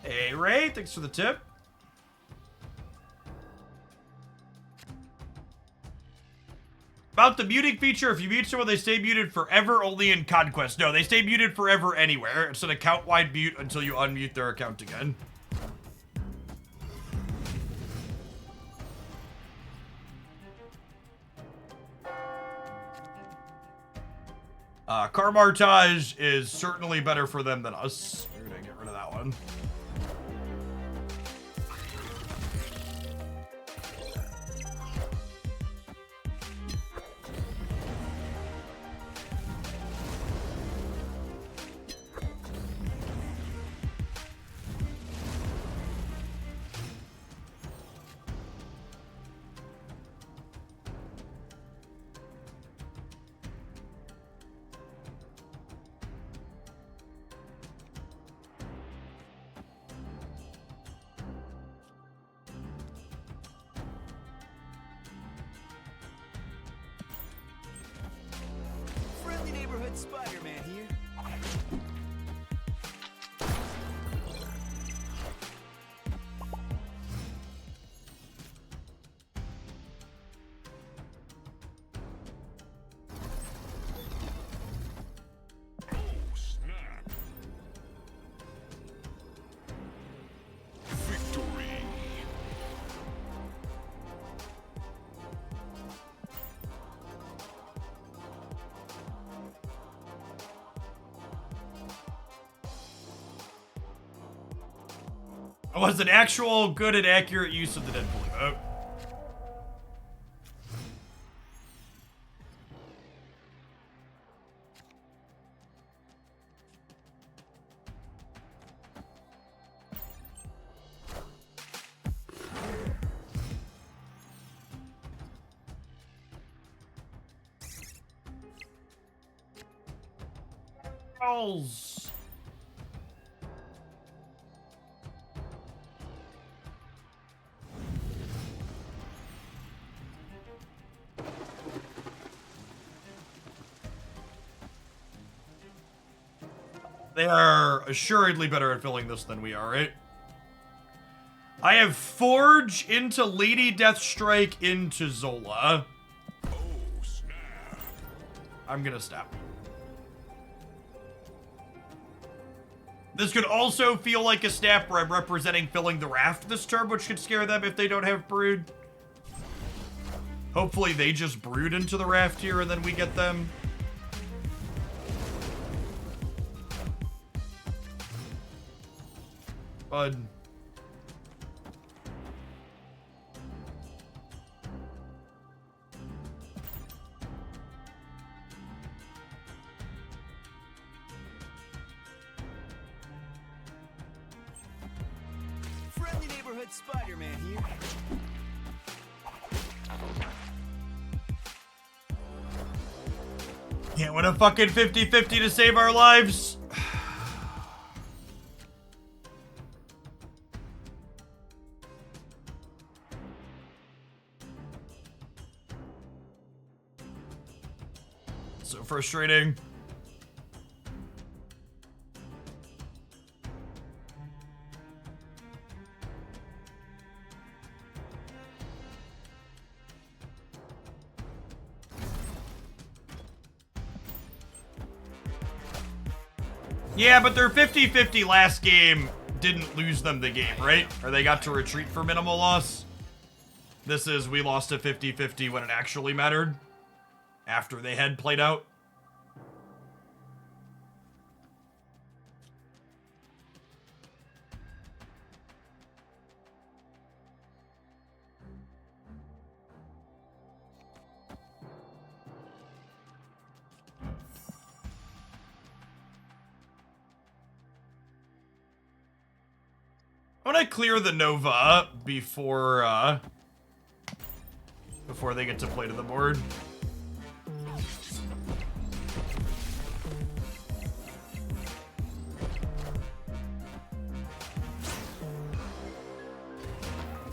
Speaker 1: Hey, Ray, thanks for the tip. About the muting feature, if you mute someone, they stay muted forever only in Conquest. No, they stay muted forever anywhere. It's an account-wide mute until you unmute their account again. Carmartage is certainly better for them than us. We're gonna get rid of that one.
Speaker 4: Friendly neighborhood Spider-Man here.
Speaker 2: Oh, snap. Victory.
Speaker 1: It was an actual good and accurate use of the Deadpool emote. Rolls. They are assuredly better at filling this than we are, right? I have Forge into Lady Deathstrike into Zola.
Speaker 2: Oh, snap.
Speaker 1: I'm gonna stop. This could also feel like a snap where I'm representing filling the raft this turn, which could scare them if they don't have Brood. Hopefully they just Brood into the raft here and then we get them. Bud.
Speaker 4: Friendly neighborhood Spider-Man here.
Speaker 1: Can't win a fucking 50-50 to save our lives. So frustrating. Yeah, but their 50-50 last game didn't lose them the game, right? Or they got to retreat for minimal loss. This is, we lost a 50-50 when it actually mattered. After they had played out. I want to clear the Nova before they get to play to the board.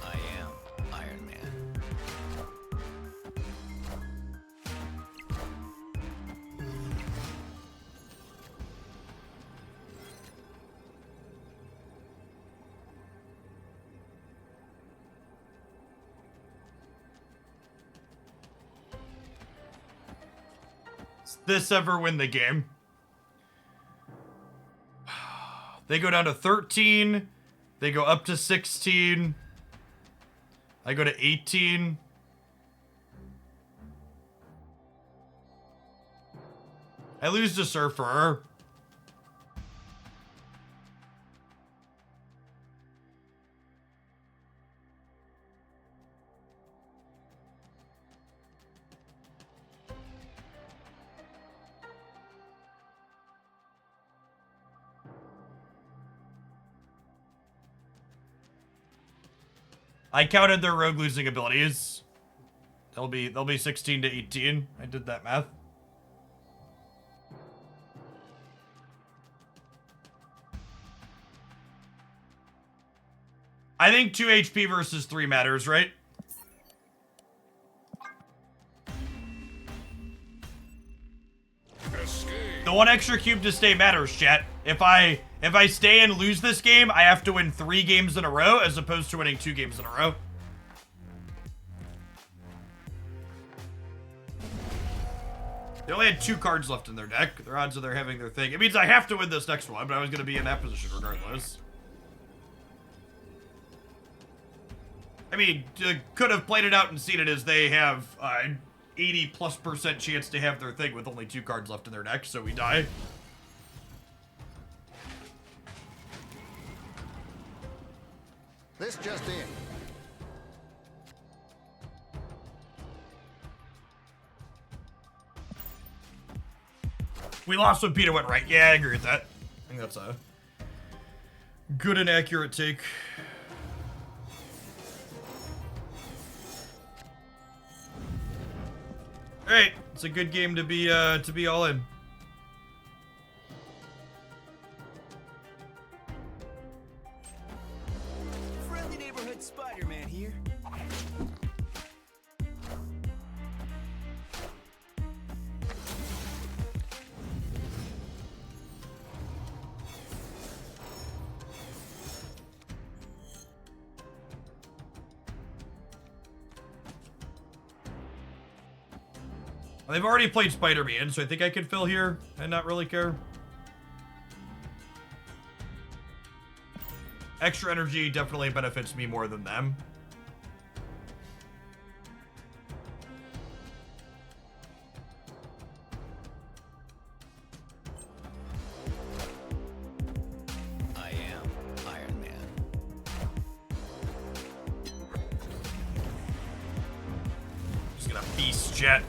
Speaker 3: I am Iron Man.
Speaker 1: this ever win the game? They go down to 13. They go up to 16. I go to 18. I lose to Surfer. I counted their rogue losing abilities. They'll be 16 to 18. I did that math. I think 2 HP versus 3 matters, right?
Speaker 2: Escape.
Speaker 1: The 1 extra cube to stay matters, chat. If I stay and lose this game, I have to win 3 games in a row as opposed to winning 2 games in a row. They only had 2 cards left in their deck. Their odds of their having their thing. It means I have to win this next one, but I was going to be in that position regardless. I mean, could have played it out and seen it as they have 80+% chance to have their thing with only 2 cards left in their deck, so we die.
Speaker 5: This just in.
Speaker 1: We lost when Peter went right. Yeah, I agree with that. I think that's a good and accurate take. Alright, it's a good game to be all in.
Speaker 4: Friendly neighborhood Spider-Man here.
Speaker 1: They've already played Spider-Man, so I think I could fill here and not really care. Extra energy definitely benefits me more than them.
Speaker 3: I am Iron Man.
Speaker 1: Just gonna beast jet.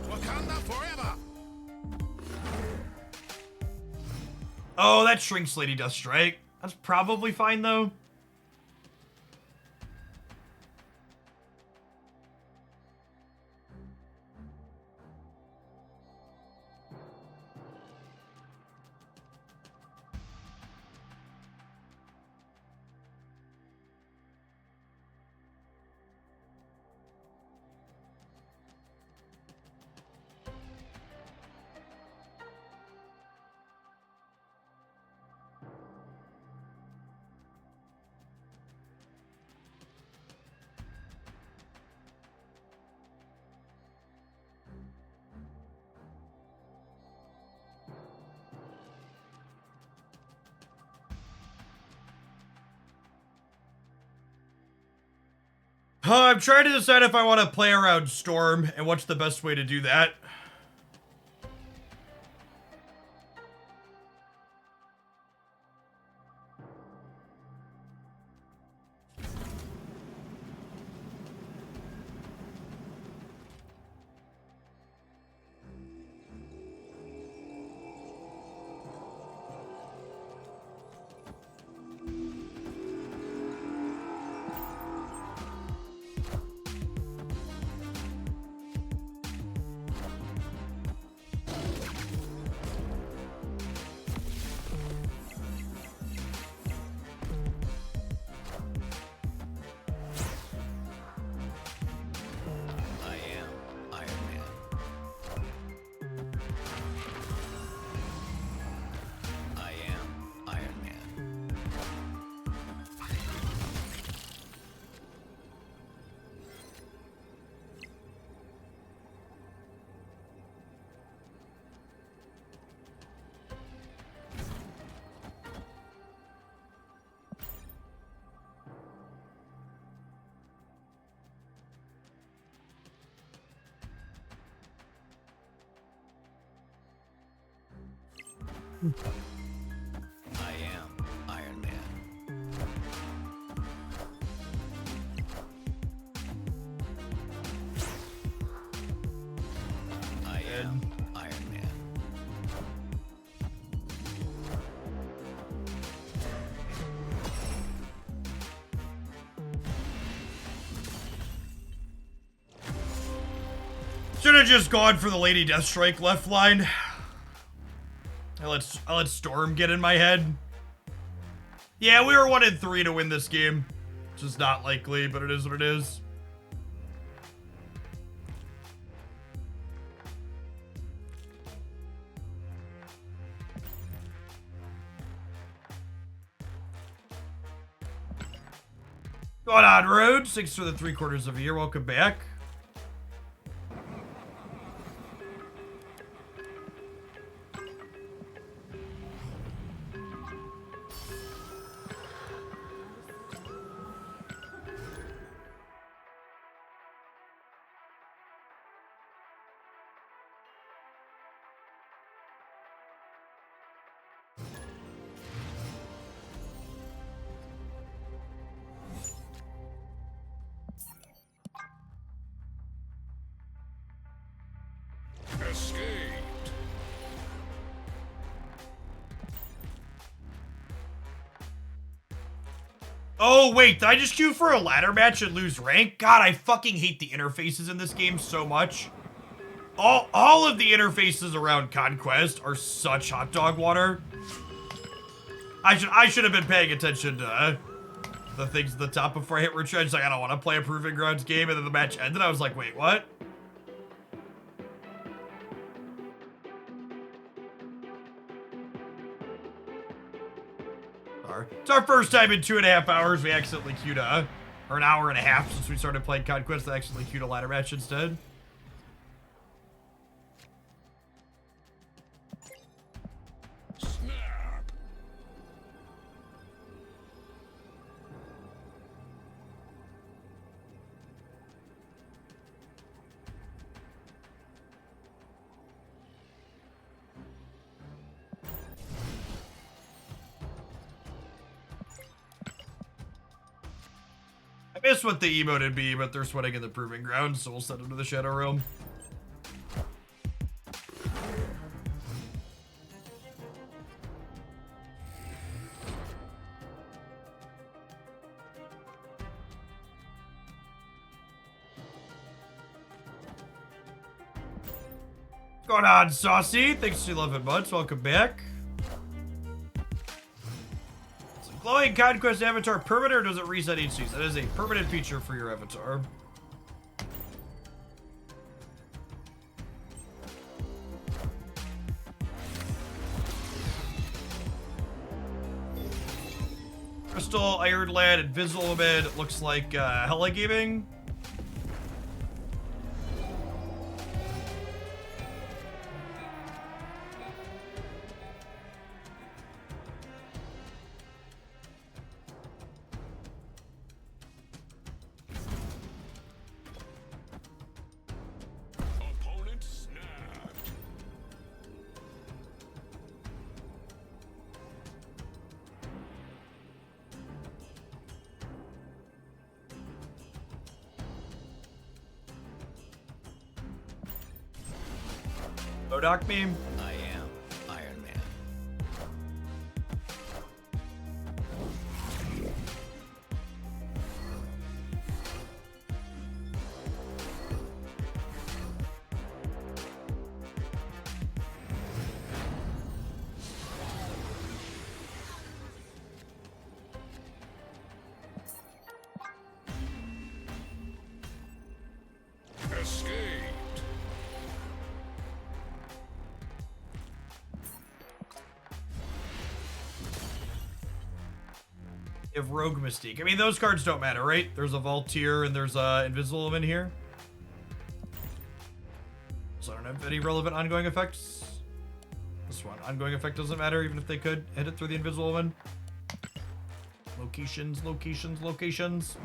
Speaker 2: Wakanda forever.
Speaker 1: Oh, that shrinks Lady Deathstrike. That's probably fine, though. I'm trying to decide if I want to play around Storm and what's the best way to do that.
Speaker 3: I am Iron Man. I am Iron Man.
Speaker 1: Should have just gone for the Lady Deathstrike left line. I let Storm get in my head. Yeah, we were 1-3 to win this game. Which is not likely, but it is what it is. Going on, Road. 6 for the 3/4 of a year. Welcome back.
Speaker 2: Escaped.
Speaker 1: Oh, wait, did I just queue for a ladder match and lose rank? God, I fucking hate the interfaces in this game so much. All of the interfaces around Conquest are such hot dog water. I should have been paying attention to the things at the top before I hit retrench. Like, I don't want to play a Proving Grounds game, and then the match ended. I was like, wait, what? It's our first time in 2.5 hours we accidentally queued or an hour and a half since we started playing Conquest, I accidentally queued a ladder match instead.
Speaker 2: Snap.
Speaker 1: I miss what the emote would be, but they're sweating in the Proving Grounds, so we'll send them to the Shadow Realm. What's going on, Saucy? Thanks for 11 months. Welcome back. Is a glowing Conquest avatar permanent, or does it reset each season? It is a permanent feature for your avatar. Crystal, Iron Lad, Invisible Woman. It looks like Hella Gaming.
Speaker 2: Opponent snapped.
Speaker 1: Modoc meme.
Speaker 3: I am Iron Man.
Speaker 2: Escaped.
Speaker 1: If Rogue Mystique. I mean, those cards don't matter, right? There's a Vaultier and there's a Invisible Woman here. So I don't have any relevant ongoing effects. This one. Ongoing effect doesn't matter, even if they could hit it through the Invisible Woman. Locations, locations, locations.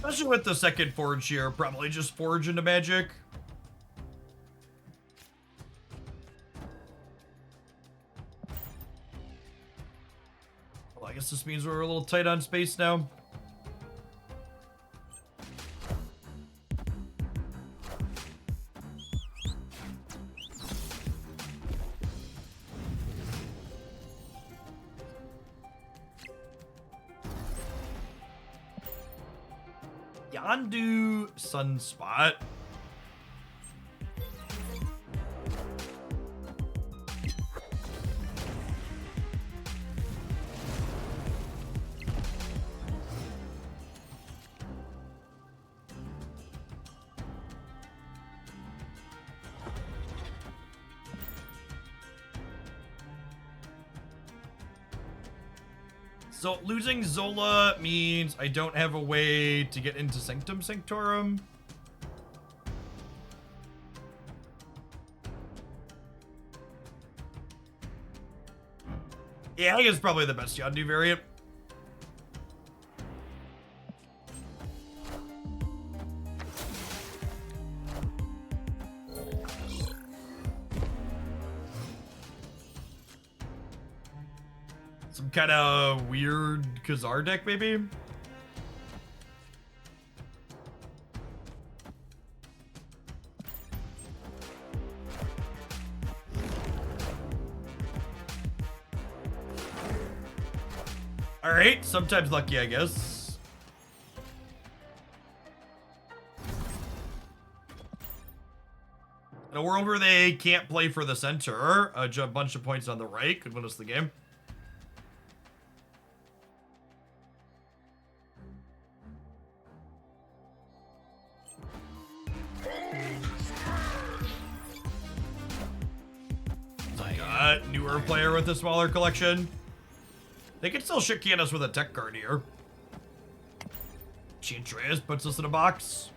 Speaker 1: Especially with the second forge here, probably just forge into magic. Well, I guess this means we're a little tight on space now. Yondu Sunspot. So losing Zola means I don't have a way to get into Sanctum Sanctorum. Yeah, I guess probably the best Yondu variant. Some kind of weird Khazar deck, maybe? Alright, sometimes lucky, I guess. In a world where they can't play for the center, a bunch of points on the right could win us the game. Newer player with a smaller collection. They can still shit can us with a tech card here. Chintreus puts us in a box.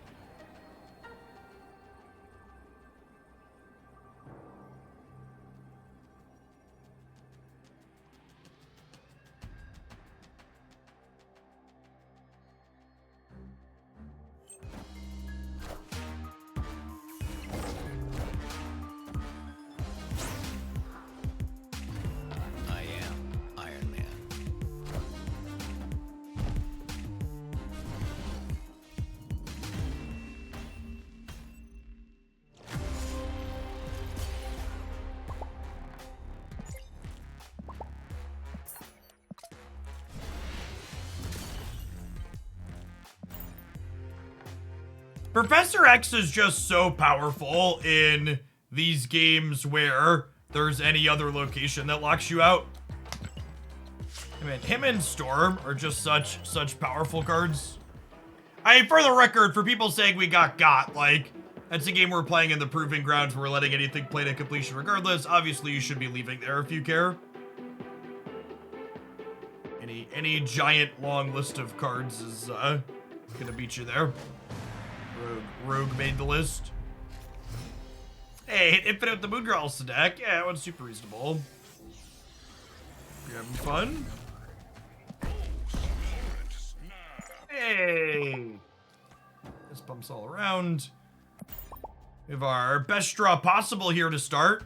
Speaker 1: Professor X is just so powerful in these games where there's any other location that locks you out. I mean, him and Storm are just such powerful cards. I mean, for the record, for people saying we got, like, that's a game we're playing in the Proving Grounds where we're letting anything play to completion regardless. Obviously, you should be leaving there if you care. Any giant long list of cards is gonna beat you there. Rogue made the list. Hey, hit Infinite with the Moongrowls deck. Yeah, that one's super reasonable. You having fun? Hey! This bumps all around. We have our best draw possible here to start.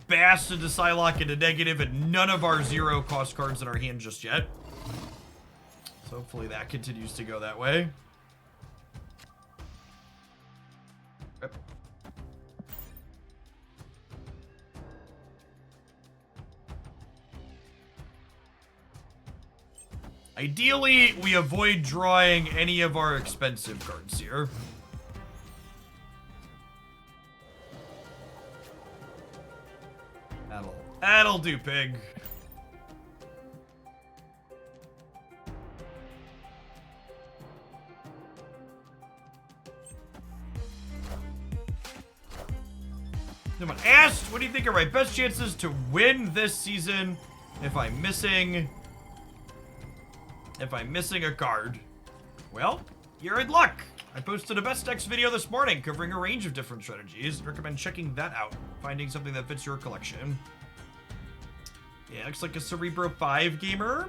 Speaker 1: Bass into Psylocke into negative, and none of our 0-cost cards in our hand just yet. So hopefully that continues to go that way. Ideally, we avoid drawing any of our expensive cards here. That'll do, pig. Someone asked, what do you think are my best chances to win this season if I'm missing a card? Well, you're in luck. I posted a best decks video this morning covering a range of different strategies. Recommend checking that out, finding something that fits your collection. Yeah, looks like a Cerebro 5 gamer.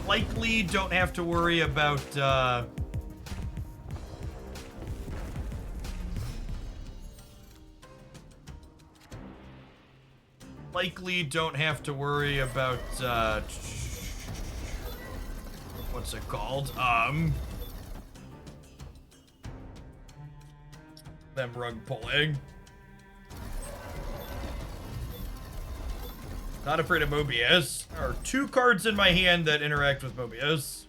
Speaker 1: likely don't have to worry about, likely don't have to worry about, what's it called? Them rug pulling. Not afraid of Mobius. There are 2 cards in my hand that interact with Mobius.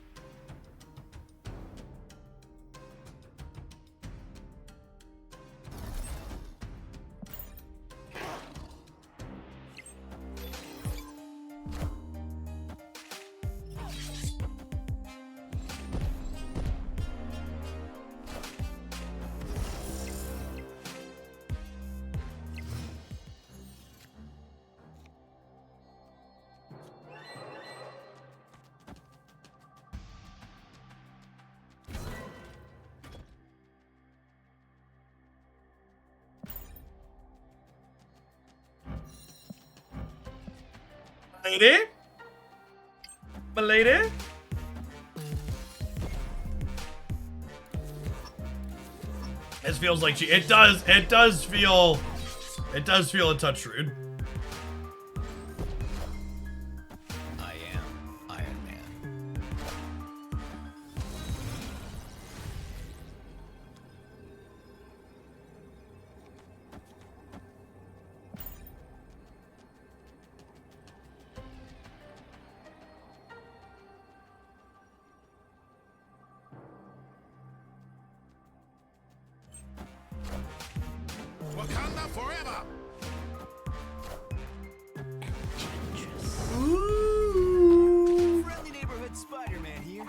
Speaker 1: Lady? My lady? This feels like it does feel a touch rude.
Speaker 3: I am Iron Man.
Speaker 2: Wakanda forever.
Speaker 4: Friendly neighborhood Spider-Man here.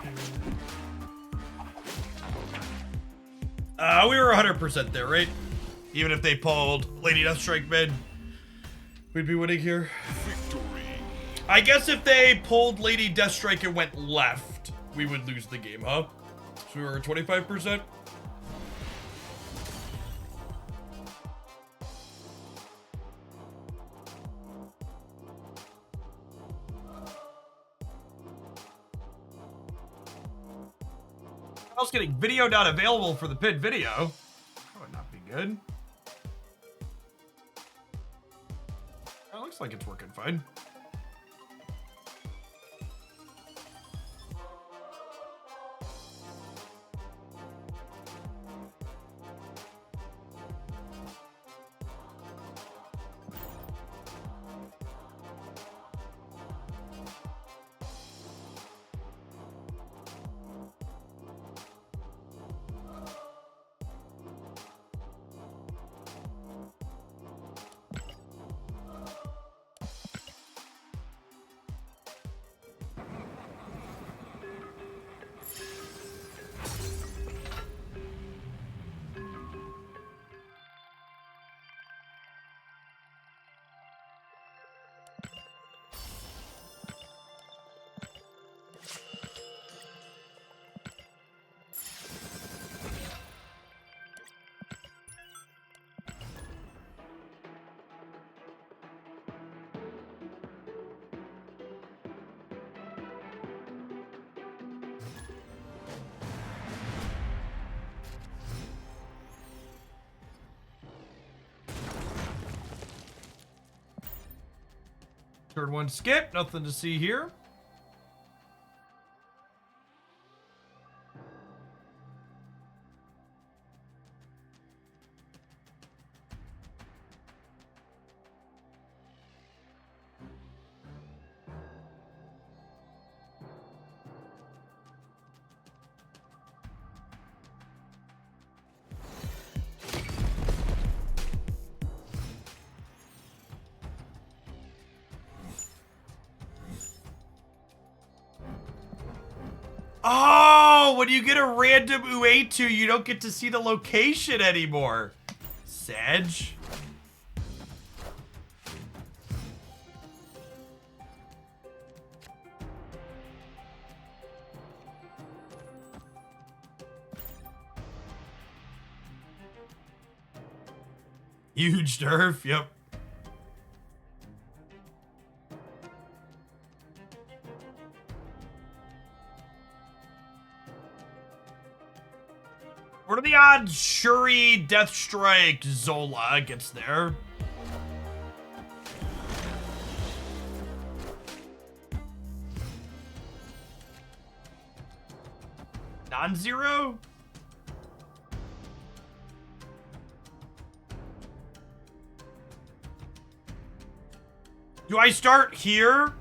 Speaker 1: We were 100% there, right? Even if they pulled Lady Deathstrike mid, we'd be winning here.
Speaker 2: Victory.
Speaker 1: I guess if they pulled Lady Deathstrike and went left, we would lose the game, huh? So we were 25%. I was getting video not available for the pinned video. That would not be good. That looks like it's working fine. Turn 1 skip, nothing to see here. Oh, when you get a random UA2, you don't get to see the location anymore. Sedge. Huge nerf, yep. odds Shuri, Deathstrike, Zola gets there. Non-zero? Do I start here?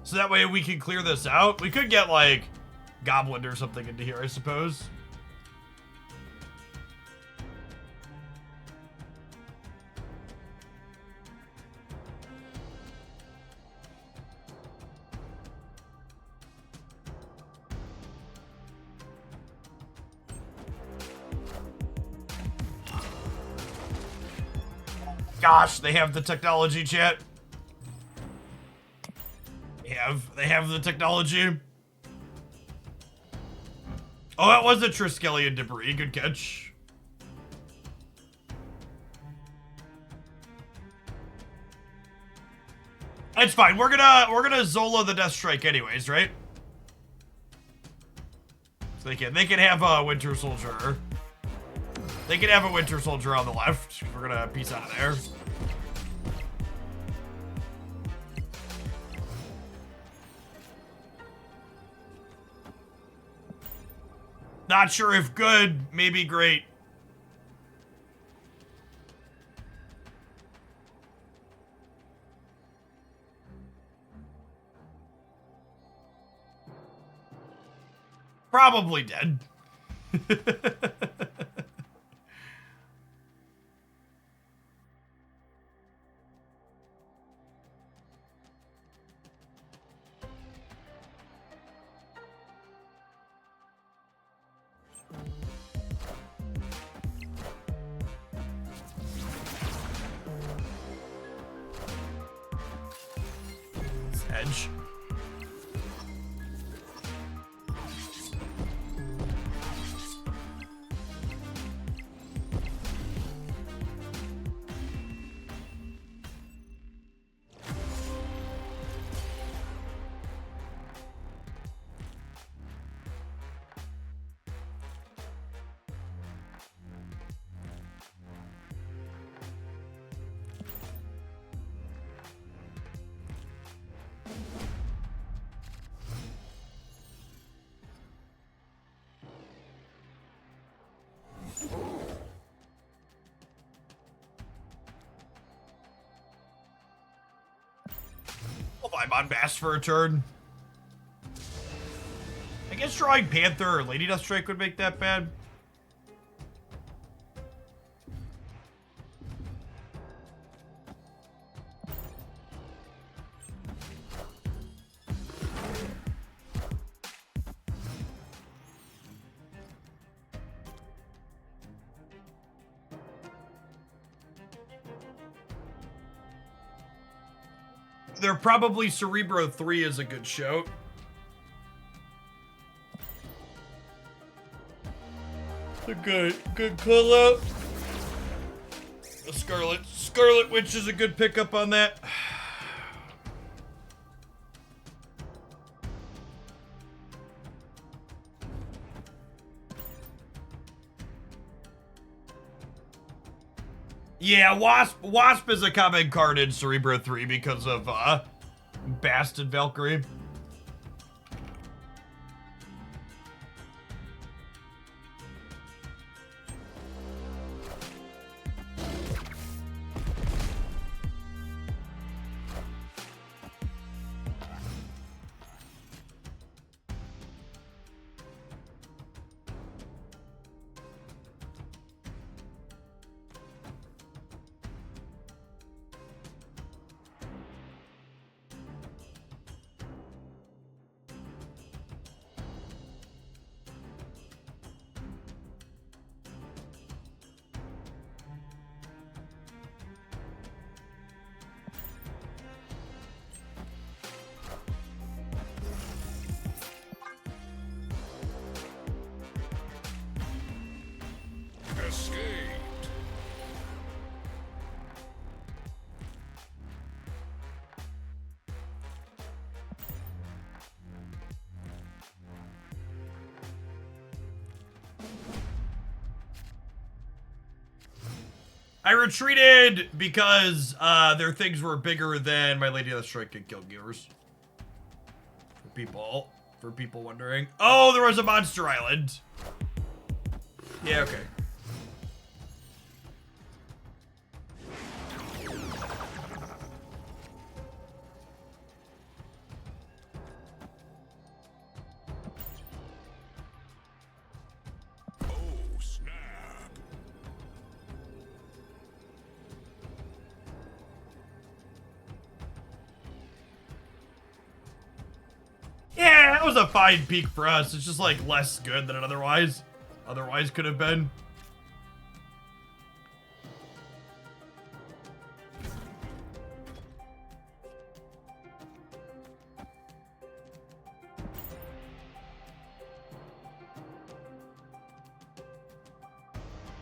Speaker 1: So that way we can clear this out. We could get like Goblin or something into here, I suppose. Gosh, they have the technology, chat. They have the technology. Oh, that was a Triskelion debris. Good catch. It's fine. We're gonna Zola the Deathstrike anyways, right? So they can have a Winter Soldier. They can have a Winter Soldier on the left. We're gonna piece out of there. Not sure if good, maybe great. Probably dead. Edge. I'm on Bass for a turn. I guess drawing Panther or Lady Deathstrike would make that bad. They're probably Cerebro 3 is a good shout. A good call out. The Scarlet Witch is a good pickup on that. Yeah, Wasp is a common card in Cerebro 3 because of Bast and Valkyrie. I retreated because their things were bigger than my Lady Deathstrike and Kill Gears. For people wondering. Oh, there was a monster island. Yeah, okay.
Speaker 2: Oh, snap.
Speaker 1: Yeah, that was a fine peak for us. It's just like less good than it otherwise could have been.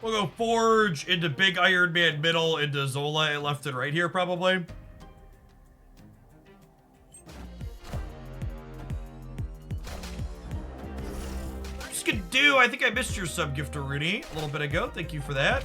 Speaker 1: We'll go Forge into Big Iron Man middle, into Zola and left and right here probably. I think I missed your sub gift to Rooney a little bit ago. Thank you for that.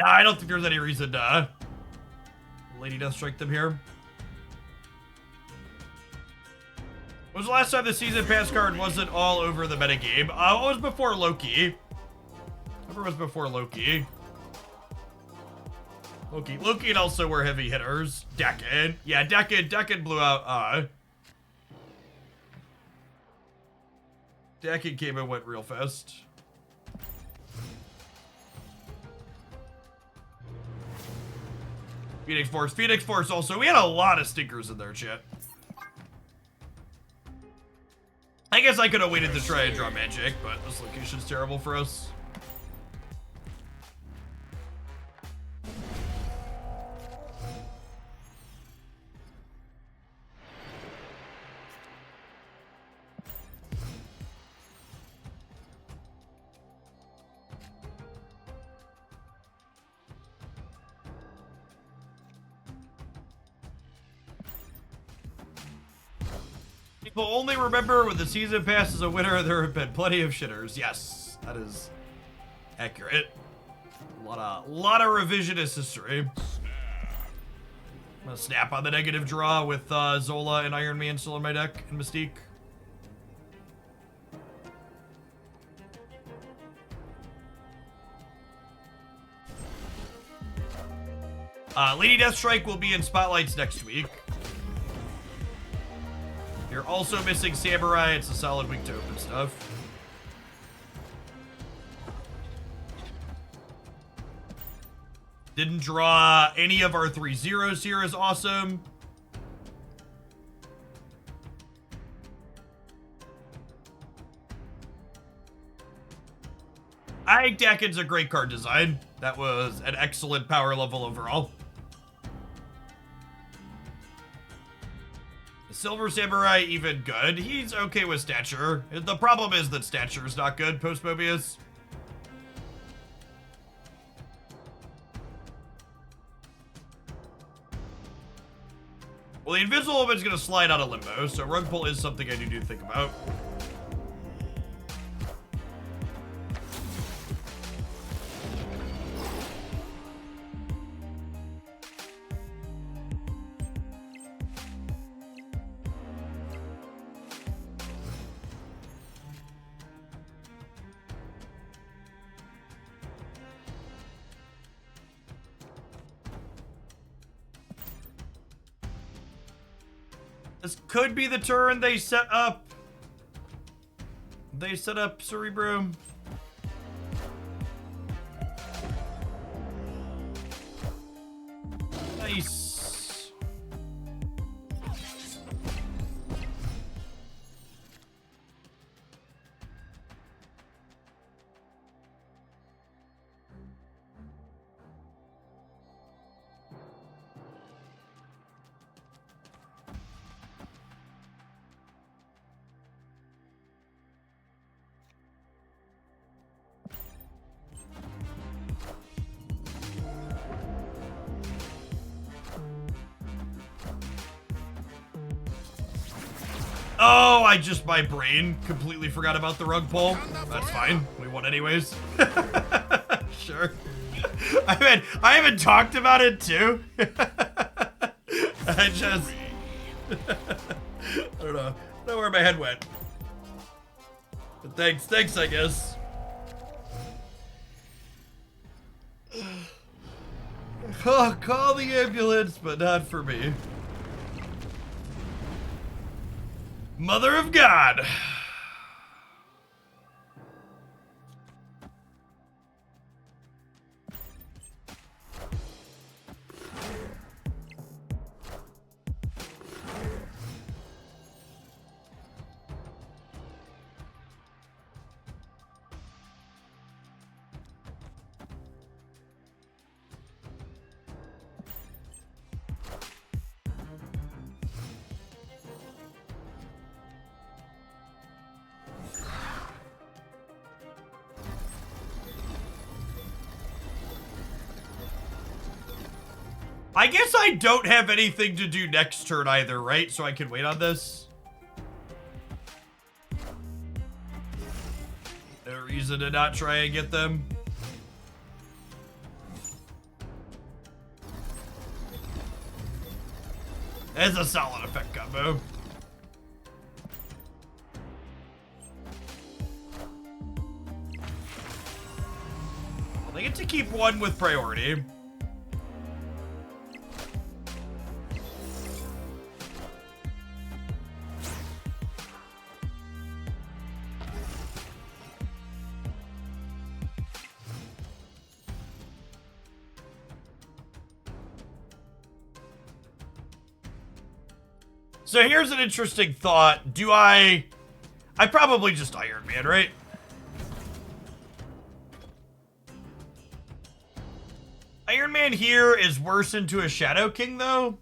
Speaker 1: I don't think there's any reason to Lady Deathstrike them here. When was the last time the season pass card wasn't all over the metagame? It was before Loki. It was before Loki. Loki and also were heavy hitters. Decken. Yeah, Decken blew out, Decken came and went real fast. Phoenix Force also. We had a lot of stinkers in there, chat. I guess I could have waited to try and draw magic, but this location's terrible for us. People only remember when the season pass is a winner, there have been plenty of shitters. Yes, that is accurate. A lot of revisionist history. I'm gonna snap on the negative draw with Zola and Iron Man still in my deck, and Mystique. Lady Deathstrike will be in Spotlights next week. You're also missing Samurai. It's a solid week to open stuff. Didn't draw any of our 3 zeros here is awesome. I think Dakken's a great card design. That was an excellent power level overall. Silver Samurai, even good. He's okay with Stature. The problem is that Stature is not good post Mobius. Well, the Invisible Woman's gonna slide out of Limbo, so Rug Pull is something I do think about. This could be the turn they set up. They set up Cerebro. Nice. Oh, my brain completely forgot about the rug pull. That's fine. We won anyways. Sure. I haven't talked about it too. I just, I don't know where my head went. But thanks, I guess. Oh, call the ambulance, but not for me. Mother of God. I guess I don't have anything to do next turn either, right? So I can wait on this. No reason to not try and get them. That's a solid effect combo. Well, they get to keep one with priority. So here's an interesting thought. Do I probably just Iron Man, right? Iron Man here is worse into a Shadow King, though.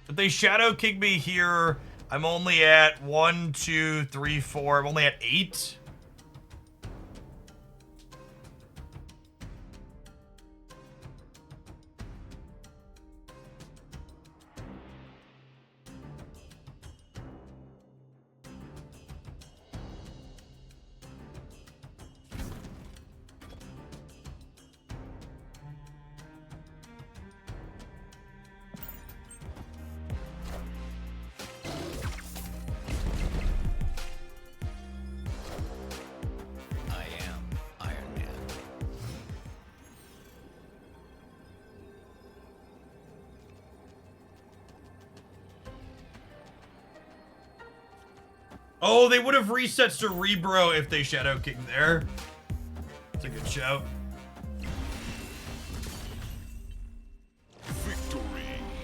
Speaker 1: If they Shadow King me here, I'm only at 1, 2, 3, 4. I'm only at 8. Oh, they would have resets to Rebro if they Shadow King there. That's a good shout.
Speaker 2: Victory.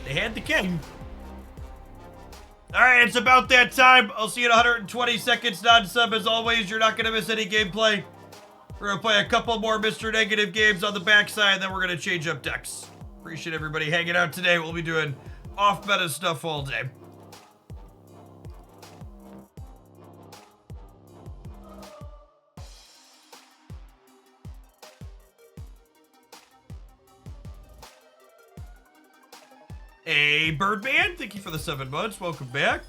Speaker 1: They had the king. Alright, it's about that time. I'll see you in 120 seconds non-sub. As always, you're not going to miss any gameplay. We're going to play a couple more Mr. Negative games on the backside, and then we're going to change up decks. Appreciate everybody hanging out today. We'll be doing off-meta stuff all day. Hey, Birdman, thank you for the 7 months. Welcome back.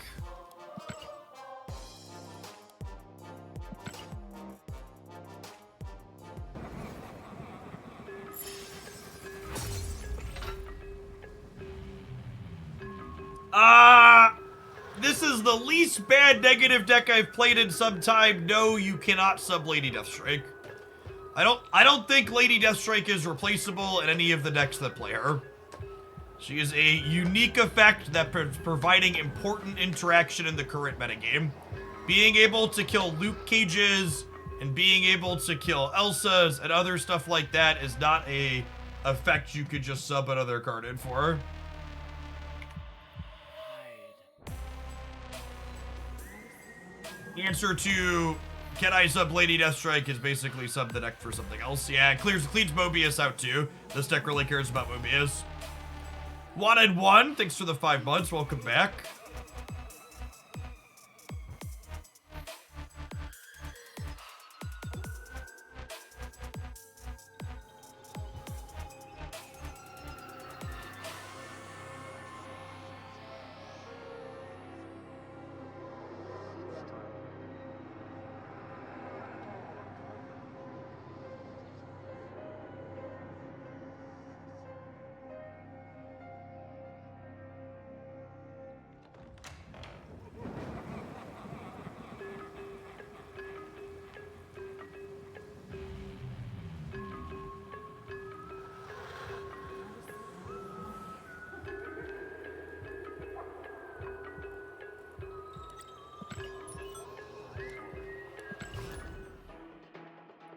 Speaker 1: This is the least bad negative deck I've played in some time. No, you cannot sub Lady Deathstrike. I don't think Lady Deathstrike is replaceable in any of the decks that play her. She is a unique effect that providing important interaction in the current metagame. Being able to kill Luke Cages and being able to kill Elsas and other stuff like that is not a effect you could just sub another card in for. The answer to can I sub Lady Deathstrike is basically sub the deck for something else. Yeah, it cleans Mobius out too. This deck really cares about Mobius. Wanted one, thanks for the 5 months. Welcome back.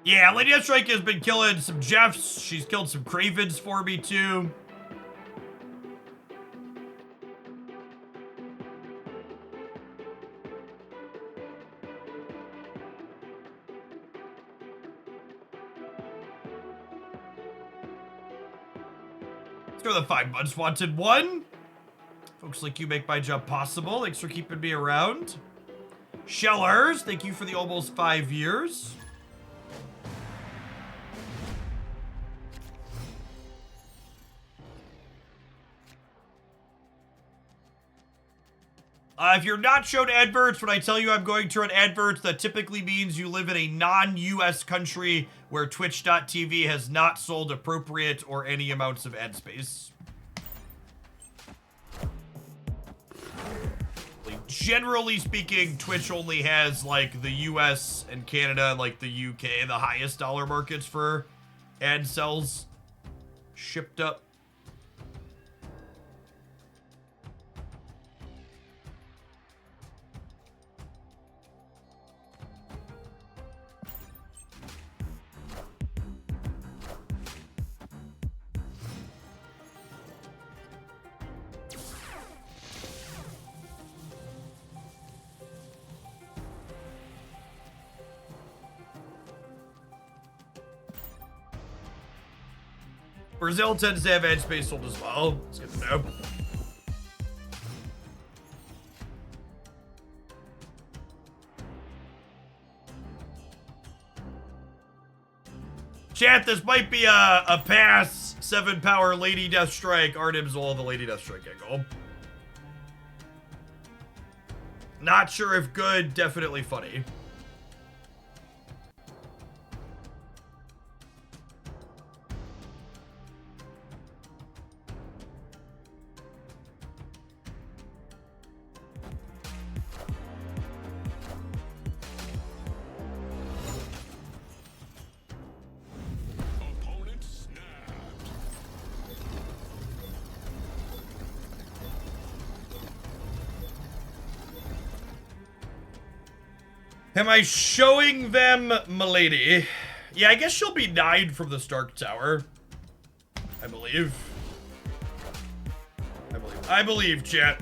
Speaker 1: Yeah, Lady Deathstrike has been killing some Jeffs. She's killed some Cravens for me, too. Let's go to the 5 months wanted one. Folks like you make my job possible. Thanks for keeping me around. Shellers, thank you for the almost 5 years. If you're not shown adverts, when I tell you I'm going to run adverts, that typically means you live in a non-US country where Twitch.tv has not sold appropriate or any amounts of ad space. Like, generally speaking, Twitch only has, like, the US and Canada and, like, the UK, the highest dollar markets for ad sales shipped up. Brazil tends to have ad space sold as well. It's good to know. Chat, this might be a pass. 7 power Lady Deathstrike. Arnim's all the Lady Deathstrike angle. Not sure if good, definitely funny.
Speaker 2: Opponent snapped.
Speaker 1: Am I showing them Milady? Yeah, I guess she'll be 9 from the Stark Tower. I believe. I believe, chat.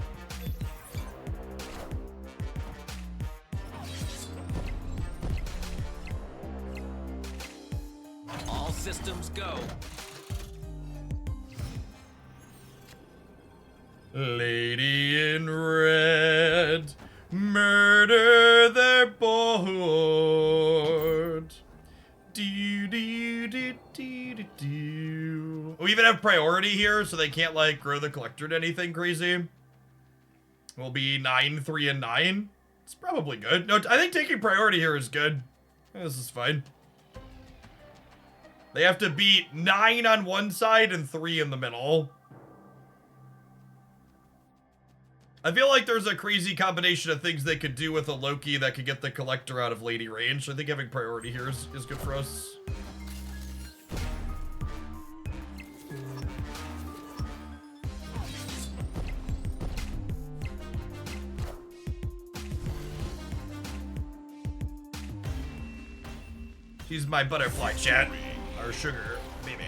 Speaker 3: All systems go.
Speaker 1: Lady in red, murder their board. Do do do do do do. We even have priority here, so they can't like grow the collector to anything crazy. We'll be 9, 3, and 9. It's probably good. No, I think taking priority here is good. This is fine. They have to beat 9 on one side and 3 in the middle. I feel like there's a crazy combination of things they could do with a Loki that could get the collector out of Lady range. So I think having priority here is good for us. She's my butterfly, chat. Our sugar baby.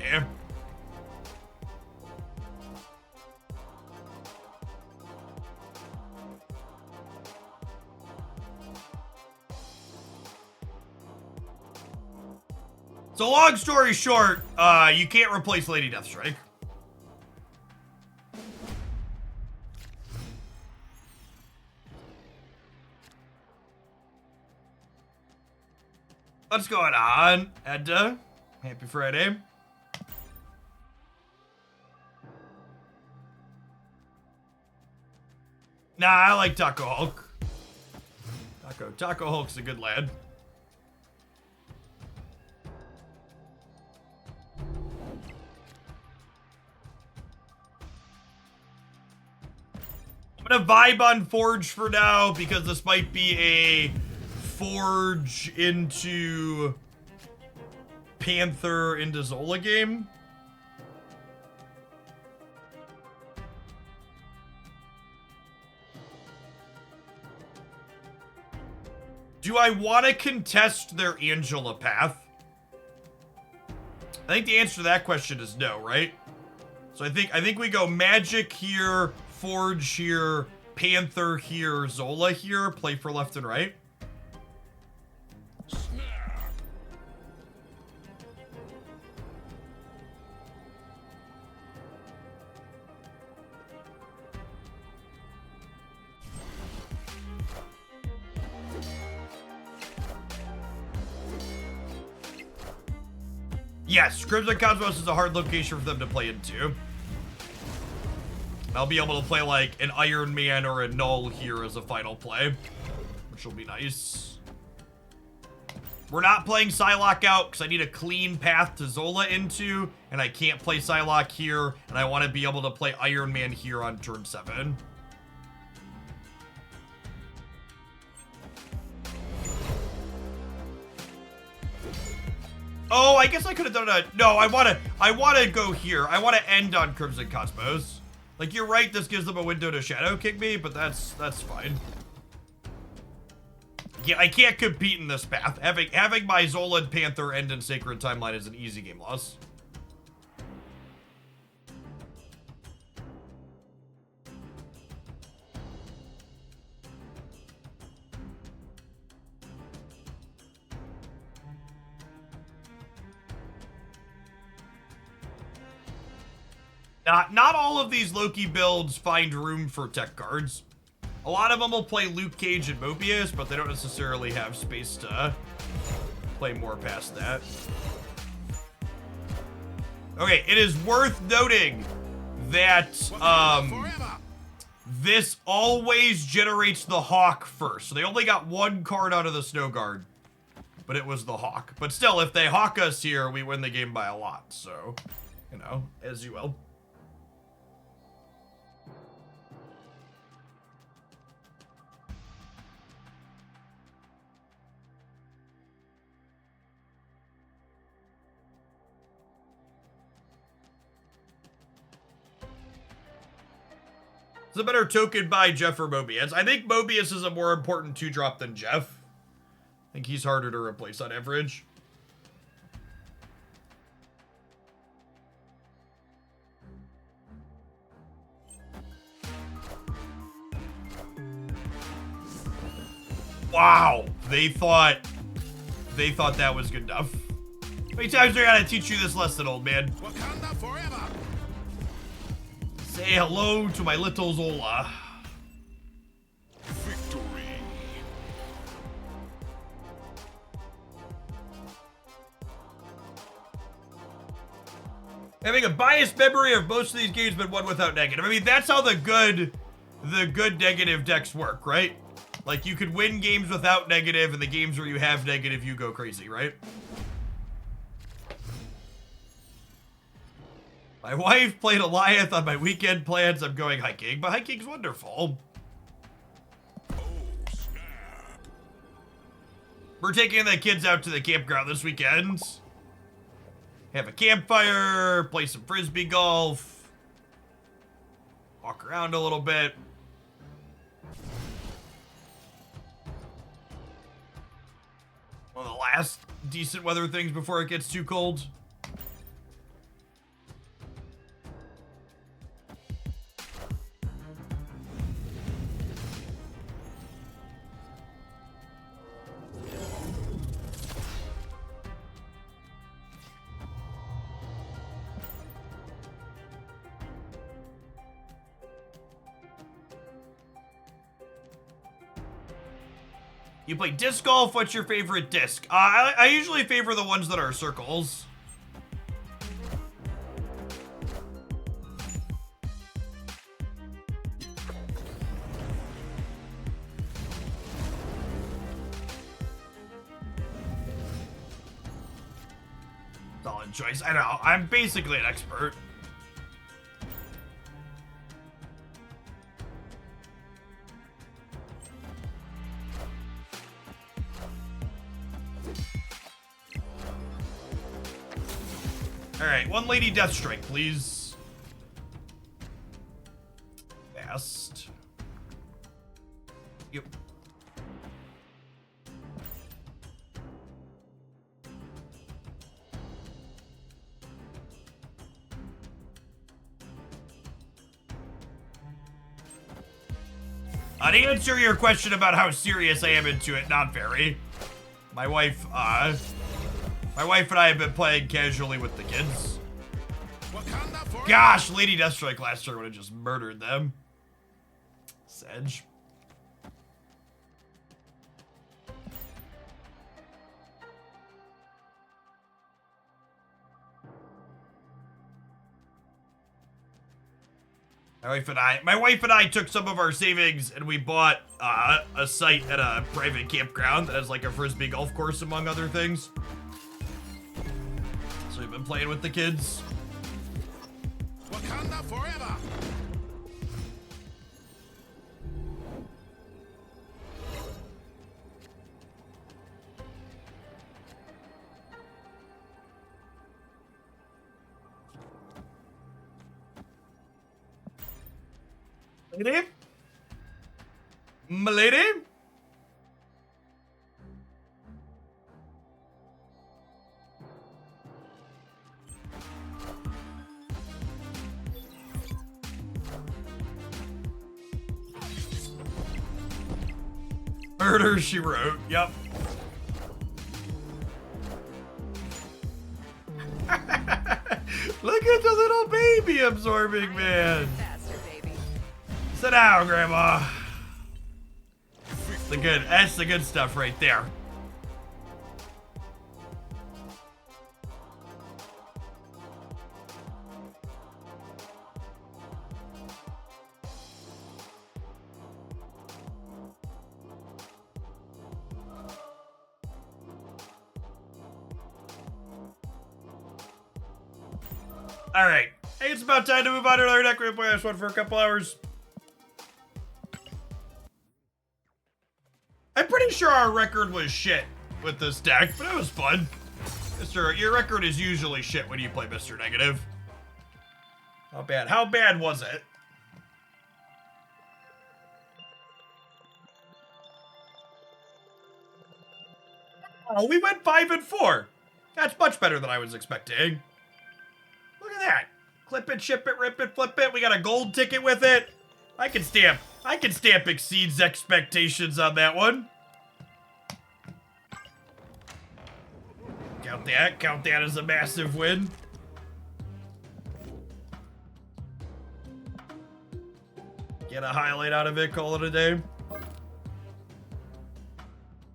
Speaker 1: So long story short, you can't replace Lady Deathstrike. What's going on, Edda? Happy Friday. Nah, I like Taco Hulk. Taco Hulk's a good lad. I'm gonna vibe on Forge for now because this might be a Forge into Panther into Zola game. Do I want to contest their Angela path? I think the answer to that question is no, right? So I think we go Magic here, Forge here, Panther here, Zola here, play for left and right.
Speaker 2: Snap.
Speaker 1: Yes, Crimson Cosmos is a hard location for them to play into. I'll be able to play like an Iron Man or a Null here as a final play, which will be nice. We're not playing Psylocke out because I need a clean path to Zola into, and I can't play Psylocke here, and I want to be able to play Iron Man here on turn 7. Oh, I guess I could have done a... No, I want to go here. I want to end on Crimson Cosmos. Like, you're right, this gives them a window to Shadow Kick me, but that's fine. Yeah, I can't compete in this path. Having my Zola and Panther end in Sacred Timeline is an easy game loss. Not all of these Loki builds find room for tech cards. A lot of them will play Luke Cage and Mobius, but they don't necessarily have space to play more past that. Okay, it is worth noting that this always generates the Hawk first. So they only got one card out of the Snow Guard, but it was the Hawk. But still, if they Hawk us here, we win the game by a lot. So, you know, as you will. It's a better token by Jeff or Mobius. I think Mobius is a more important 2-drop than Jeff. I think he's harder to replace on average. Wow, they thought that was good enough. How many times do I gotta teach you this lesson, old man?
Speaker 2: Wakanda forever.
Speaker 1: Say hello to my little Zola.
Speaker 2: Victory.
Speaker 1: Having a biased memory of most of these games been won without negative. I mean, that's how the good negative decks work, right? Like, you could win games without negative, and the games where you have negative, you go crazy, right? My wife played Alioth on my weekend plans. I'm going hiking, but hiking's wonderful.
Speaker 2: Oh, snap.
Speaker 1: We're taking the kids out to the campground this weekend. Have a campfire, play some frisbee golf, walk around a little bit. One of the last decent weather things before it gets too cold. You play disc golf? What's your favorite disc? I usually favor the ones that are circles. Solid choice. I know. I'm basically an expert. Alright, one Lady Deathstrike, please. Fast. Yep. To answer your question about how serious I am into it, not very. My wife and I have been playing casually with the kids.
Speaker 2: Wakanda forever.
Speaker 1: Gosh, Lady Deathstrike last year would have just murdered them. Sedge. My wife and I took some of our savings and we bought a site at a private campground that has like a frisbee golf course among other things. So we've been playing with the kids.
Speaker 2: Wakanda forever.
Speaker 1: Lady? M'lady? Murder, she wrote. Yep. Look at the little baby absorbing man. Sit down, Grandma. That's the good stuff right there. All right, hey, it's about time to move on to another deck. We're gonna play this one for a couple hours. I'm pretty sure our record was shit with this deck, but it was fun. Your record is usually shit when you play Mr. Negative. How bad was it? Oh, we went 5-4. That's much better than I was expecting. Look at that. Clip it, ship it, rip it, flip it. We got a gold ticket with it. I can stamp exceeds expectations on that one. Count that as a massive win. Get a highlight out of it, call it a day.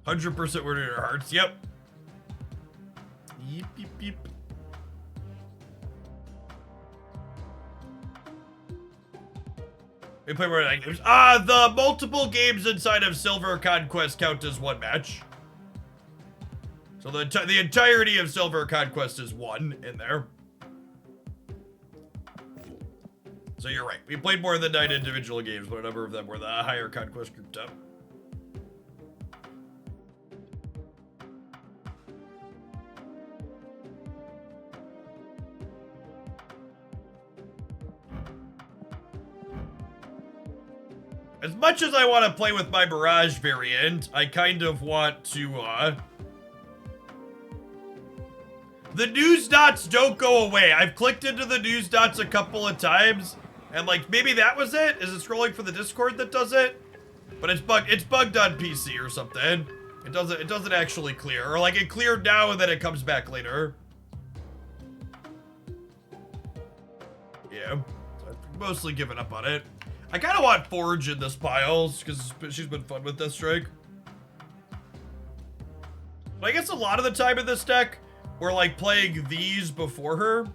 Speaker 1: 100% word in your hearts, yep. Yeep, yeep, yeep. We play more than games. The multiple games inside of Silver Conquest count as one match. So the entirety of Silver Conquest is one in there. So you're right. We played more than 9 individual games, but a number of them were the higher Conquest grouped up. As much as I want to play with my Mirage variant, I kind of want to, the news dots don't go away. I've clicked into the news dots a couple of times, and like, maybe that was it? Is it scrolling for the Discord that does it? But it's bugged on PC or something. It doesn't actually clear. Or like, it cleared now and then it comes back later. Yeah, so I've mostly given up on it. I kind of want Forge in this pile, because she's been fun with Deathstrike. But I guess a lot of the time in this deck, we're like playing these before her.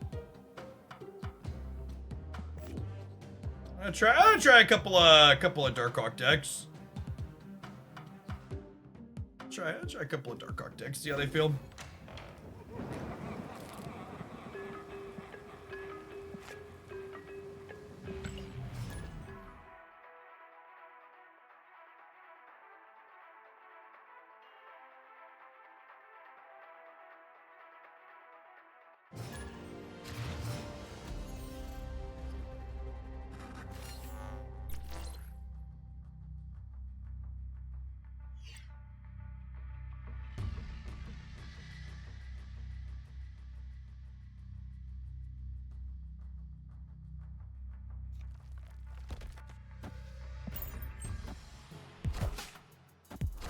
Speaker 1: I'm gonna try a couple of Darkhawk decks. I'll try a couple of Darkhawk decks, see how they feel.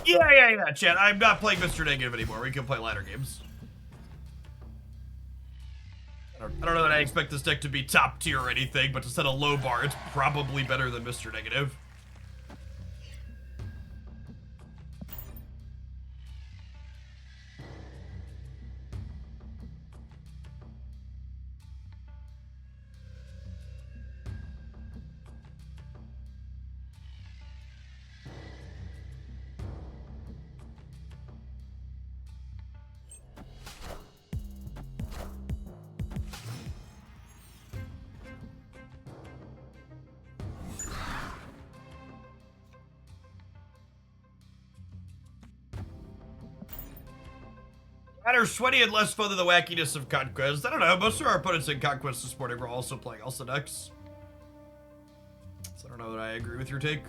Speaker 1: Yeah, chat. I'm not playing Mr. Negative anymore. We can play ladder games. I don't know that I expect this deck to be top tier or anything, but to set a low bar, it's probably better than Mr. Negative. Matter sweaty and less fun than the wackiness of Conquest. I don't know, most of our opponents in Conquest this morning were also playing Elsa decks. So I don't know that I agree with your take.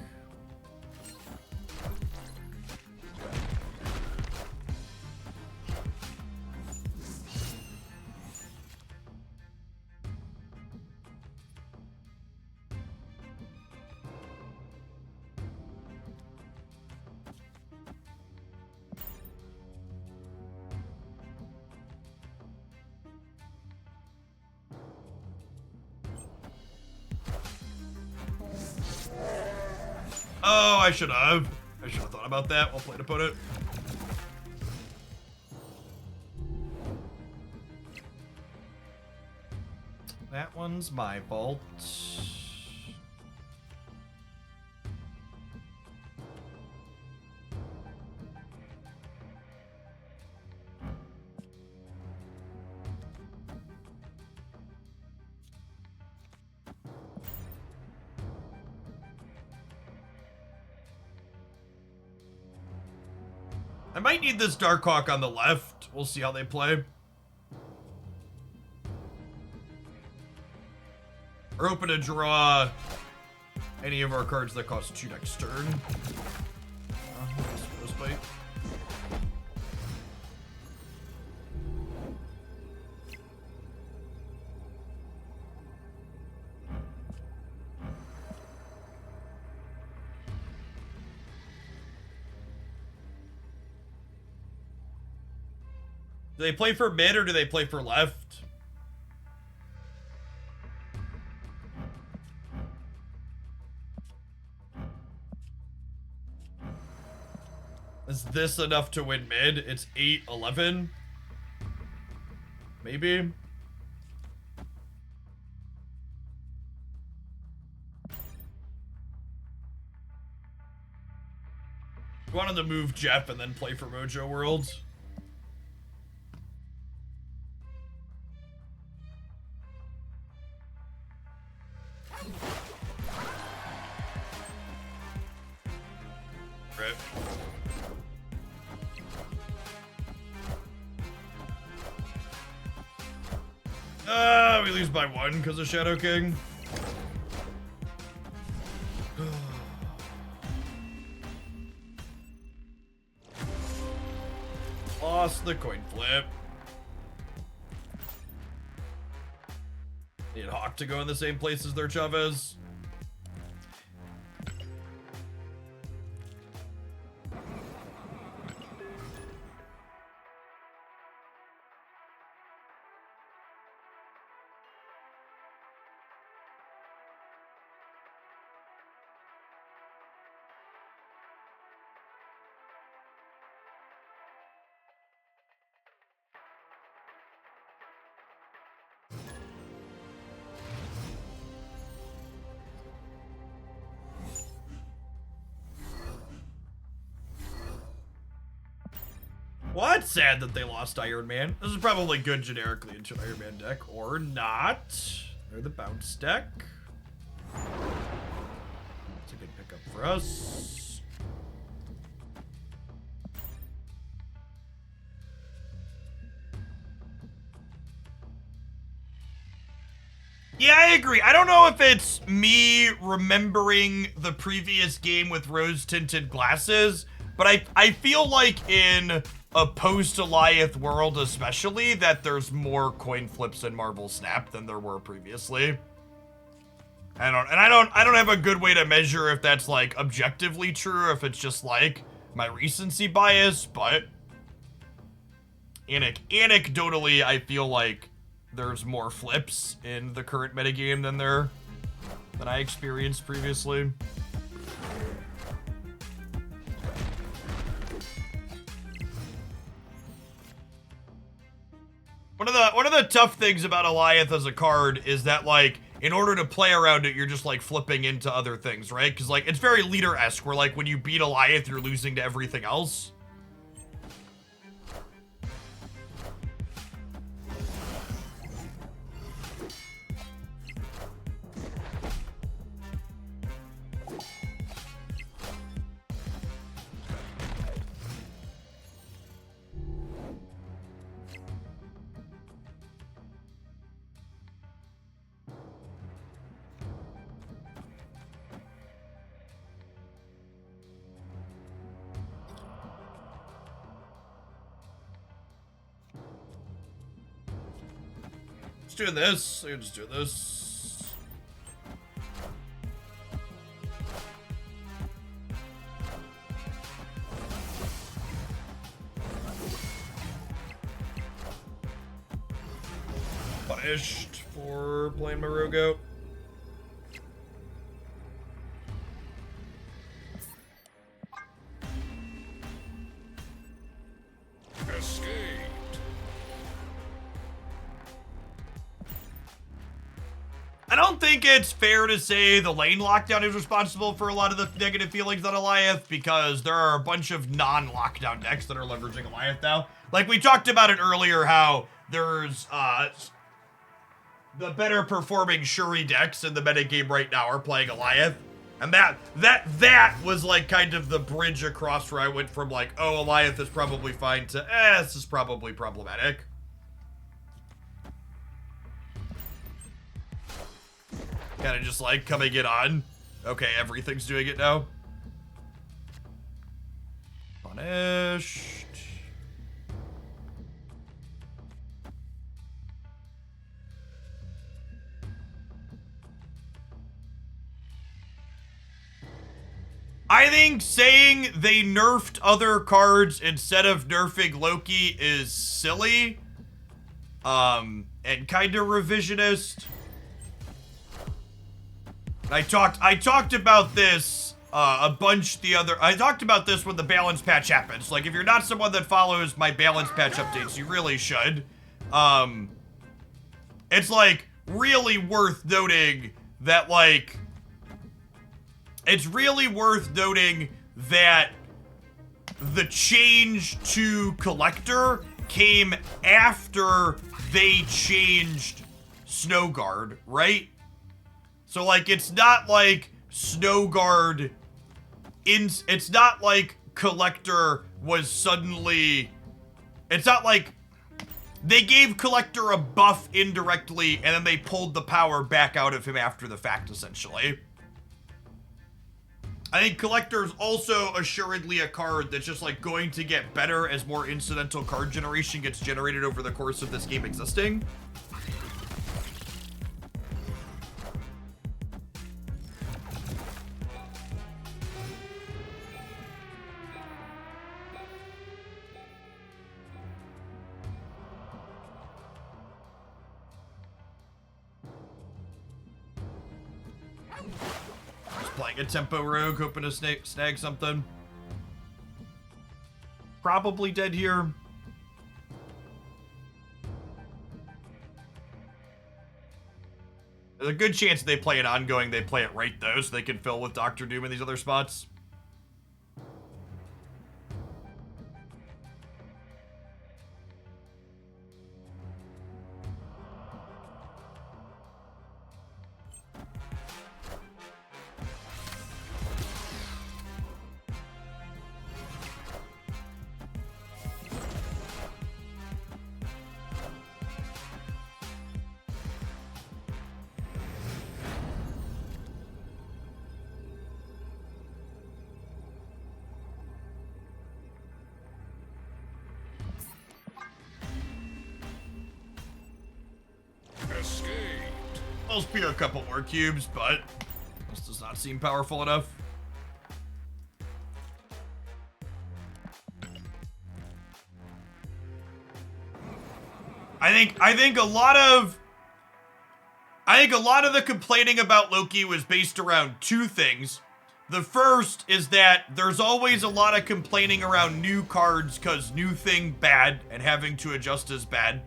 Speaker 1: Oh, I should have thought about that. Well played, opponent. That one's my fault. I might need this Darkhawk on the left. We'll see how they play. Or open to draw any of our cards that cost 2 next turn. Fight. Do they play for mid or do they play for left? Is this enough to win mid? It's 8-11. Maybe. We wanted to move Jeff and then play for Mojo Worlds. Right. We lose by 1 because of Shadow King. Lost the coin flip. Need Hawk to go in the same place as their Chavez. Well, that's sad that they lost Iron Man. This is probably good generically into an Iron Man deck, or not. They're the bounce deck. That's a good pickup for us. Yeah, I agree. I don't know if it's me remembering the previous game with rose-tinted glasses, but I feel like in a post-Alioth world especially, that there's more coin flips in Marvel Snap than there were previously. I don't have a good way to measure if that's like objectively true or if it's just like my recency bias, but anecdotally, I feel like there's more flips in the current metagame than I experienced previously. One of the tough things about Alioth as a card is that, like, in order to play around it, you're just, like, flipping into other things, right? Because, like, it's very leader-esque, where, like, when you beat Alioth, you're losing to everything else. Let's do this. I can just do this. Punished for playing my rogue out. I don't think it's fair to say the lane lockdown is responsible for a lot of the negative feelings on Alioth, because there are a bunch of non-lockdown decks that are leveraging Alioth now. Like, we talked about it earlier, how there's, the better performing Shuri decks in the metagame right now are playing Alioth. And that was, like, kind of the bridge across where I went from, like, oh, Alioth is probably fine to, this is probably problematic. Kind of just like coming it on. Okay, everything's doing it now. Punished. I think saying they nerfed other cards instead of nerfing Loki is silly. And kind of revisionist. I talked about this a bunch I talked about this when the balance patch happens. Like, if you're not someone that follows my balance patch updates, you really should. It's, like, really worth noting that, like, the change to Collector came after they changed Snowguard, right? So, like, it's not like Snowguard, it's not like Collector was suddenly, it's not like they gave Collector a buff indirectly and then they pulled the power back out of him after the fact, essentially. I think Collector is also assuredly a card that's just, like, going to get better as more incidental card generation gets generated over the course of this game existing. Playing a tempo rogue, hoping to snag something. Probably dead here. There's a good chance they play it ongoing, they play it right though, so they can fill with Dr. Doom in these other spots. I'll spear a couple more cubes, but this does not seem powerful enough. I think a lot of the complaining about Loki was based around two things. The first is that there's always a lot of complaining around new cards because new thing bad and having to adjust is bad.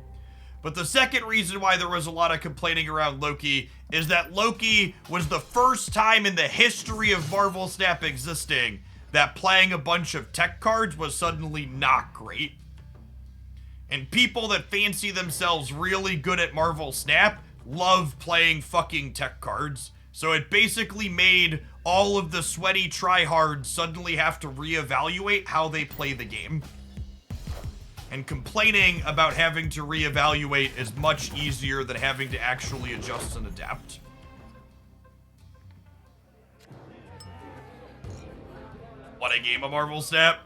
Speaker 1: But the second reason why there was a lot of complaining around Loki is that Loki was the first time in the history of Marvel Snap existing that playing a bunch of tech cards was suddenly not great. And people that fancy themselves really good at Marvel Snap love playing fucking tech cards. So it basically made all of the sweaty tryhards suddenly have to reevaluate how they play the game. And complaining about having to reevaluate is much easier than having to actually adjust and adapt. What a game of Marvel Snap.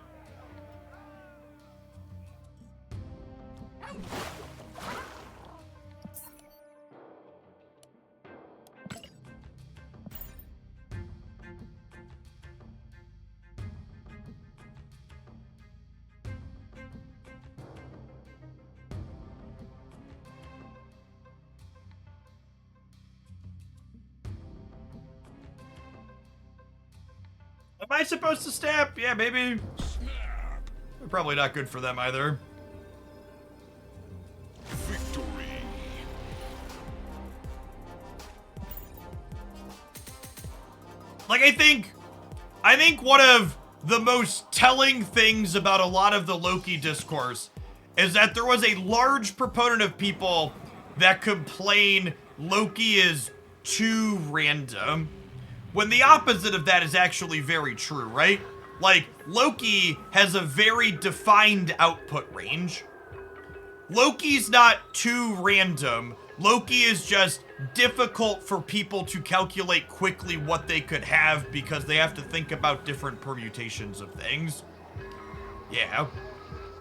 Speaker 1: Am I supposed to snap? Yeah, maybe. They're probably not good for them either.
Speaker 2: Victory.
Speaker 1: Like, I think one of the most telling things about a lot of the Loki discourse is that there was a large proponent of people that complain Loki is too random, when the opposite of that is actually very true, right? Like, Loki has a very defined output range. Loki's not too random. Loki is just difficult for people to calculate quickly what they could have because they have to think about different permutations of things. Yeah.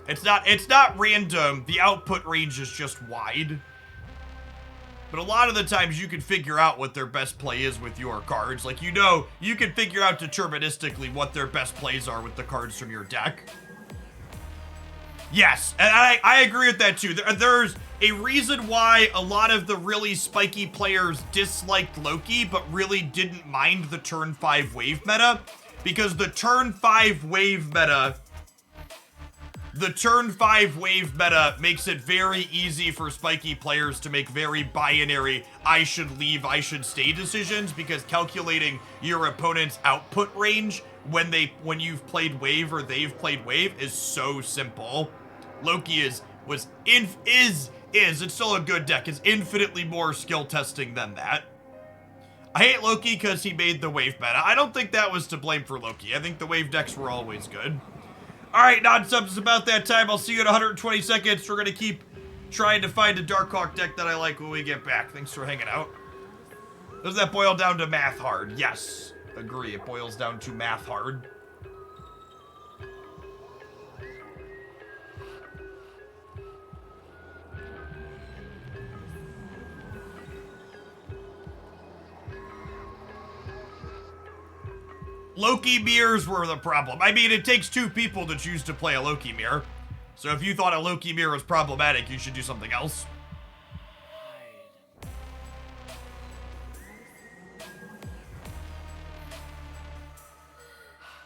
Speaker 1: It's not random. The output range is just wide. But a lot of the times you can figure out what their best play is with your cards. Like, you know, you can figure out deterministically what their best plays are with the cards from your deck. Yes, and I agree with that too. There's a reason why a lot of the really spiky players disliked Loki, but really didn't mind the turn 5 wave meta. Because the turn 5 wave meta makes it very easy for spiky players to make very binary I should leave, I should stay decisions, because calculating your opponent's output range when you've played wave or they've played wave is so simple. Loki it's still a good deck, is infinitely more skill testing than that. I hate Loki because he made the wave meta. I don't think that was to blame for Loki. I think the wave decks were always good. Alright, non-subs, it's about that time. I'll see you in 120 seconds. We're gonna keep trying to find a Darkhawk deck that I like when we get back. Thanks for hanging out. Does that boil down to math hard? Yes. Agree, it boils down to math hard. Loki mirrors were the problem. I mean, it takes two people to choose to play a Loki mirror. So if you thought a Loki mirror was problematic, you should do something else.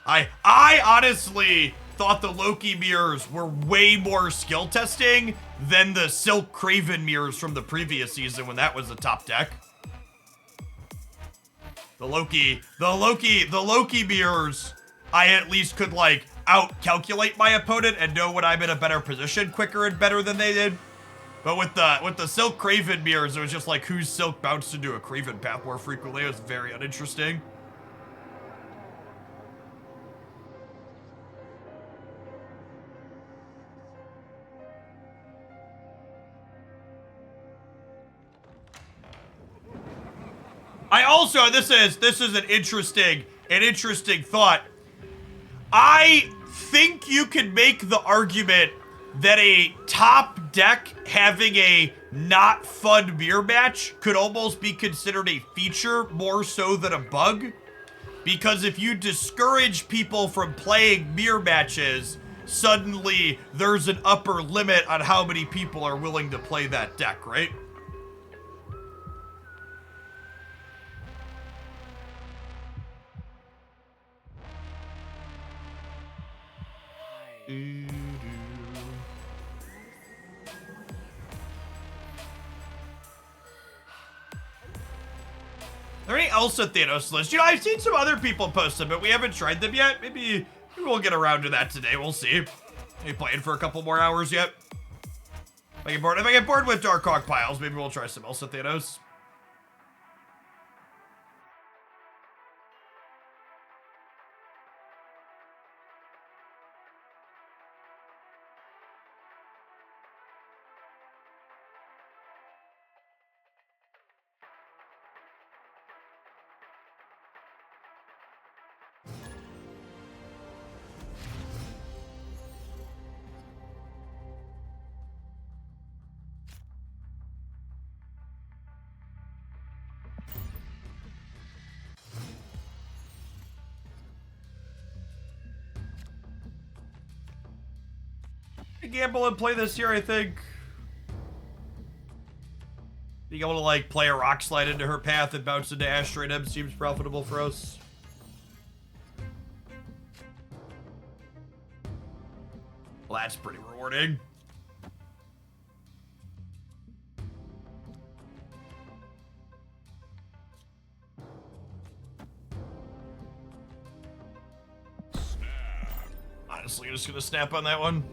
Speaker 1: I honestly thought the Loki mirrors were way more skill testing than the Silk Craven mirrors from the previous season when that was the top deck. The Loki mirrors, I at least could, like, out-calculate my opponent and know when I'm in a better position quicker and better than they did. But with the Silk Craven mirrors, it was just like, whose Silk bounced into a Craven path more frequently. It was very uninteresting. I also, this is an interesting thought. I think you could make the argument that a top deck having a not fun mirror match could almost be considered a feature more so than a bug. Because if you discourage people from playing mirror matches suddenly there's an upper limit on how many people are willing to play that deck, right? Are there any Elsa Thanos lists? You know, I've seen some other people post them, but we haven't tried them yet. Maybe we'll get around to that today. We'll see. Are you playing for a couple more hours yet? If I get bored with Dark Hawk Piles, maybe we'll try some Elsa Thanos. Gamble and play this year, I think. Being able to, like, play a rock slide into her path and bounce into Asteroid M seems profitable for us. Well, that's pretty rewarding. Honestly, I'm just gonna snap on that one.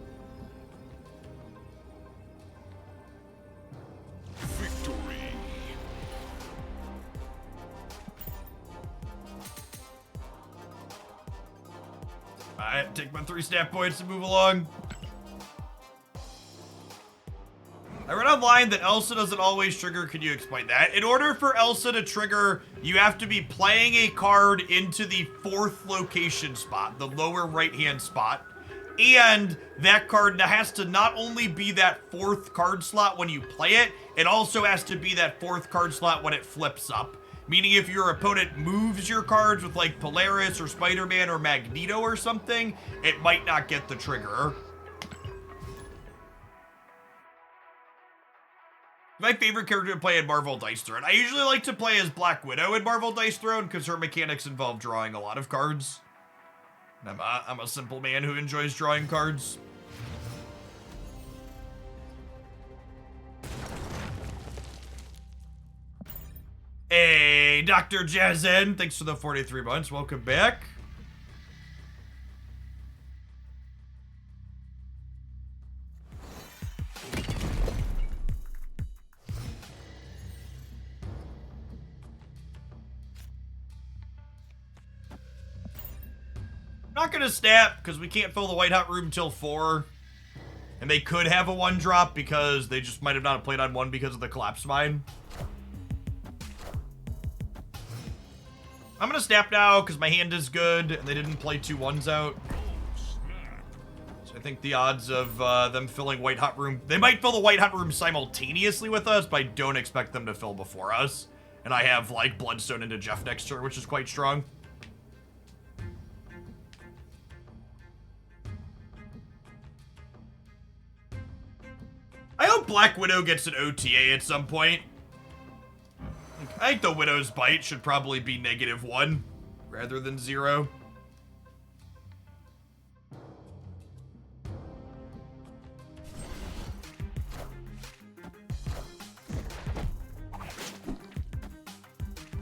Speaker 1: Alright, take my 3 snap points and move along. I read online that Elsa doesn't always trigger. Can you explain that? In order for Elsa to trigger, you have to be playing a card into the 4th location spot, the lower right-hand spot. And that card has to not only be that 4th card slot when you play it, it also has to be that 4th card slot when it flips up. Meaning if your opponent moves your cards with like Polaris or Spider-Man or Magneto or something, it might not get the trigger. My favorite character to play in Marvel Dice Throne. I usually like to play as Black Widow in Marvel Dice Throne because her mechanics involve drawing a lot of cards. I'm a simple man who enjoys drawing cards. Hey, Dr. Jazzen, thanks for the 43 months. Welcome back. Not gonna snap because we can't fill the White Hot Room till 4. And they could have a 1-drop because they just might have not played on 1 because of the Collapse Mine. I'm gonna snap now because my hand is good and they didn't play 2 1s out. So I think the odds of them filling White Hot Room... They might fill the White Hot Room simultaneously with us, but I don't expect them to fill before us. And I have, like, Bloodstone into Jeff next turn, which is quite strong. I hope Black Widow gets an OTA at some point. I think the Widow's Bite should probably be -1 rather than 0.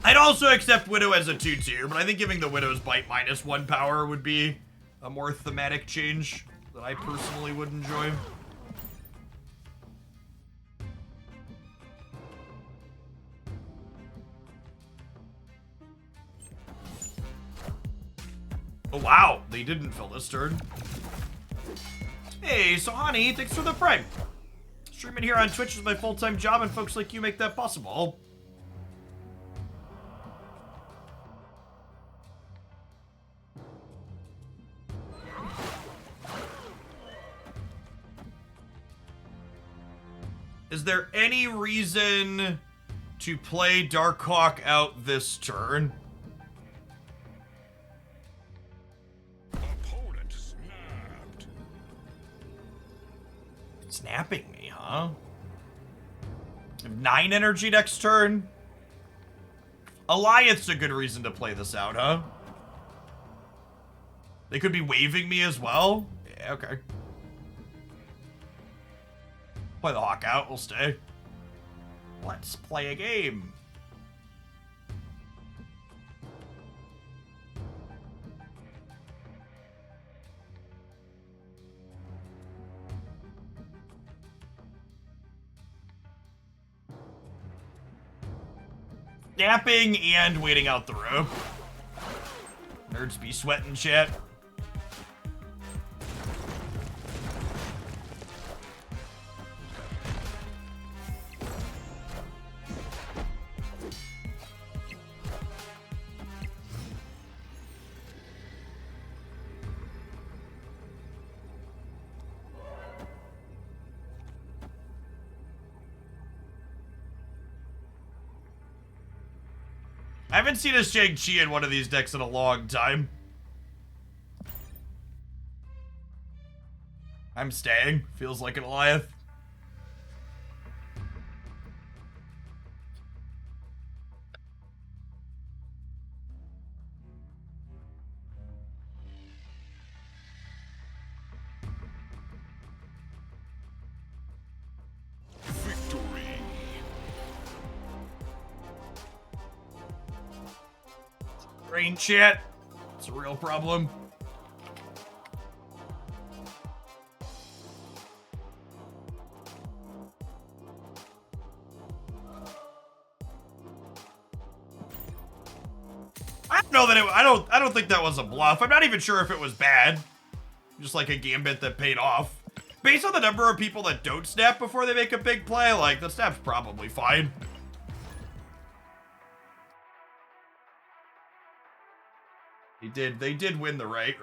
Speaker 1: I'd also accept Widow as a 2-tier, but I think giving the Widow's Bite -1 power would be a more thematic change that I personally would enjoy. Oh, wow. They didn't fill this turn. Hey, so honey, thanks for the prime. Streaming here on Twitch is my full-time job, and folks like you make that possible. Is there any reason to play Darkhawk out this turn?
Speaker 2: Opponent snapped.
Speaker 1: Snapping me, huh? 9 energy next turn. Alioth's a good reason to play this out, huh? They could be waving me as well. Yeah, okay. Play the Hawk out, we'll stay. Let's play a game. Snapping and waiting out the rope. Nerds be sweating shit. I haven't seen a Shang-Chi in one of these decks in a long time. I'm staying. Feels like an Alioth.
Speaker 2: Victory.
Speaker 1: Rain shit. It's a real problem. I don't know that I don't think that was a bluff. I'm not even sure if it was bad. Just like a gambit that paid off. Based on the number of people that don't snap before they make a big play, like the snap's probably fine. They did win the right?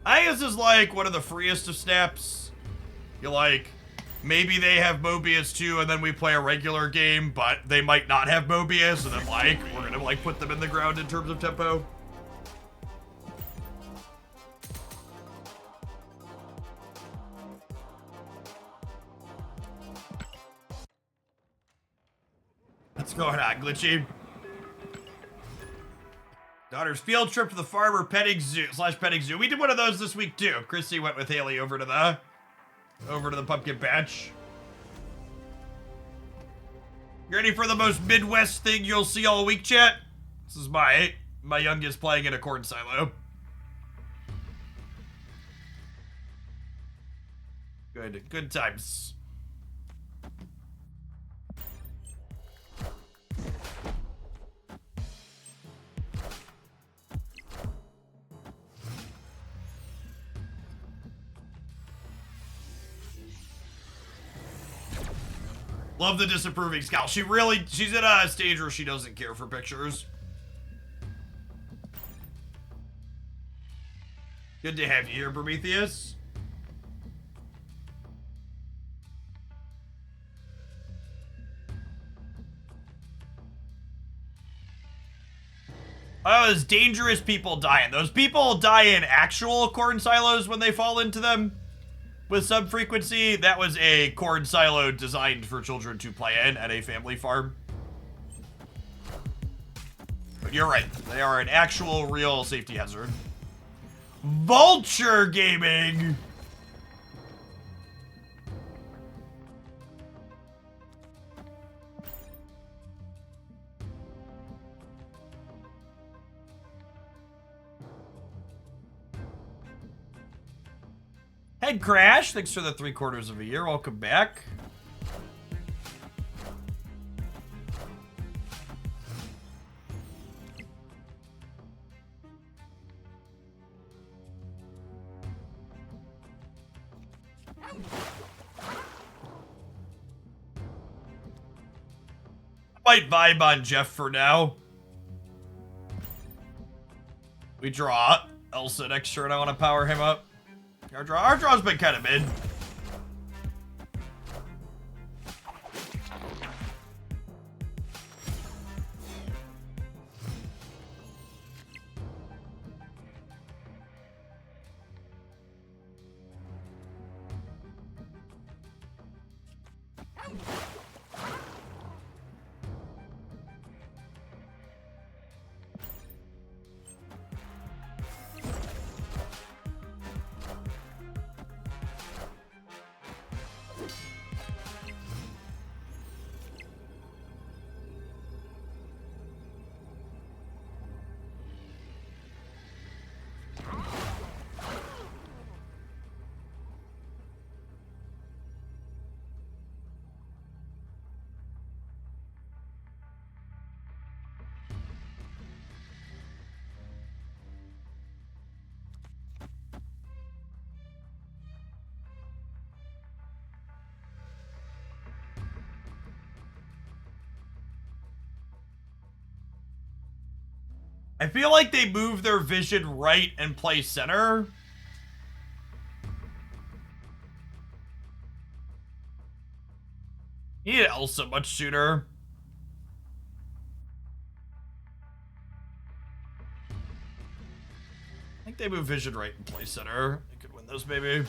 Speaker 1: I think this is like one of the freest of snaps. You're like, maybe they have Mobius too, and then we play a regular game, but they might not have Mobius, and then like, we're gonna like put them in the ground in terms of tempo. What's going on, Glitchy? Daughter's field trip to the farmer petting zoo / petting zoo. We did one of those this week too. Christy went with Haley over to the pumpkin patch. You ready for the most Midwest thing you'll see all week, chat? This is my youngest playing in a corn silo. Good times. Love the disapproving scowl. She's at a stage where she doesn't care for pictures. Good to have you here, Prometheus. Oh, those dangerous people dying. Those people die in actual corn silos when they fall into them. With sub-frequency, that was a corn silo designed for children to play in at a family farm. But you're right, they are an actual, real safety hazard. Vulture Gaming! Head Crash, thanks for the 3/4 of a year. Welcome back. Might vibe on Jeff for now. We draw Elsa next turn. I want to power him up. Our draw's been kind of mid. I feel like they move their vision right and play center. He need Elsa much sooner. I think they move vision right and play center. They could win those, maybe.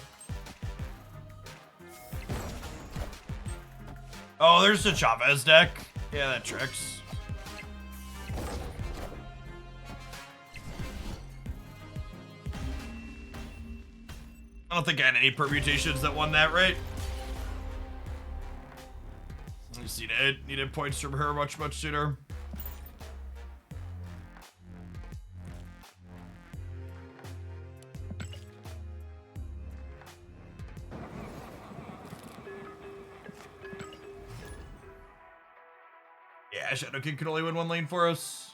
Speaker 1: Oh, there's the Chavez deck. Yeah, that tricks. I don't think I had any permutations that won that, right? I just needed points from her much sooner. Yeah, Shadow King can only win one lane for us.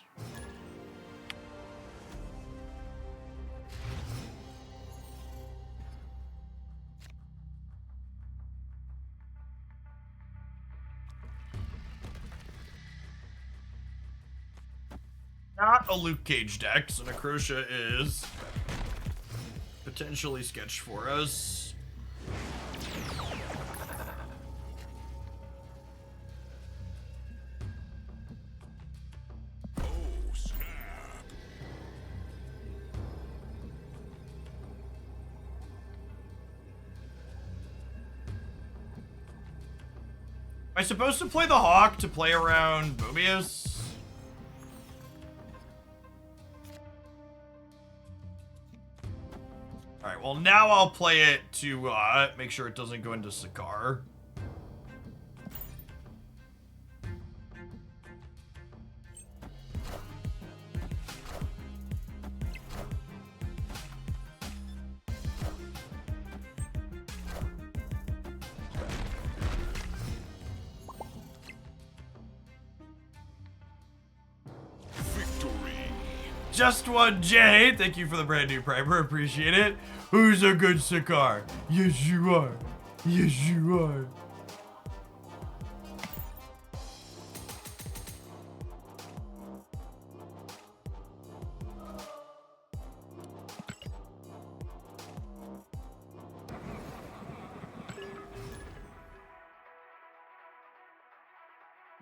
Speaker 1: Not a Luke Cage deck, so Necrotia is potentially sketched for us.
Speaker 2: Oh, snap.
Speaker 1: Am I supposed to play the Hawk to play around Mobius? Alright, well now I'll play it to make sure it doesn't go into Sakar.
Speaker 2: Victory.
Speaker 1: Just one J, thank you for the brand new primer, appreciate it. Who's a good Sakar? Yes, you are. Yes, you are.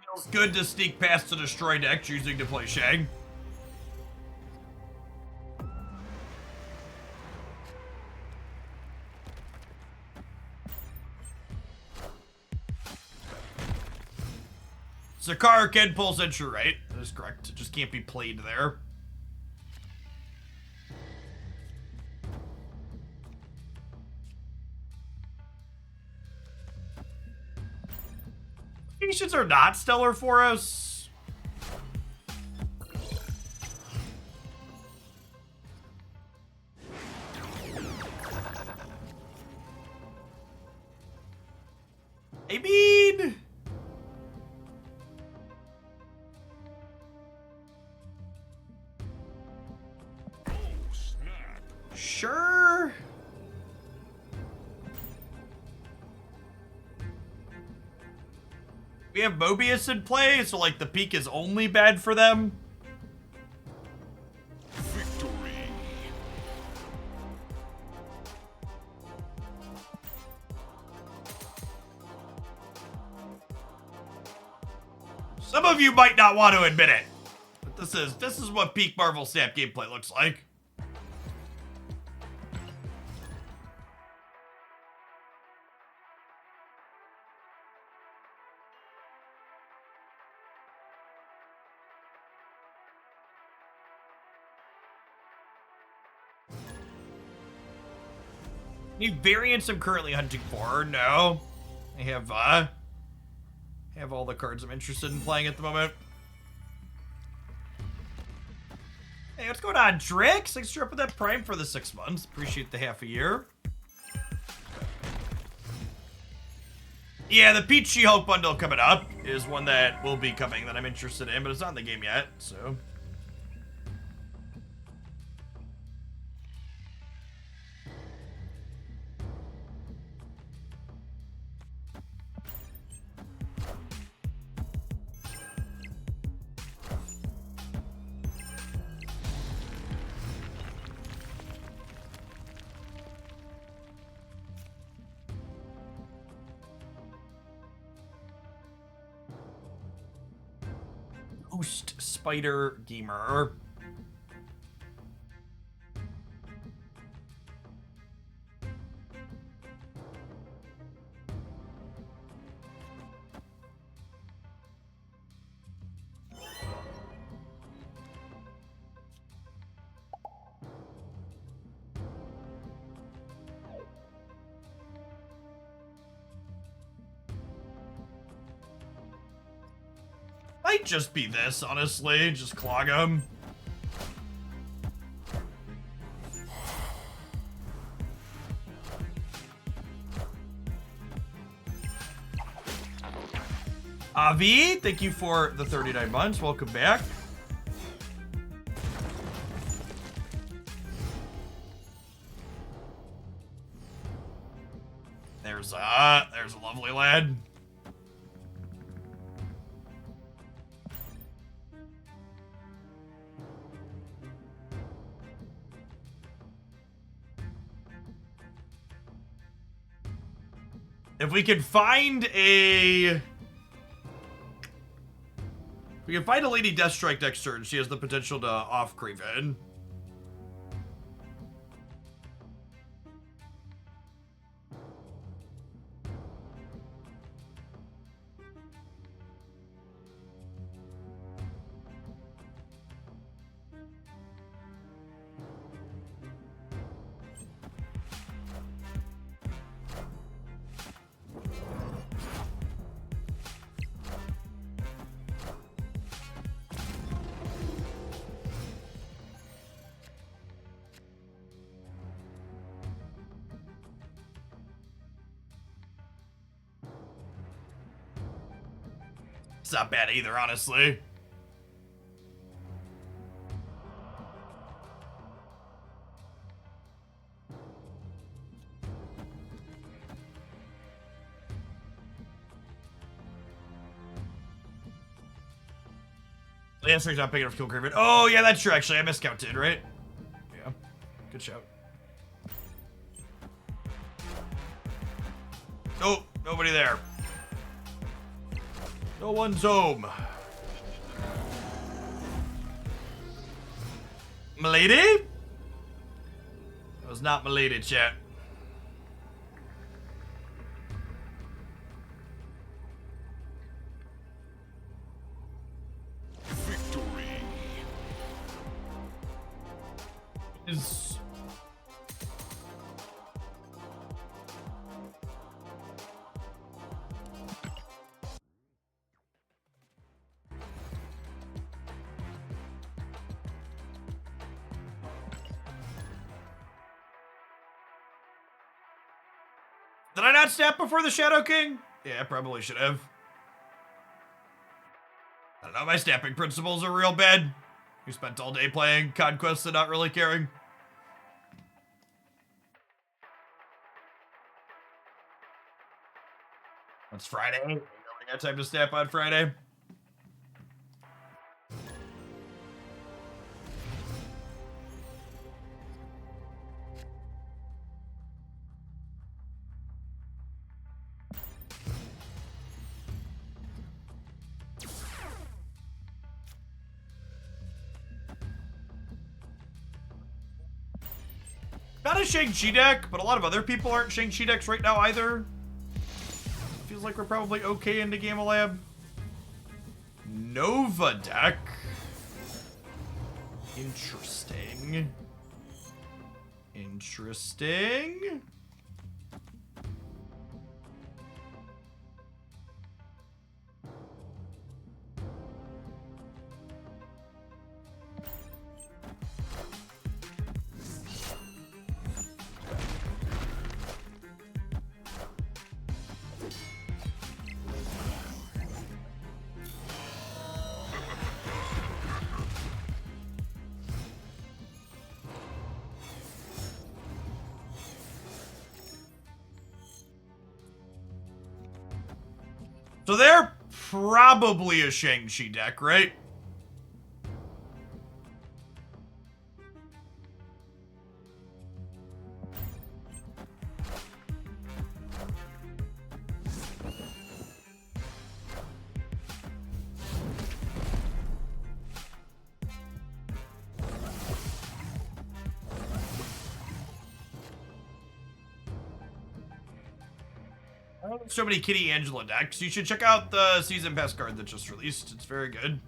Speaker 1: Feels good to sneak past the destroy deck, choosing to play Shang. Sakar can pull Sentry, right? That is correct. It just can't be played there. Patients are not stellar for us. I mean...
Speaker 2: Oh, snap.
Speaker 1: Sure. We have Mobius in play, so like the peak is only bad for them.
Speaker 2: Victory.
Speaker 1: Some of you might not want to admit it, but this is what peak Marvel Snap gameplay looks like. Any variants I'm currently hunting for? No. I have all the cards I'm interested in playing at the moment. Hey, what's going on, Drix? Thanks for dropping that Prime for the 6 months. Appreciate the half a year. Yeah, the Peach She-Hulk bundle coming up is one that will be coming that I'm interested in, but it's not in the game yet, so... Ghost Spider Gamer. Might just be this, honestly. Just clog him. Avi, thank you for the 39 months. Welcome back. There's a lovely lad. If we could find a... We can find a Lady Deathstrike next turn. She has the potential to off Craven. It's not bad either, honestly. The answer's not big enough to kill Craven. Oh, yeah, that's true, actually. I miscounted, right? Yeah. Good shout. Oh, nobody there. No one's home. Milady? That was not Milady, chat.
Speaker 2: Victory.
Speaker 1: Is... Did I not snap before the Shadow King? Yeah, I probably should have. I don't know, my snapping principles are real bad. You spent all day playing Conquest and not really caring. It's Friday. We got time to snap on Friday. Not a Shang-Chi deck, but a lot of other people aren't Shang-Chi decks right now either. Feels like we're probably okay into Gamma Lab. Nova deck. Interesting. Interesting. So they're probably a Shang-Chi deck, right? So many Kitty Angela decks. You should check out the Season Pass card that just released. It's very good.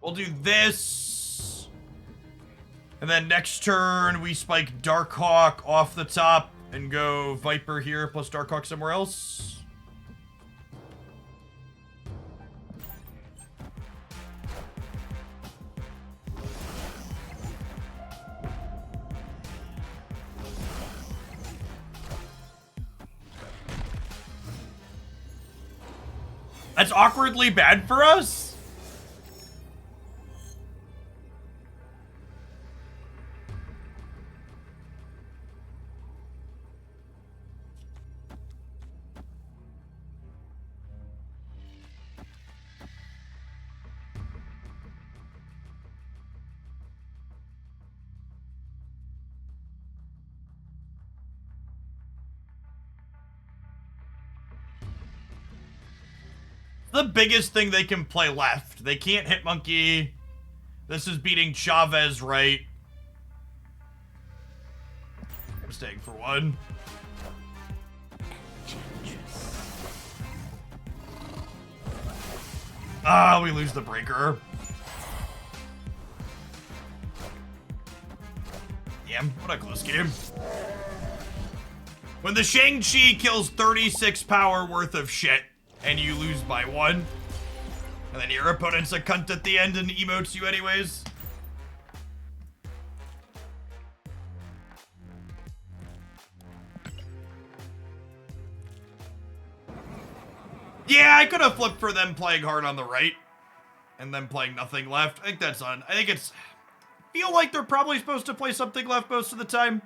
Speaker 1: We'll do this. And then next turn, we spike Darkhawk off the top and go Viper here plus Darkhawk somewhere else. That's awkwardly bad for us? The biggest thing they can play left. They can't hit Monkey. This is beating Chavez right. I'm staying for one. Ah, we lose the breaker. Damn, what a close game. When the Shang-Chi kills 36 power worth of shit, and you lose by one. And then your opponent's a cunt at the end and emotes you anyways. Yeah, I could have flipped for them playing hard on the right. And then playing nothing left. I think that's on. I think it's... feel like they're probably supposed to play something left most of the time.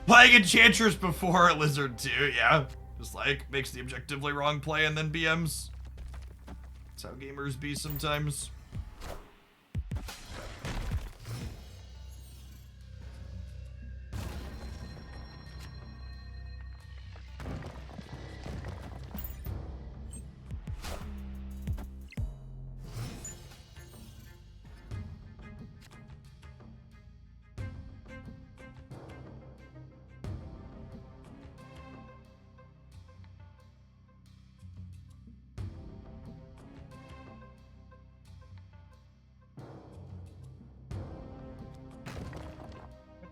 Speaker 1: Playing Enchantress before a Lizard too, yeah. Just like, makes the objectively wrong play and then BMs. That's how gamers be sometimes.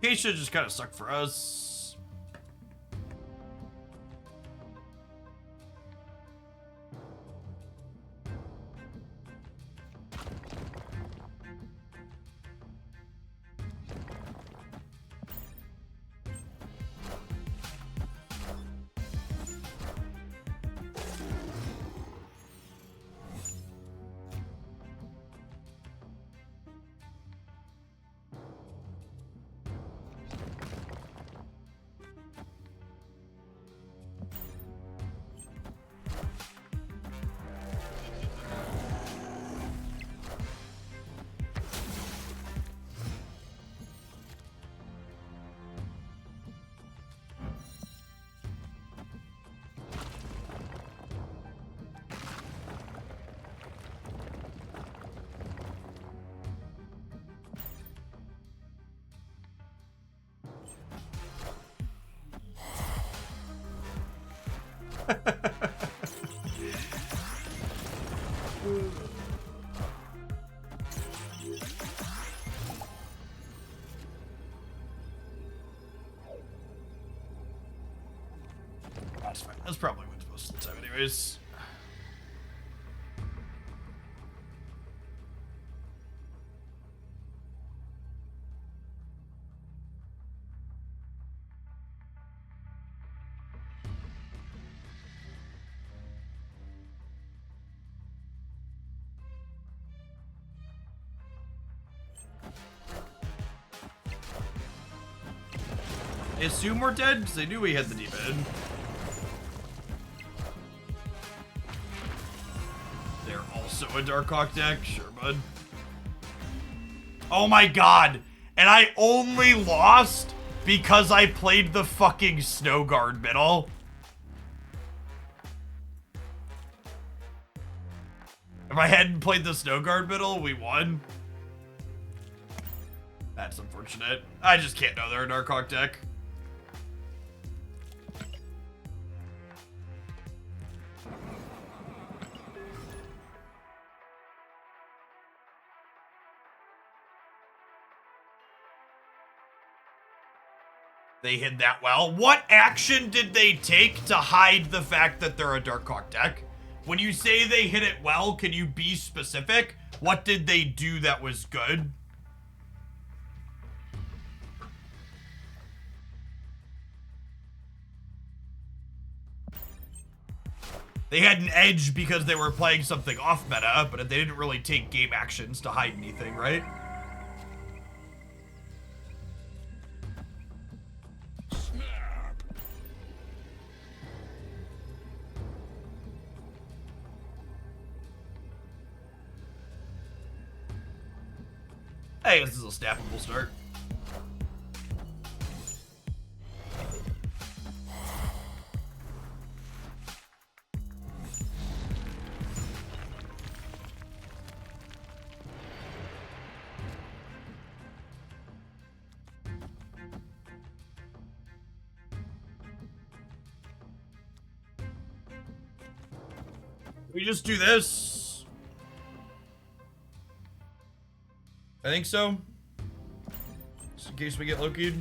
Speaker 1: Acacia just kind of sucked for us. That's fine. That's probably wins most of the time anyways. I assume we're dead because they knew we had the demon. They're also a Darkhawk deck, sure, bud. Oh my god! And I only lost because I played the fucking Snow Guard middle. If I hadn't played the Snow Guard middle, we won. That's unfortunate. I just can't know they're a Dark Hawk deck. They hid that well. What action did they take to hide the fact that they're a Dark Hawk deck? When you say they hit it well, can you be specific? What did they do that was good? They had an edge because they were playing something off meta, but they didn't really take game actions to hide anything, right?
Speaker 2: Snap.
Speaker 1: Hey, this is a snappable start. We just do this. I think so. Just in case we get Loki'd.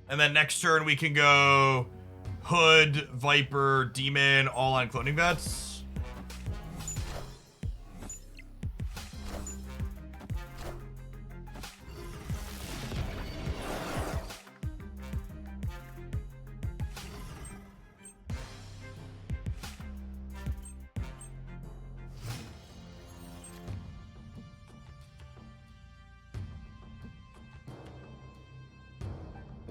Speaker 1: And then next turn we can go Hood, Viper, Demon, all on cloning vets.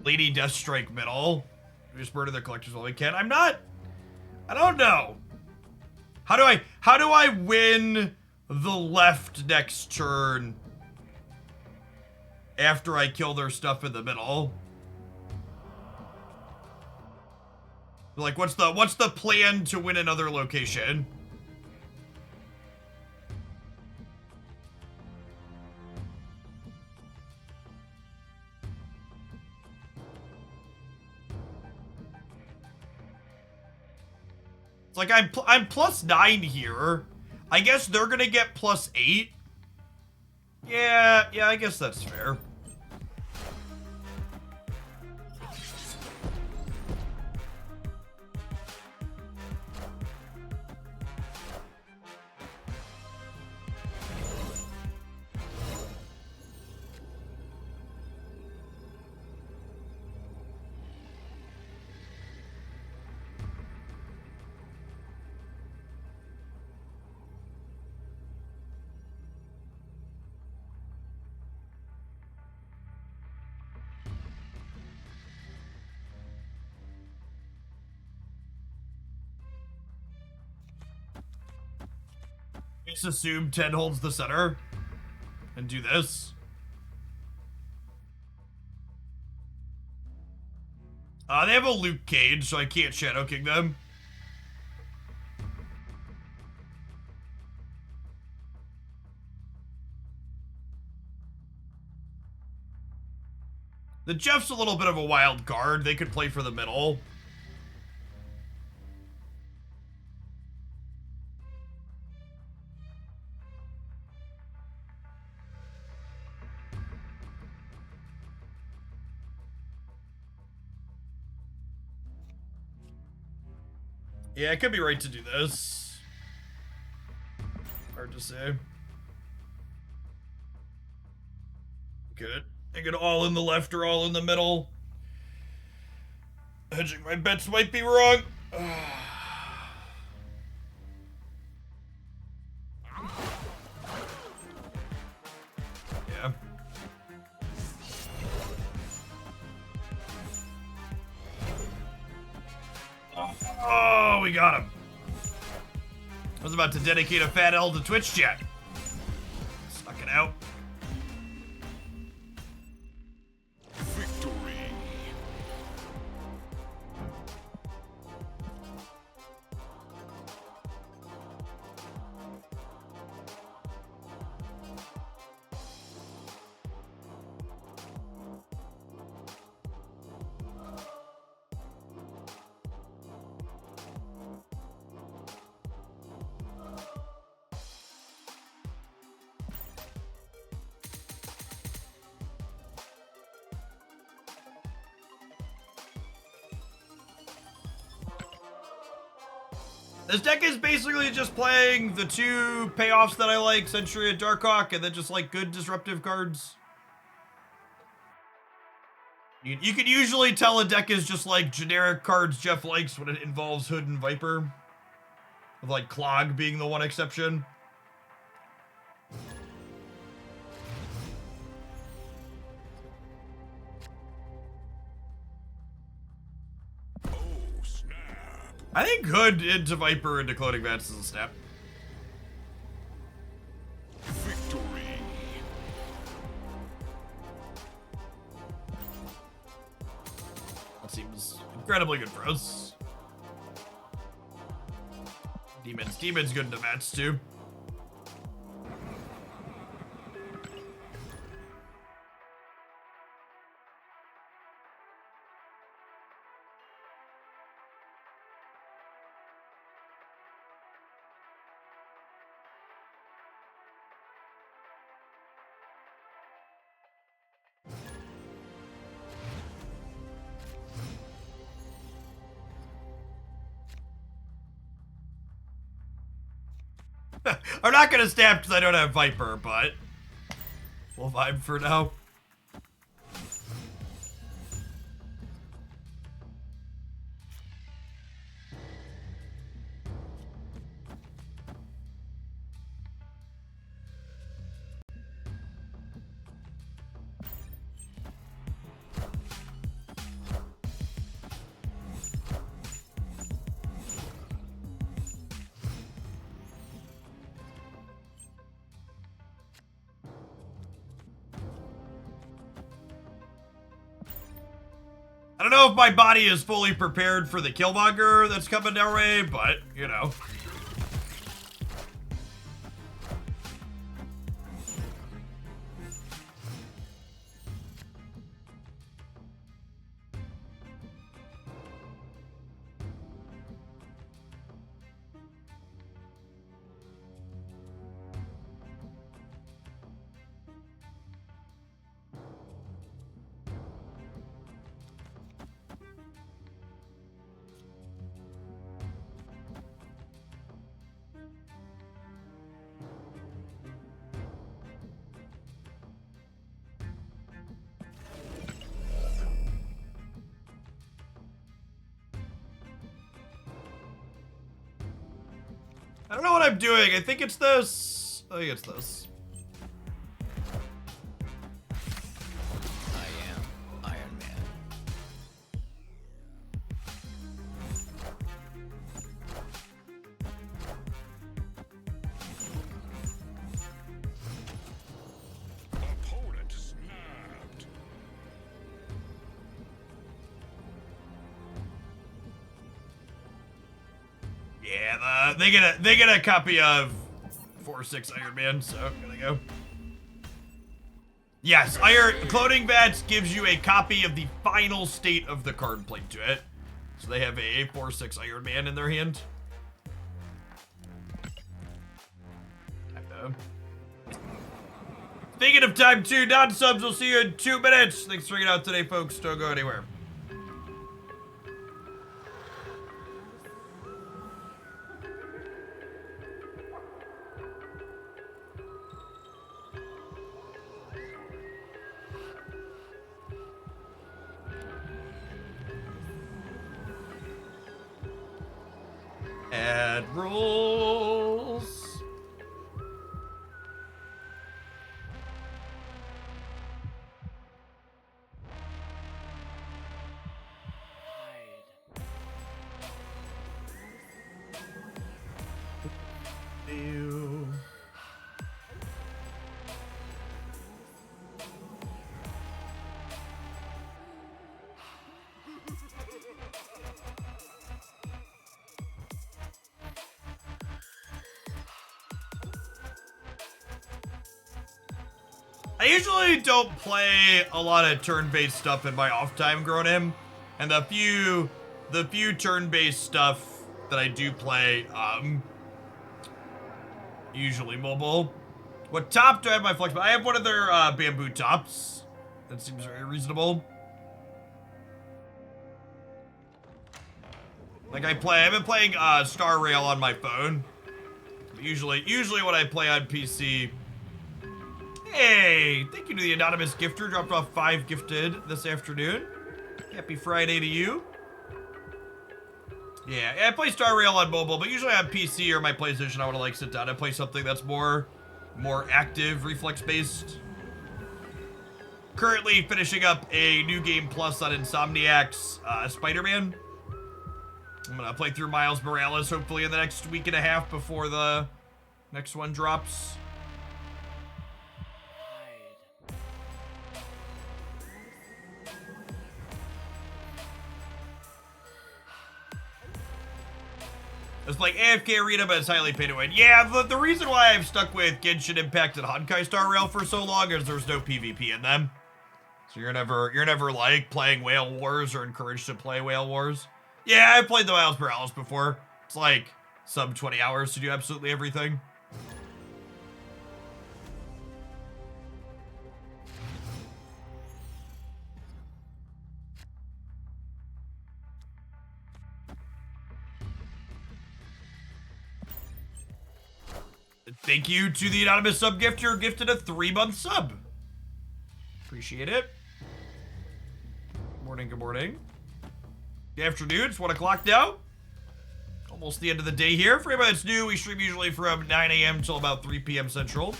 Speaker 1: Lady Deathstrike middle. We just murder their collectors while we can. I don't know. How do I win the left next turn after I kill their stuff in the middle? Like, what's the plan to win another location? It's like I'm +9 here. I guess they're gonna get +8. Yeah, I guess that's fair. Just assume 10 holds the center and do this. They have a Luke Cage, so I can't Shadow King them. The Jeff's a little bit of a wild card. They could play for the middle. Yeah, I could be right to do this. Hard to say. Good. I get all in the left or all in the middle. Hedging my bets might be wrong. Yeah. we got him. I was about to dedicate a fat L to Twitch chat. Suck it out.
Speaker 2: Victory.
Speaker 1: This deck is basically just playing the two payoffs that I like, Century and Darkhawk, and then just like good disruptive cards. You can usually tell a deck is just like generic cards Jeff likes when it involves Hood and Viper. With like Clog being the one exception.
Speaker 2: Oh, snap.
Speaker 1: I think Hood into Viper into Cloning Vats is a step.
Speaker 2: Victory.
Speaker 1: That seems incredibly good for us. Demon's good into Vats too. I'm not gonna stab because I don't have Viper, but we'll vibe for now. I don't know if my body is fully prepared for the Killmonger that's coming our way, but, you know. I don't know what I'm doing. I think it's this. I think it's this.
Speaker 3: I am Iron Man.
Speaker 2: Opponent snapped.
Speaker 1: Yeah, they get a copy of 4/6 Iron Man, so there they go. Yes, Cloning Vats gives you a copy of the final state of the card plate to it. So they have a 4/6 Iron Man in their hand. Speaking of time 2, non-subs, we'll see you in 2 minutes. Thanks for hanging out today, folks. Don't go anywhere. Add rules. Ew. I usually don't play a lot of turn-based stuff in my off time, Gronim, and the few turn-based stuff that I do play, usually mobile. What top do I have my Flexispot? I have one of their bamboo tops. That seems very reasonable. Like I've been playing Star Rail on my phone. Usually when I play on PC. Hey, thank you to the anonymous gifter. Dropped off 5 gifted this afternoon. Happy Friday to you. Yeah, I play Star Rail on mobile, but usually on PC or my PlayStation, I want to like sit down and play something that's more active, reflex-based. Currently finishing up a new game plus on Insomniac's Spider-Man. I'm gonna play through Miles Morales hopefully in the next week and a half before the next one drops. It's like AFK Arena, but it's highly pay to win. Yeah, the reason why I've stuck with Genshin Impact and Honkai Star Rail for so long is there's no PvP in them. So you're never like playing Whale Wars or encouraged to play Whale Wars. Yeah, I've played the Miles Morales before. It's like sub 20 hours to do absolutely everything. Thank you to the anonymous sub gifter who gifted a 3-month sub. Appreciate it. Morning, good morning. Good afternoon, it's 1 o'clock now. Almost the end of the day here. For anybody that's new, we stream usually from 9 a.m. until about 3 p.m. Central.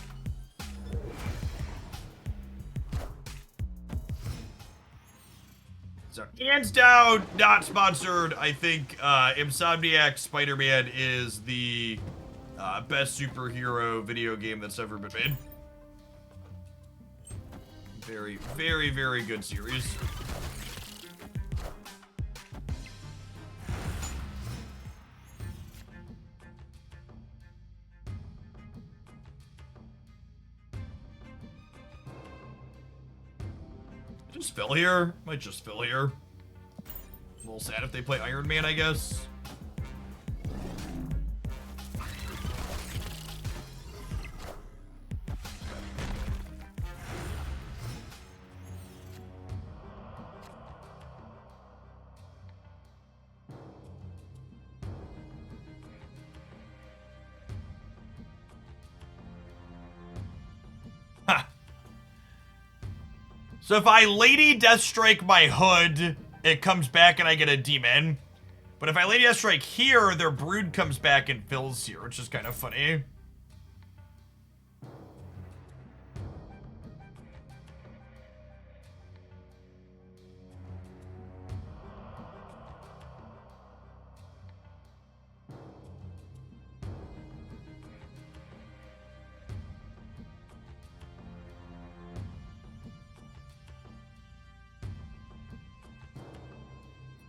Speaker 1: So, hands down, not sponsored. I think Insomniac's Spider-Man is the best superhero video game that's ever been made. Very, very, very good series. Just fill here. Might just fill here. A little sad if they play Iron Man, I guess. So if I Lady Deathstrike my hood, it comes back and I get a demon. But if I Lady Deathstrike here, their brood comes back and fills here, which is kind of funny.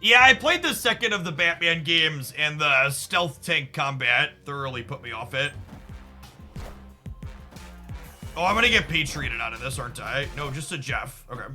Speaker 1: Yeah, I played the second of the Batman games, and the stealth tank combat thoroughly put me off it. Oh, I'm gonna get Patrioted out of this, aren't I? No, just a Jeff. Okay.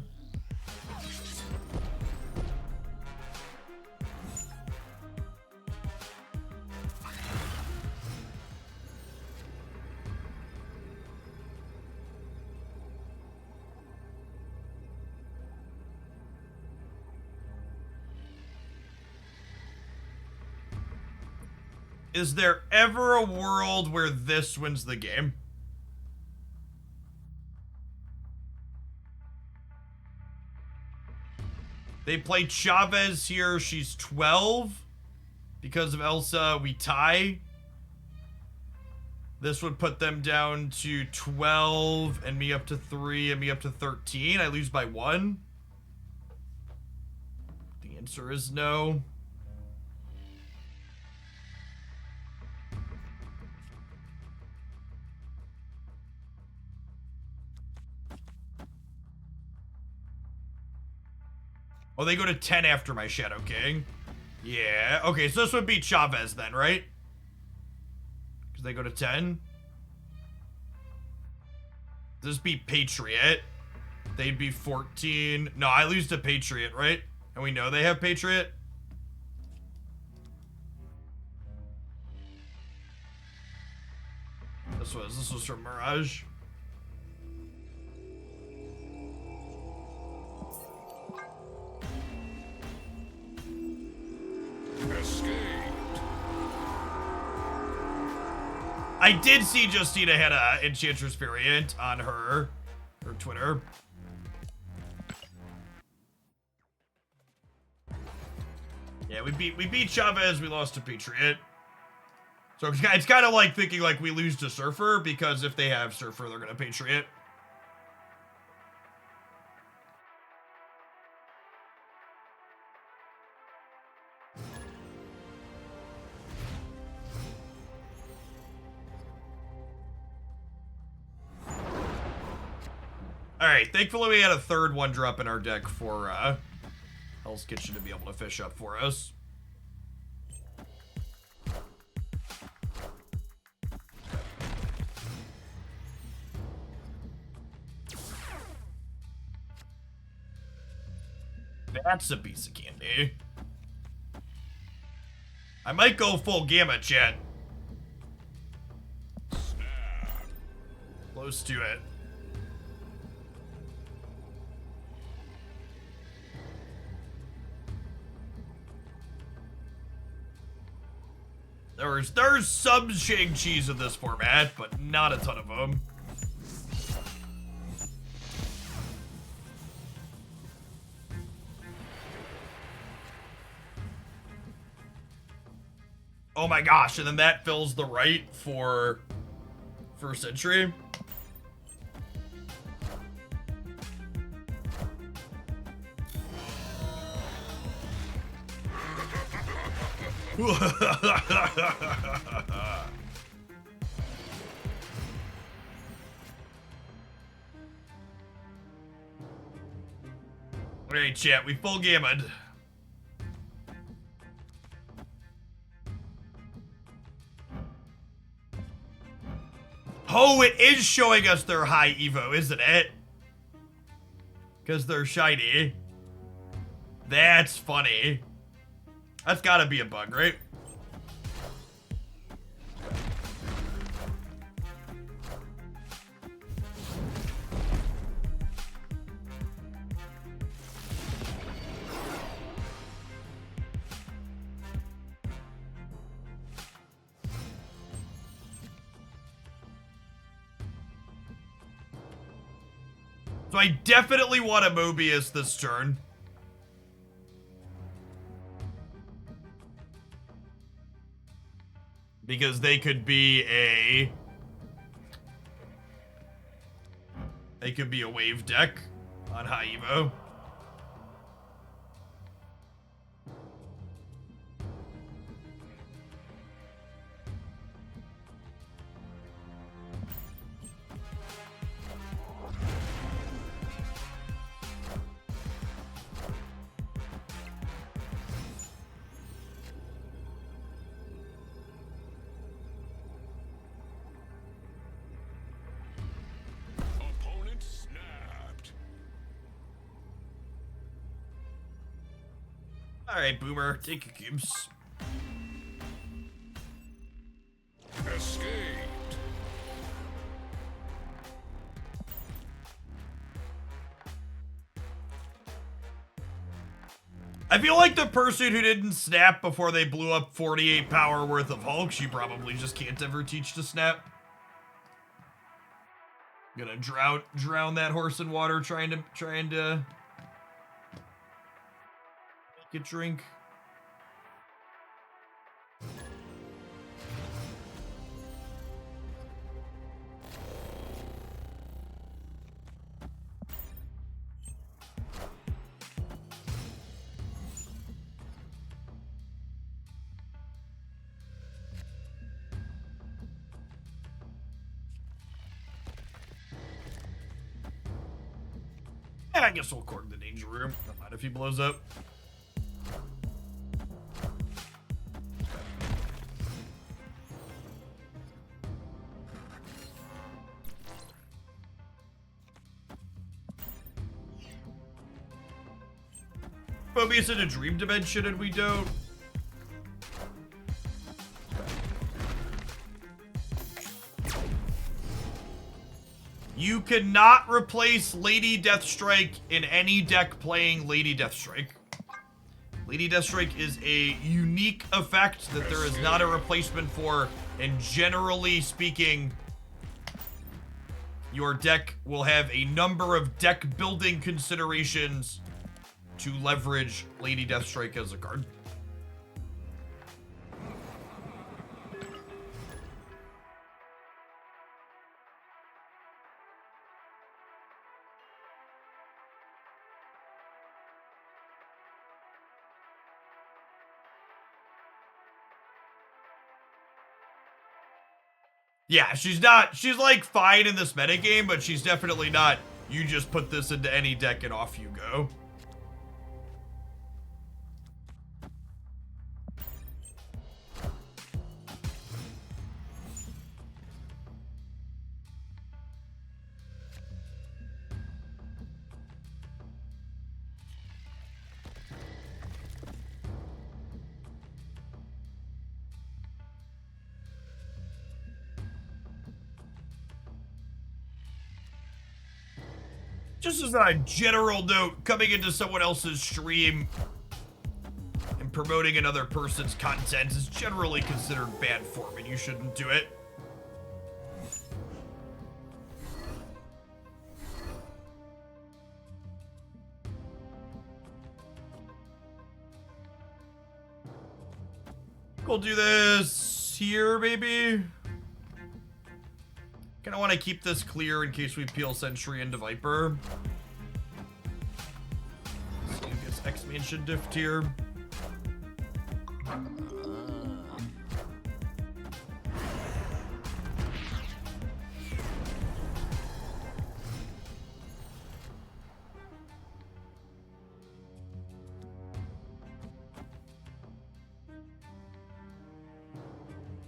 Speaker 1: Is there ever a world where this wins the game? They play Chavez here. She's 12. Because of Elsa, we tie. This would put them down to 12, and me up to 3, and me up to 13. I lose by 1. The answer is no. Oh, they go to 10 after my Shadow King. Yeah. Okay, so this would be Chavez then, right? Because they go to 10. This be Patriot. They'd be 14. No, I lose to Patriot, right? And we know they have Patriot. This was from Mirage.
Speaker 2: Escaped.
Speaker 1: I did see Justina had a Enchantress variant on her Twitter. Yeah, we beat Chavez, we lost to Patriot. So it's kind of like thinking like we lose to Surfer, because if they have Surfer, they're gonna Patriot. Alright, thankfully we had a third one drop in our deck for Hell's Kitchen to be able to fish up for us. That's a piece of candy. I might go full gamma, chat.
Speaker 2: Snap.
Speaker 1: Close to it. There's some Shang-Chi's in this format, but not a ton of them. Oh my gosh, and then that fills the right for First Century. Alright, chat, we full gammoned. Oh, it is showing us their high Evo, isn't it? Because they're shiny. That's funny. That's gotta be a bug, right? So I definitely want a Mobius this turn. Because they could be a... They could be a wave deck on high Evo.
Speaker 2: Opponent snapped.
Speaker 1: Alright, Boomer, take your cubes.
Speaker 2: Escaped.
Speaker 1: I feel like the person who didn't snap before they blew up 48 power worth of Hulk, she probably just can't ever teach to snap. Gonna drown that horse in water trying to make it drink. I guess we'll cork the danger room. Don't mind if he blows up. Mobius in a dream dimension and we don't. You cannot replace Lady Deathstrike in any deck playing Lady Deathstrike. Lady Deathstrike is a unique effect that there is not a replacement for, and generally speaking, your deck will have a number of deck building considerations to leverage Lady Deathstrike as a card. Yeah, she's like fine in this metagame, but she's definitely not, you just put this into any deck and off you go. Just as a general note, coming into someone else's stream and promoting another person's content is generally considered bad form, and you shouldn't do it. We'll do this here, maybe. Kind of want to keep this clear in case we peel Sentry into Viper. So he gets X-Mansion Dift here.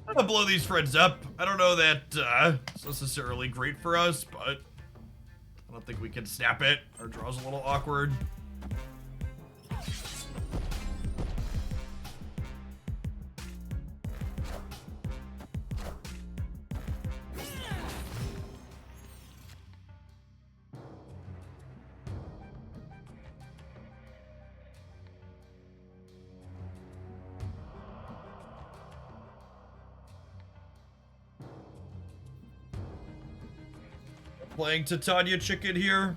Speaker 1: I'm gonna blow these friends up. I don't know that it's necessarily great for us, but I don't think we can snap it. Our draw's a little awkward. Playing Titania Chicken here.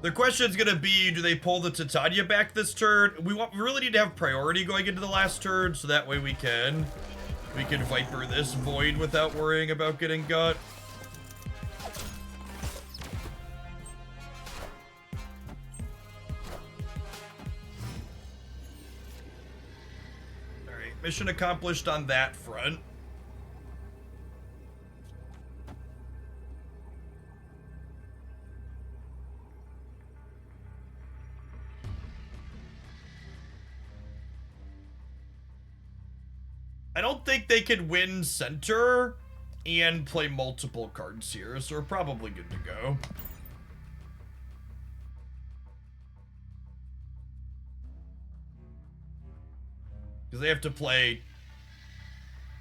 Speaker 1: The question's gonna be, do they pull the Titania back this turn? We really need to have priority going into the last turn, so that way we can Viper this Void without worrying about getting got. Alright, mission accomplished on that front. I don't think they can win center and play multiple cards here, so we're probably good to go. Because they have to play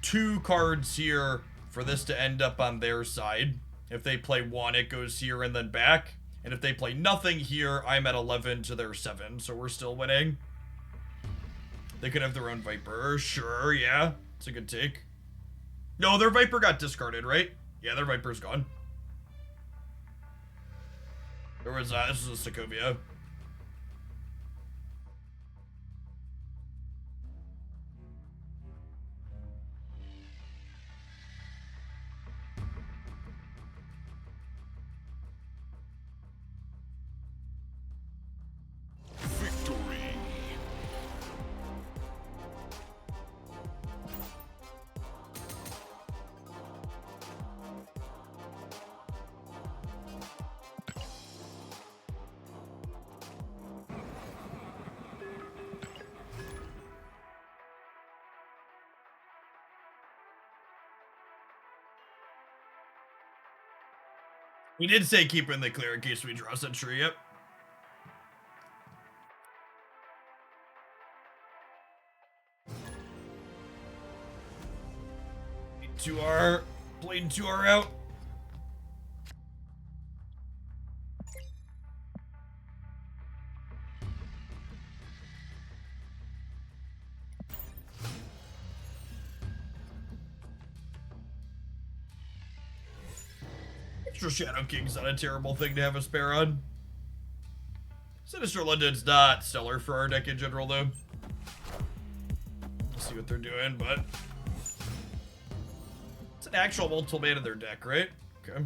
Speaker 1: 2 cards here for this to end up on their side. If they play 1, it goes here and then back. And if they play nothing here, I'm at 11 to their 7, so we're still winning. They could have their own Viper. Sure, yeah. It's a good take. No, their Viper got discarded, right? Yeah, their Viper's gone. There was, this is a Sokovia. We did say keep in the clear in case we draw Sentry, yep. Played 2R out. Extra Shadow King's not a terrible thing to have a spare on. Sinister London's not stellar for our deck in general, though. We'll see what they're doing, but it's an actual multiple mana in their deck, right? Okay.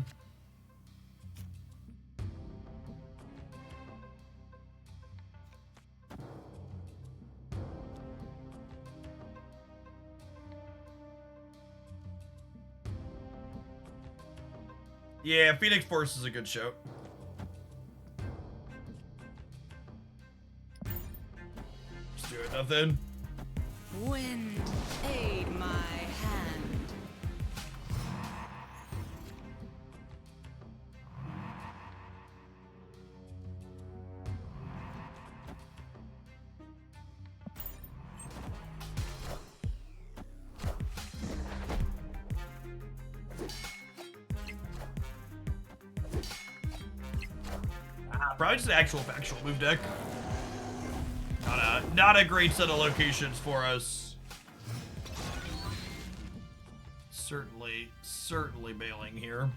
Speaker 1: Yeah, Phoenix Force is a good show. Just doing nothing.
Speaker 5: Wind, aid my hand.
Speaker 1: Probably just an actual factual move deck. Not a great set of locations for us. Certainly bailing here.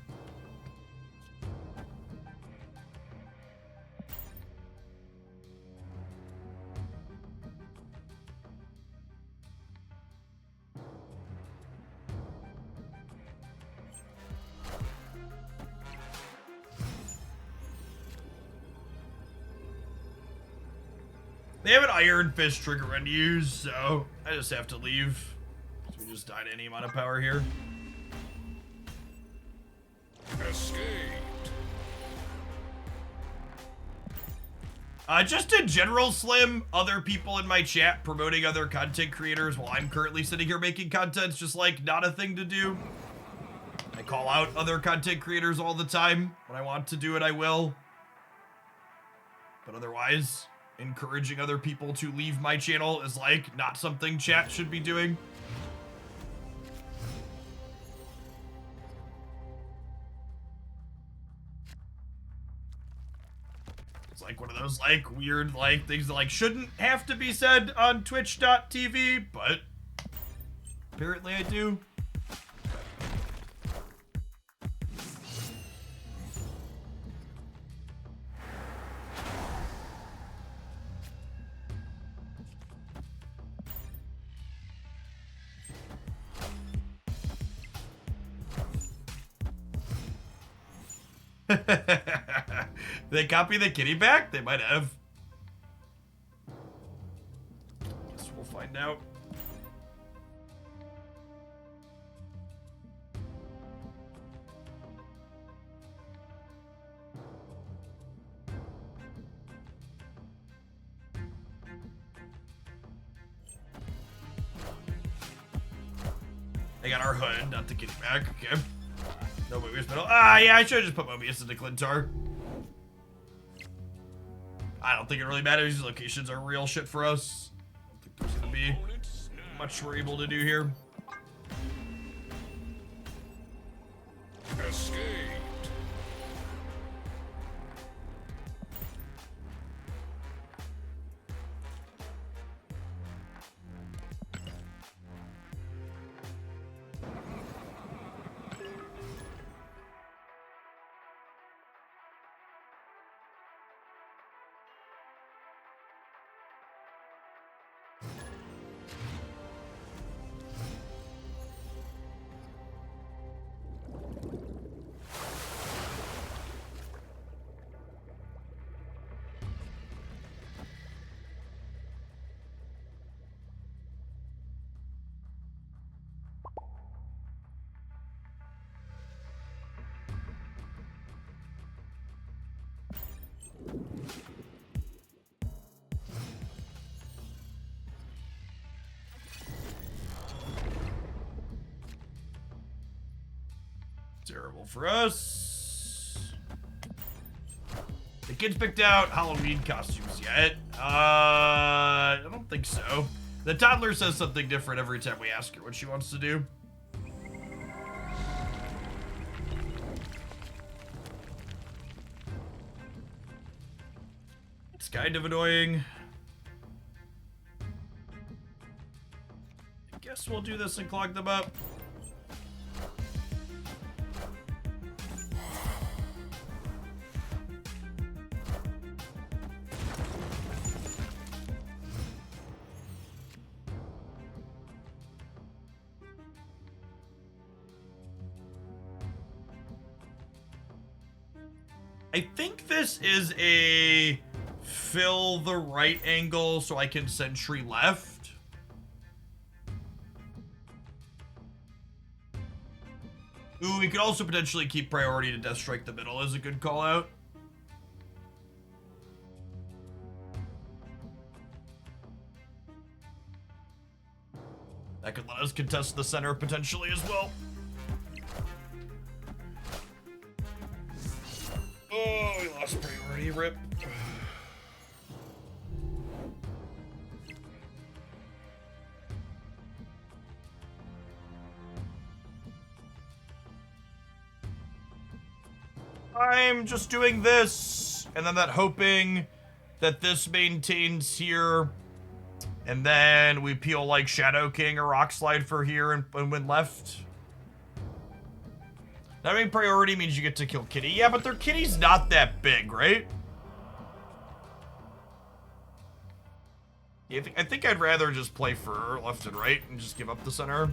Speaker 1: They have an Iron Fist trigger unused, so I just have to leave. So we just died any amount of power here.
Speaker 2: Escaped.
Speaker 1: Just in general, Slim, other people in my chat promoting other content creators while I'm currently sitting here making content is just like not a thing to do. I call out other content creators all the time. When I want to do it, I will. But otherwise, encouraging other people to leave my channel is like not something chat should be doing. It's like one of those like weird like things that like shouldn't have to be said on twitch.tv, but apparently I do. They copy the kitty back? They might have. Guess we'll find out. They got our hood, not the kitty back. Okay. No Mobius middle. Ah, yeah, I should have just put Mobius into Clintar. I don't think it really matters. These locations are real shit for us. I don't think there's gonna be much we're able to do here.
Speaker 2: Escaped.
Speaker 1: Terrible for us. The kids picked out Halloween costumes yet? I don't think so. The toddler says something different every time we ask her what she wants to do. It's kind of annoying. I guess we'll do this and clog them up. I think this is a fill the right angle so I can sentry left. Ooh, we could also potentially keep priority to death strike the middle as a good call out. That could let us contest the center potentially as well. Oh, we lost priority, rip. I'm just doing this, and then hoping that this maintains here, and then we peel like Shadow King or Rock Slide for here and win left. Having priority means you get to kill Kitty. Yeah, but their Kitty's not that big, right? Yeah, I think I'd rather just play for left and right and just give up the center.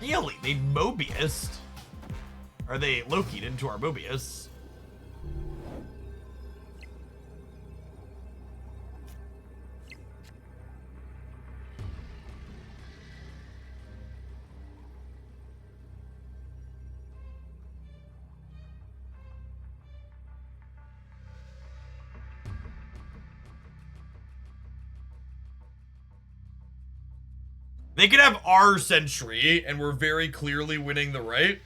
Speaker 1: Really? They Mobius? Are they Loki'd into our Mobius? They could have our sentry, and we're very clearly winning the right.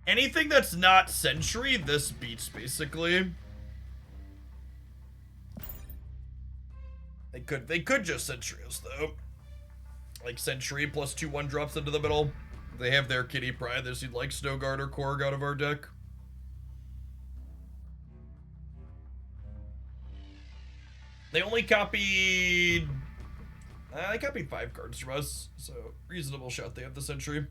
Speaker 1: Anything that's not sentry, this beats, basically. They could just sentry us, though. Like sentry plus 2/1 drops into the middle. They have their Kitty Pride. They see like Snowguard or Korg out of our deck. They only copied... they copied 5 cards from us, so reasonable shot they have the sentry.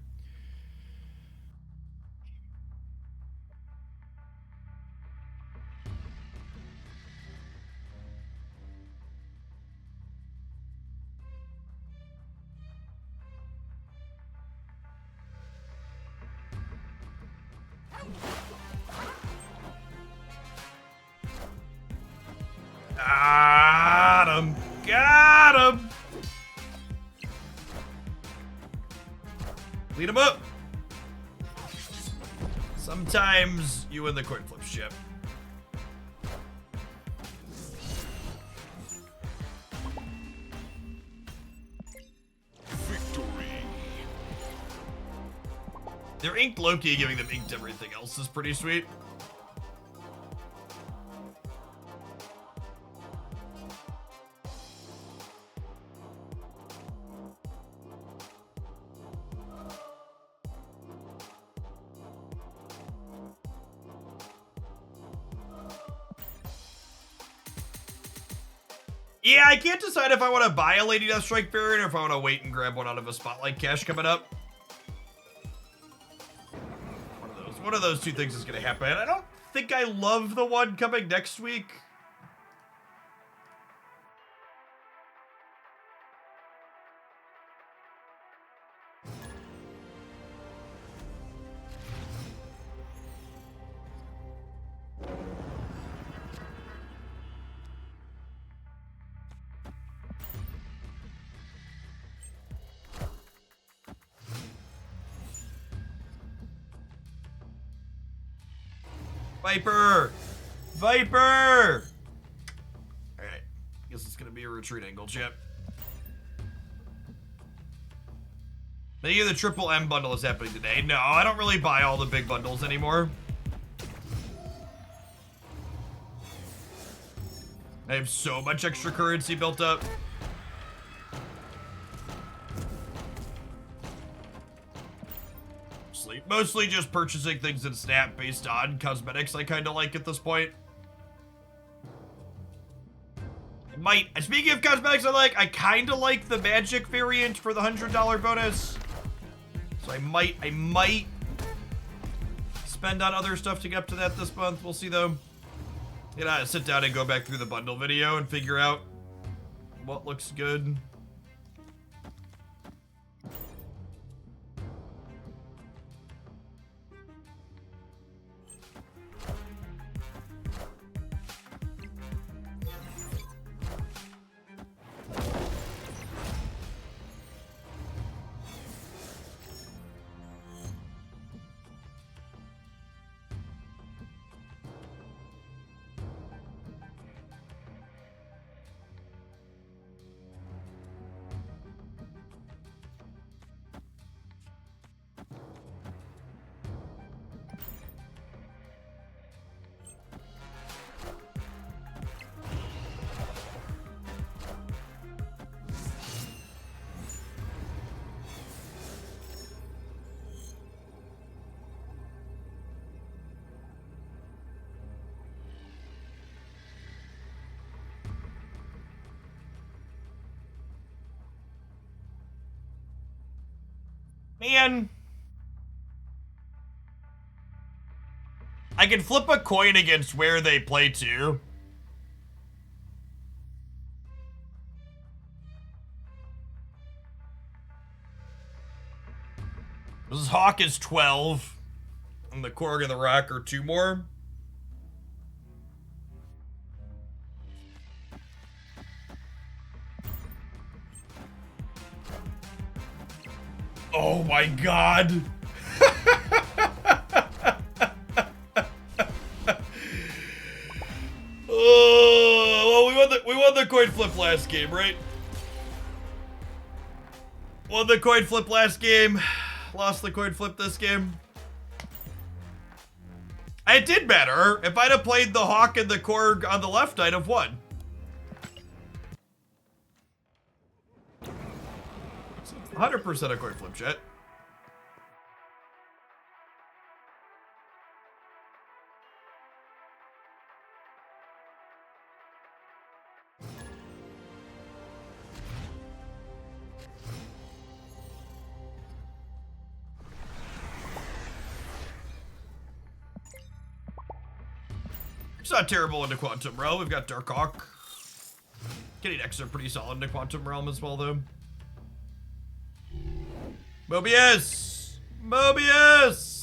Speaker 1: Got him! Got him! Lead him up! Sometimes you win the coin flip ship.
Speaker 2: Victory.
Speaker 1: Their inked Loki giving them inked everything else is pretty sweet. Yeah, I can't decide if I want to buy a Lady Deathstrike variant or if I want to wait and grab one out of a Spotlight cache coming up. One of those two things is going to happen. I don't think I love the one coming next week. Viper! Viper! Alright. Guess it's gonna be a retreat angle, chat. Maybe the triple M bundle is happening today. No, I don't really buy all the big bundles anymore. I have so much extra currency built up. Mostly just purchasing things in Snap based on cosmetics I kind of like at this point. Speaking of cosmetics I kind of like the magic variant for the $100 bonus. So I might spend on other stuff to get up to that this month. We'll see though. You know, sit down and go back through the bundle video and figure out what looks good. Man, I can flip a coin against where they play to. This Hawk is 12, and the Korg and the Rock are 2 more. Oh my god. Oh, well, we won the coin flip last game, right? Won the coin flip last game. Lost the coin flip this game. It did matter. If I'd have played the Hawk and the Korg on the left, I'd have won. 100% a coin flip, chat. It's not terrible into Quantum Realm. We've got Dark Hawk. Kitty decks are pretty solid into Quantum Realm as well, though. Mobius! Mobius!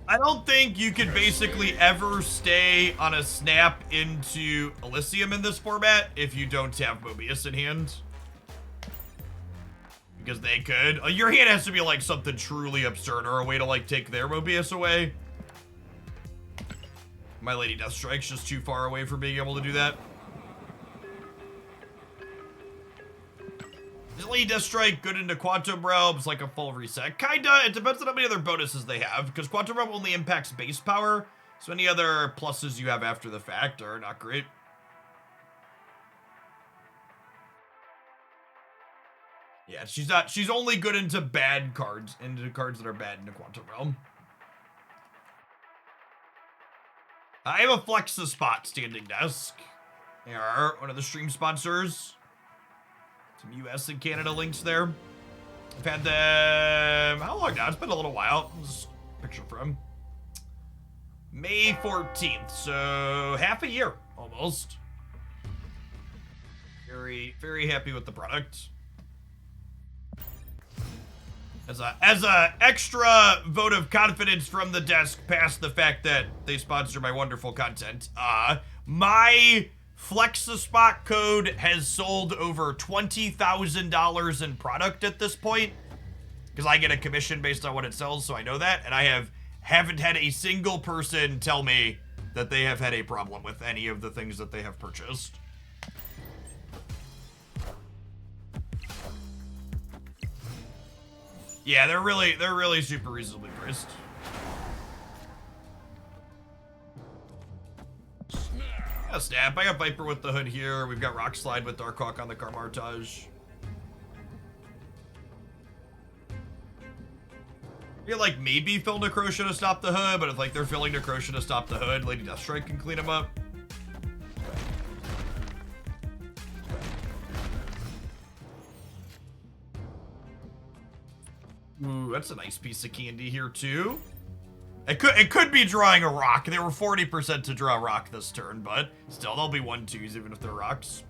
Speaker 1: I don't think you could basically ever stay on a snap into Elysium in this format if you don't have Mobius in hand. Because they could. Your hand has to be like something truly absurd or a way to like take their Mobius away. My Lady Deathstrike's just too far away for being able to do that. Is Lady Deathstrike good into Quantum Realms, like a full reset? Kinda. It depends on how many other bonuses they have, because Quantum Realm only impacts base power, so any other pluses you have after the fact are not great. Yeah, she's only good into bad cards, into cards that are bad into Quantum Realm. I have a Flexispot standing desk. They are one of the stream sponsors. Some US and Canada links there. I've had them, how long now? It's been a little while. This is a picture from. May 14th, so half a year almost. Very, very happy with the product. As a extra vote of confidence from the desk past the fact that they sponsor my wonderful content, my Flexispot code has sold over $20,000 in product at this point, because I get a commission based on what it sells, so I know that, and I haven't had a single person tell me that they have had a problem with any of the things that they have purchased. Yeah, they're really super reasonably priced. Yeah, snap. I got Viper with the hood here. We've got Rock Slide with Darkhawk on the Carmartage. I feel like maybe Phil Necro should have stopped the hood, but if like they're filling Necro should have stopped the hood, Lady Deathstrike can clean him up. Ooh, that's a nice piece of candy here too. It could be drawing a rock. They were 40% to draw a rock this turn, but still they'll be 1/2s even if they're rocks.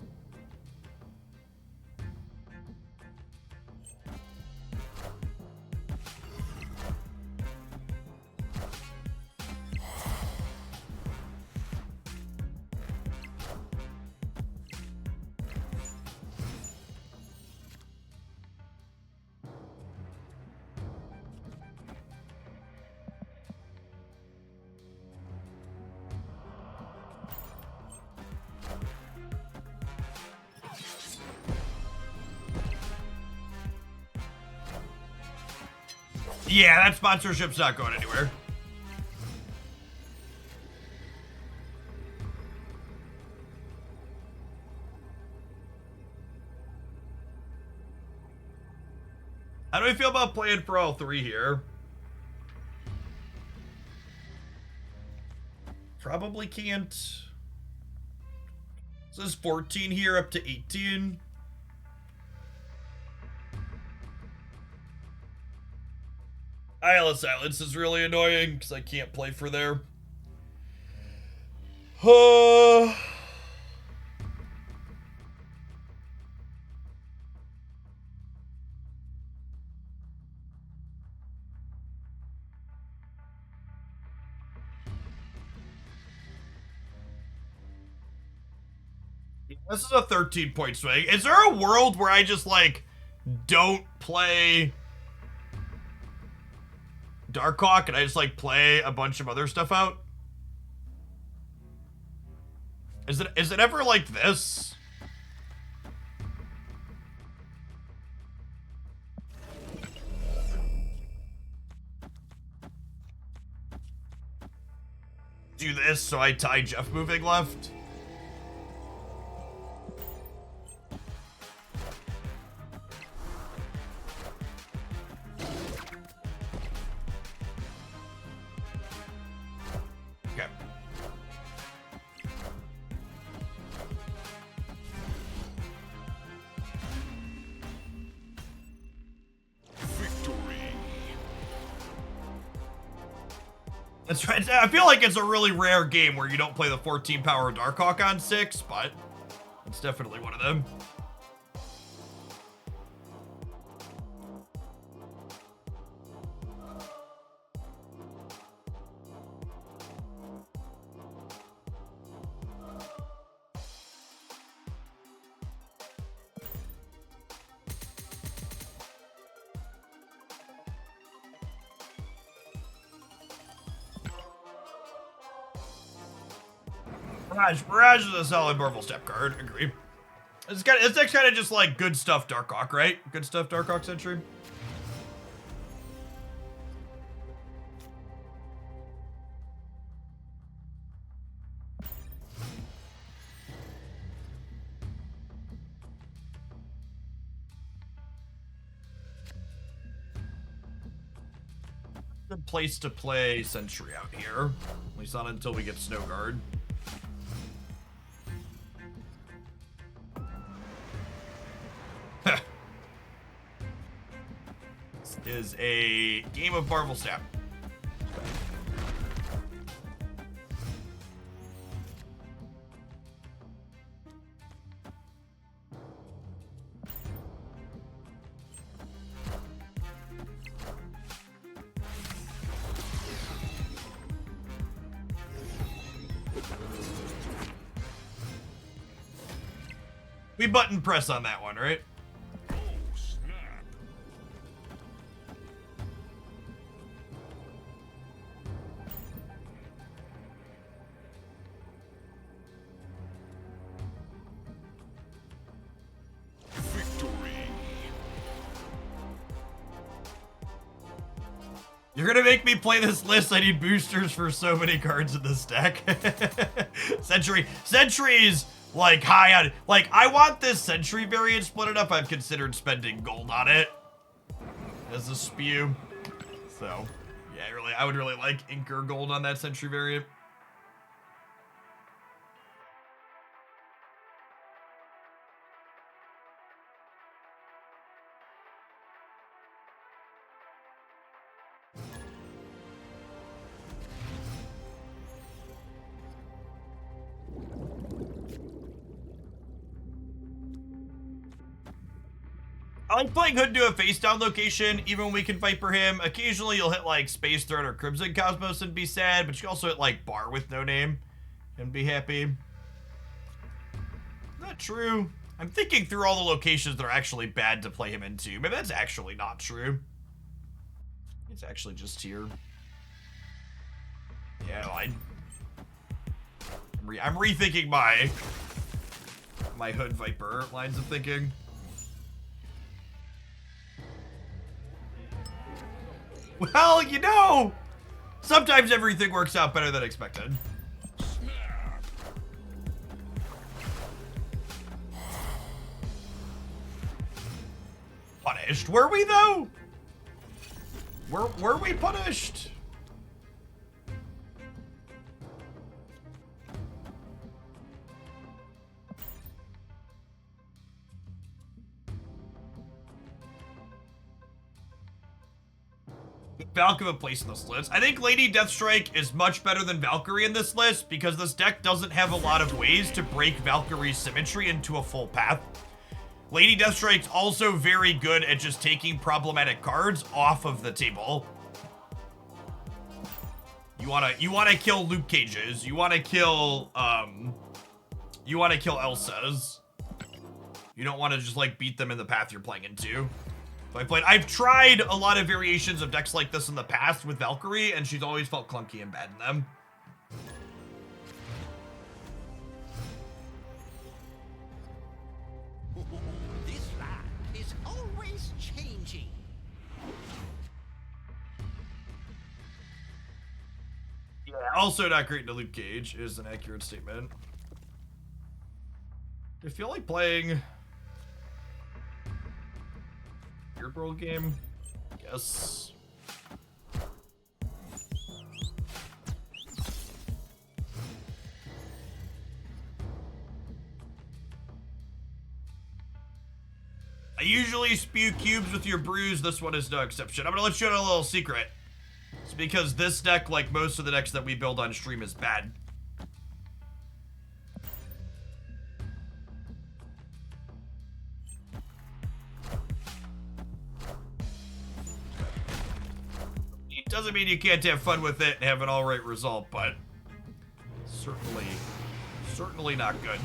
Speaker 1: Yeah, that sponsorship's not going anywhere. How do we feel about playing for all three here? Probably can't. This is 14 here up to 18. Isle Silence is really annoying because I can't play for there. This is a 13-point swing. Is there a world where I just, like, don't play Darkhawk and I just, like, play a bunch of other stuff out? Is it ever like this? Do this so I tie Jeff moving left? Okay.
Speaker 2: Victory.
Speaker 1: That's right. I feel like it's a really rare game where you don't play the 14 power Darkhawk on 6, but it's definitely one of them. Mirage is a solid Marvel step card. Agree. It's kind of just like good stuff Darkhawk, right? Good stuff Darkhawk Century. Good place to play Sentry out here. At least not until we get Snowguard. This is a game of Marvel Snap. We button press on that one, right?
Speaker 2: Oh, snap. Victory.
Speaker 1: You're gonna make me play this list. I need boosters for so many cards in this deck. Sentry's like high on, like I want this Sentry variant split it up. I've considered spending gold on it as a spew. So yeah, I would really like Inker gold on that Sentry variant. I like playing Hood to a face down location, even when we can Viper him. Occasionally you'll hit like Space Throne or Crimson Cosmos and be sad, but you can also hit like Bar with no name and be happy. Not true. I'm thinking through all the locations that are actually bad to play him into. Maybe that's actually not true. It's actually just here. Yeah, I'm rethinking my Hood Viper lines of thinking. Well, you know, sometimes everything works out better than expected.
Speaker 2: Snap.
Speaker 1: Punished? Were we though? Were we punished? Valk have a place in this list. I think Lady Deathstrike is much better than Valkyrie in this list because this deck doesn't have a lot of ways to break Valkyrie's symmetry into a full path. Lady Deathstrike's also very good at just taking problematic cards off of the table. You wanna kill Luke Cages. You wanna kill Elsas. You don't want to just like beat them in the path you're playing into. I've tried a lot of variations of decks like this in the past with Valkyrie, and she's always felt clunky and bad in them.
Speaker 4: This land is always changing.
Speaker 1: Yeah. Also not great into Luke Cage is an accurate statement. I feel like playing your world game. Yes. I usually spew cubes with your brews. This one is no exception. I'm gonna let you in a little secret. It's because this deck, like most of the decks that we build on stream, is bad. It doesn't mean you can't have fun with it and have an alright result, but certainly not good.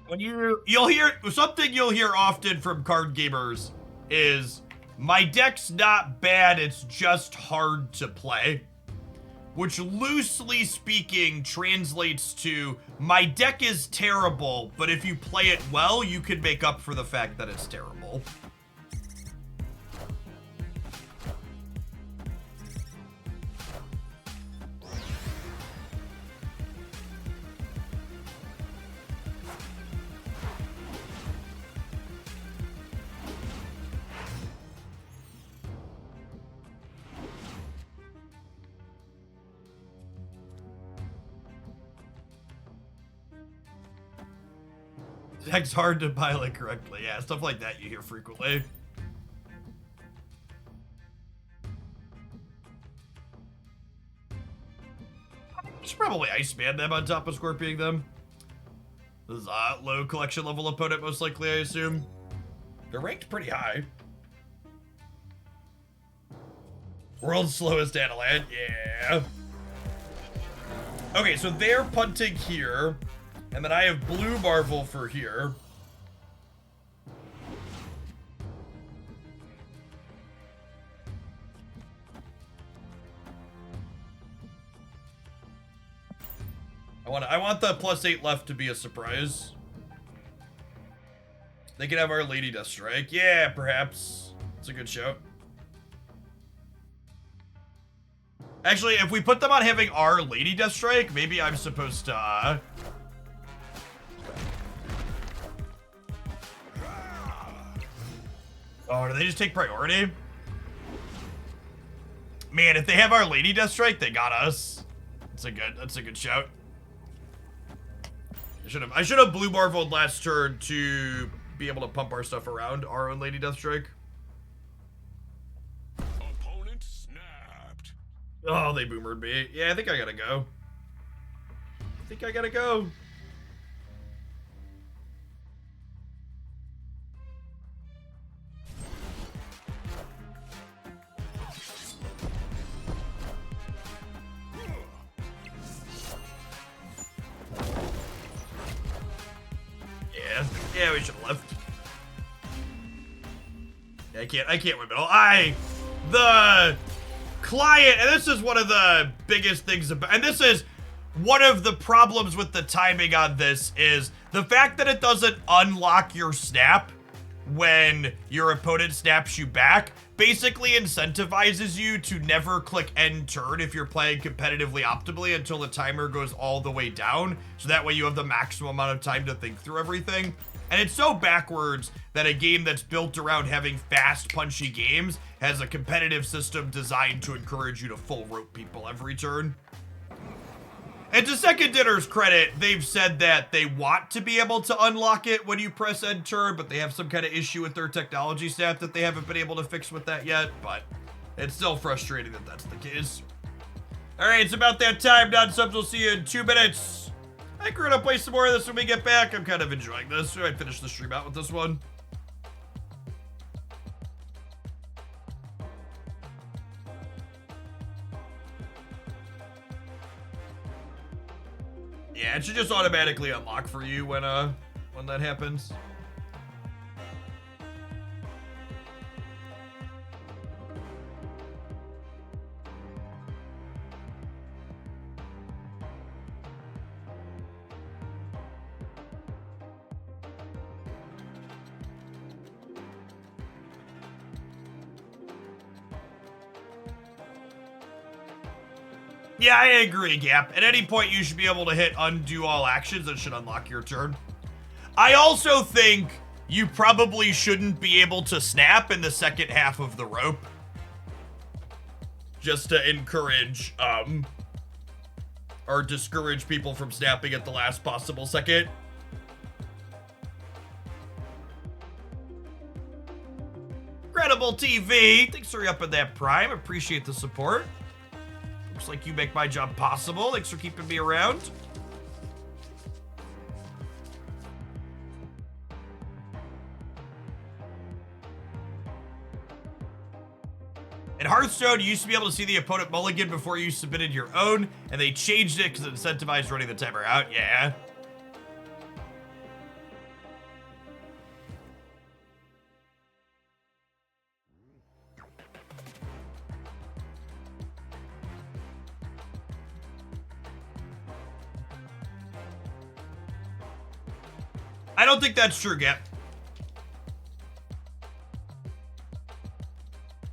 Speaker 1: When you'll hear something you'll hear often from card gamers is my deck's not bad, it's just hard to play. Which loosely speaking translates to my deck is terrible, but if you play it well, you can make up for the fact that it's terrible. Deck's hard to pilot correctly. Yeah, stuff like that you hear frequently. You should probably Iceman them on top of Scorpioning them. This is a low collection level opponent, most likely, I assume. They're ranked pretty high. World's slowest Adelant, yeah. Okay, so they're punting here, and then I have blue Marvel for here. I want the +8 left to be a surprise. They can have Our Lady Death Strike. Yeah, perhaps. It's a good shout. Actually, if we put them on having Our Lady Death Strike, maybe I'm supposed to, Oh, do they just take priority? Man, if they have Our Lady Death Strike, they got us. That's a good shout. I should have blue Marveled last turn to be able to pump our stuff around our own Lady Death Strike.
Speaker 2: Opponent snapped.
Speaker 1: Oh, they boomered me. Yeah, I think I gotta go. Yeah, we should have left. Yeah, I can't win middle. The client, and this is one of the biggest things about, and this is one of the problems with the timing on this, is the fact that it doesn't unlock your snap when your opponent snaps you back basically incentivizes you to never click end turn if you're playing competitively optimally until the timer goes all the way down, so that way you have the maximum amount of time to think through everything. And it's so backwards that a game that's built around having fast, punchy games has a competitive system designed to encourage you to full rope people every turn. And to Second Dinner's credit, they've said that they want to be able to unlock it when you press end turn, but they have some kind of issue with their technology staff that they haven't been able to fix with that yet, but it's still frustrating that that's the case. Alright, it's about that time. Non-subs will see you in 2 minutes. I think we're gonna play some more of this when we get back. I'm kind of enjoying this, so I finish the stream out with this one. Yeah, it should just automatically unlock for you when that happens. Yeah, I agree, Gap. At any point, you should be able to hit undo all actions. That should unlock your turn. I also think you probably shouldn't be able to snap in the second half of the rope. Just to encourage, or discourage people from snapping at the last possible second. Incredible TV, thanks for upping that Prime. Appreciate the support. Looks like you make my job possible. Thanks for keeping me around. In Hearthstone, you used to be able to see the opponent mulligan before you submitted your own, and they changed it because it incentivized running the timer out. Yeah. I don't think that's true, Gap.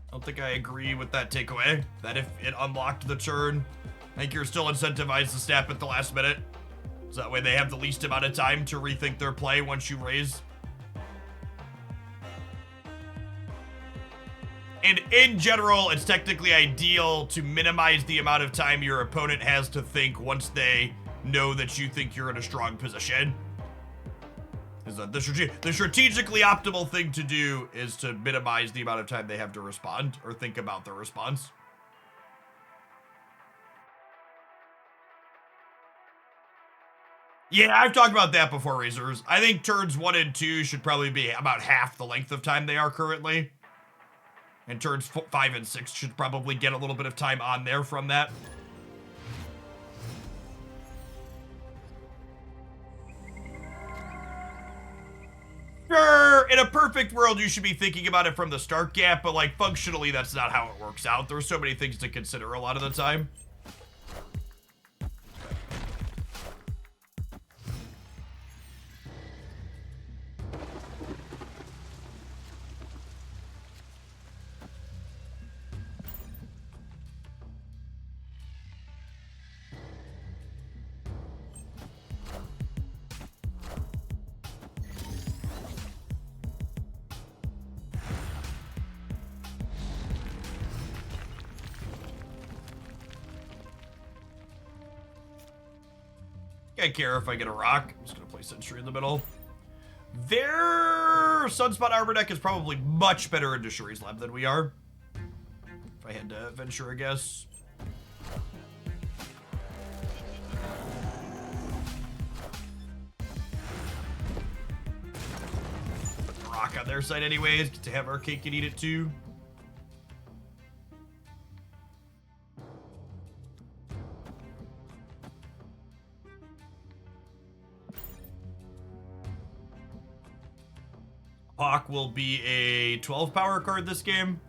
Speaker 1: I don't think I agree with that takeaway. That if it unlocked the turn, I think you're still incentivized to snap at the last minute. So that way they have the least amount of time to rethink their play once you raise. And in general, it's technically ideal to minimize the amount of time your opponent has to think once they know that you think you're in a strong position. The strategically optimal thing to do is to minimize the amount of time they have to respond or think about their response. Yeah, I've talked about that before, Razors. I think turns 1 and 2 should probably be about half the length of time they are currently. And turns 5 and 6 should probably get a little bit of time on there from that. Sure, in a perfect world, you should be thinking about it from the start gap, but like functionally, that's not how it works out. There's so many things to consider a lot of the time. I care if I get a rock. I'm just gonna play Sentry in the middle. Their Sunspot Armor deck is probably much better into Shuri's Lab than we are. If I had to venture a guess. Put the rock on their side anyways. Get to have our cake and eat it too. Hawk will be a 12 power card this game.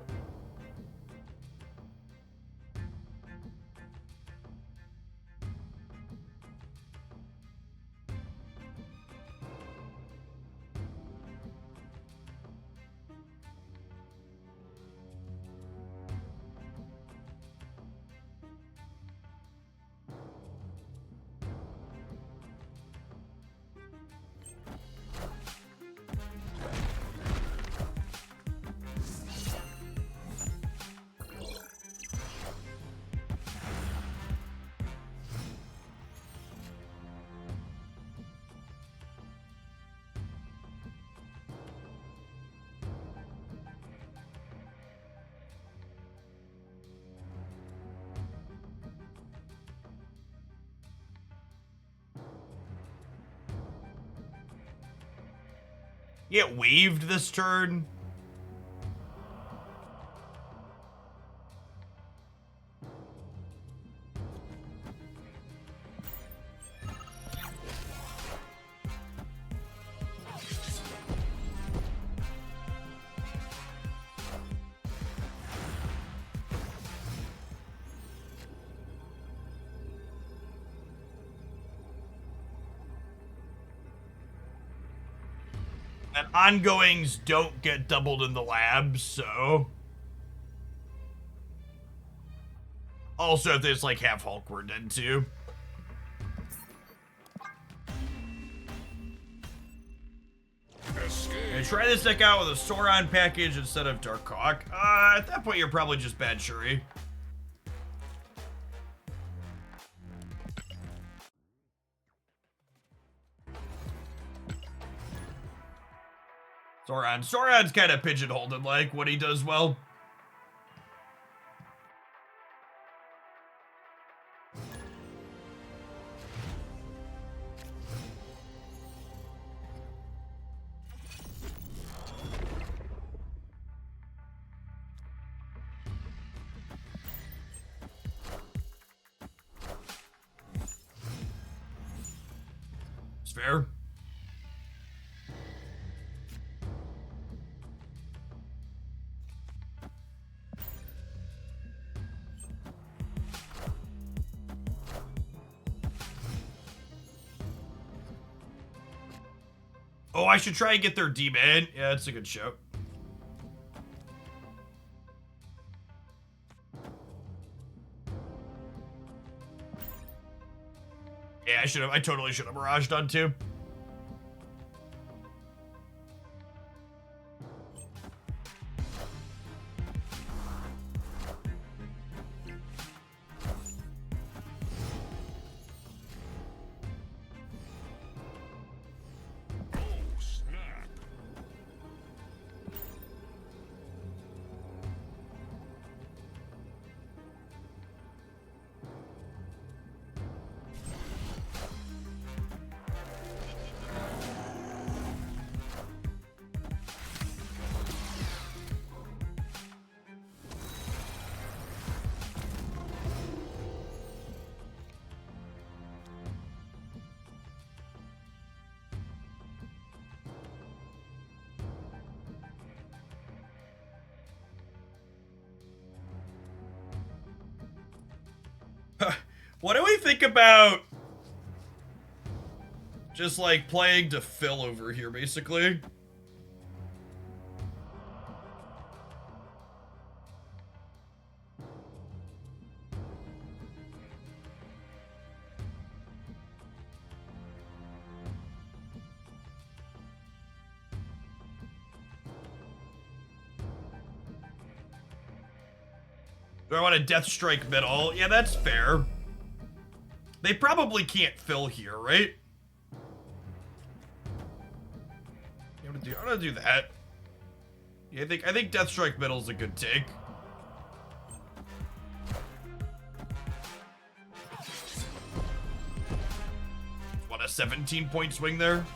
Speaker 1: Get waived this turn. And ongoings don't get doubled in the lab, so... Also, if there's like half Hulk, we're dead too. And try this deck out with a Sauron package instead of Dark Hawk. At that point, you're probably just bad Shuri. Sauron's kind of pigeonholed in like what he does well. It's fair. Oh, I should try and get their D-Man. Yeah, that's a good show. Yeah, I totally should have barraged on too. What do we think about just like playing to fill over here, basically? Do I want a Death Strike middle? Yeah, that's fair. They probably can't fill here, right? I'm gonna do that. Yeah, I think Death Strike middle is a good take. What, a 17-point swing there?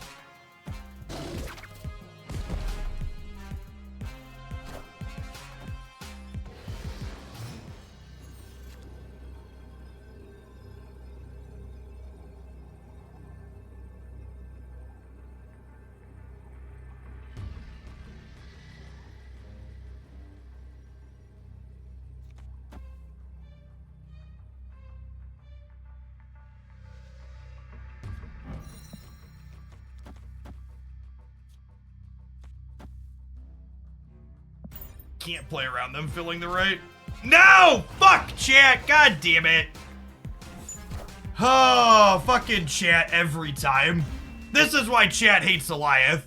Speaker 1: Can't play around them filling the right. No! Fuck, chat! God damn it! Oh, fucking chat every time. This is why chat hates Alioth.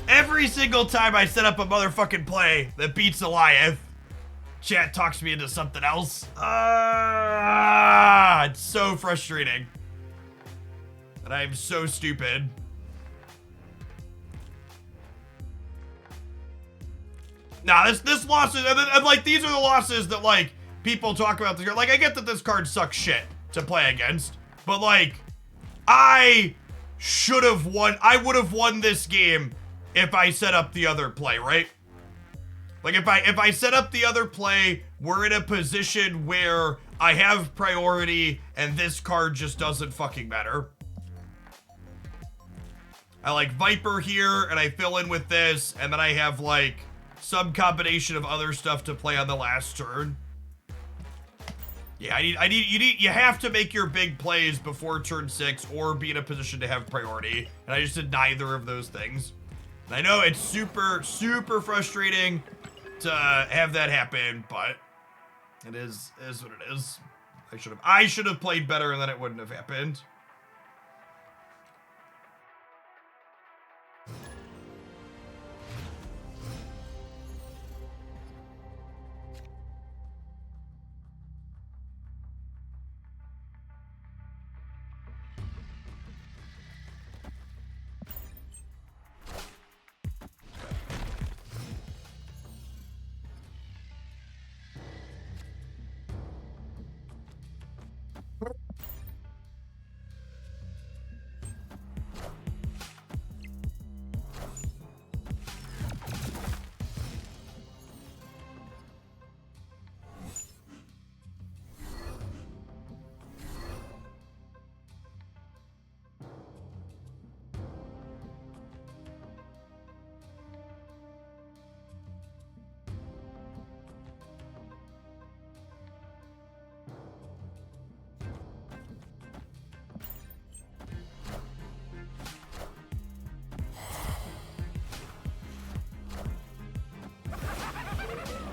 Speaker 1: Every single time I set up a motherfucking play that beats Alioth, chat talks me into something else. It's so frustrating. And I'm so stupid. Nah, this losses, and like, these are the losses that, like, people talk about. Like, I get that this card sucks shit to play against, but, like, I should have won. I would have won this game if I set up the other play, right? Like, if I set up the other play, we're in a position where I have priority, and this card just doesn't fucking matter. I, like, Viper here, and I fill in with this, and then I have, like, some combination of other stuff to play on the last turn. Yeah, you have to make your big plays before turn 6 or be in a position to have priority. And I just did neither of those things. And I know it's super, super frustrating to have that happen, but it is what it is. I should have played better and then it wouldn't have happened.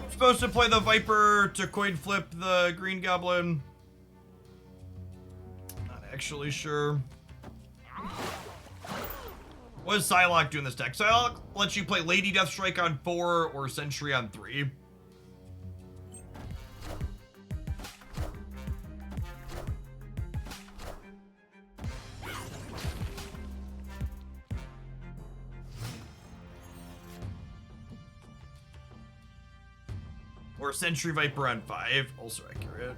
Speaker 1: Supposed to play the Viper to coin flip the Green Goblin. Not actually sure. What does Psylocke do in this deck? Psylocke lets you play Lady Deathstrike on 4 or Sentry on 3. Or Sentry Viper on 5, also accurate.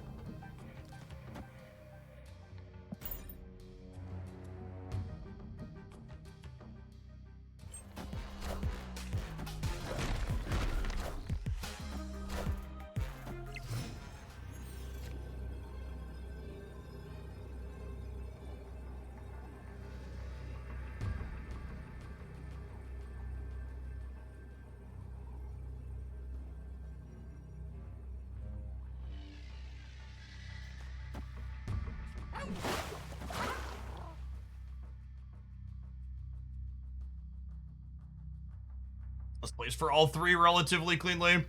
Speaker 1: This plays for all three relatively cleanly.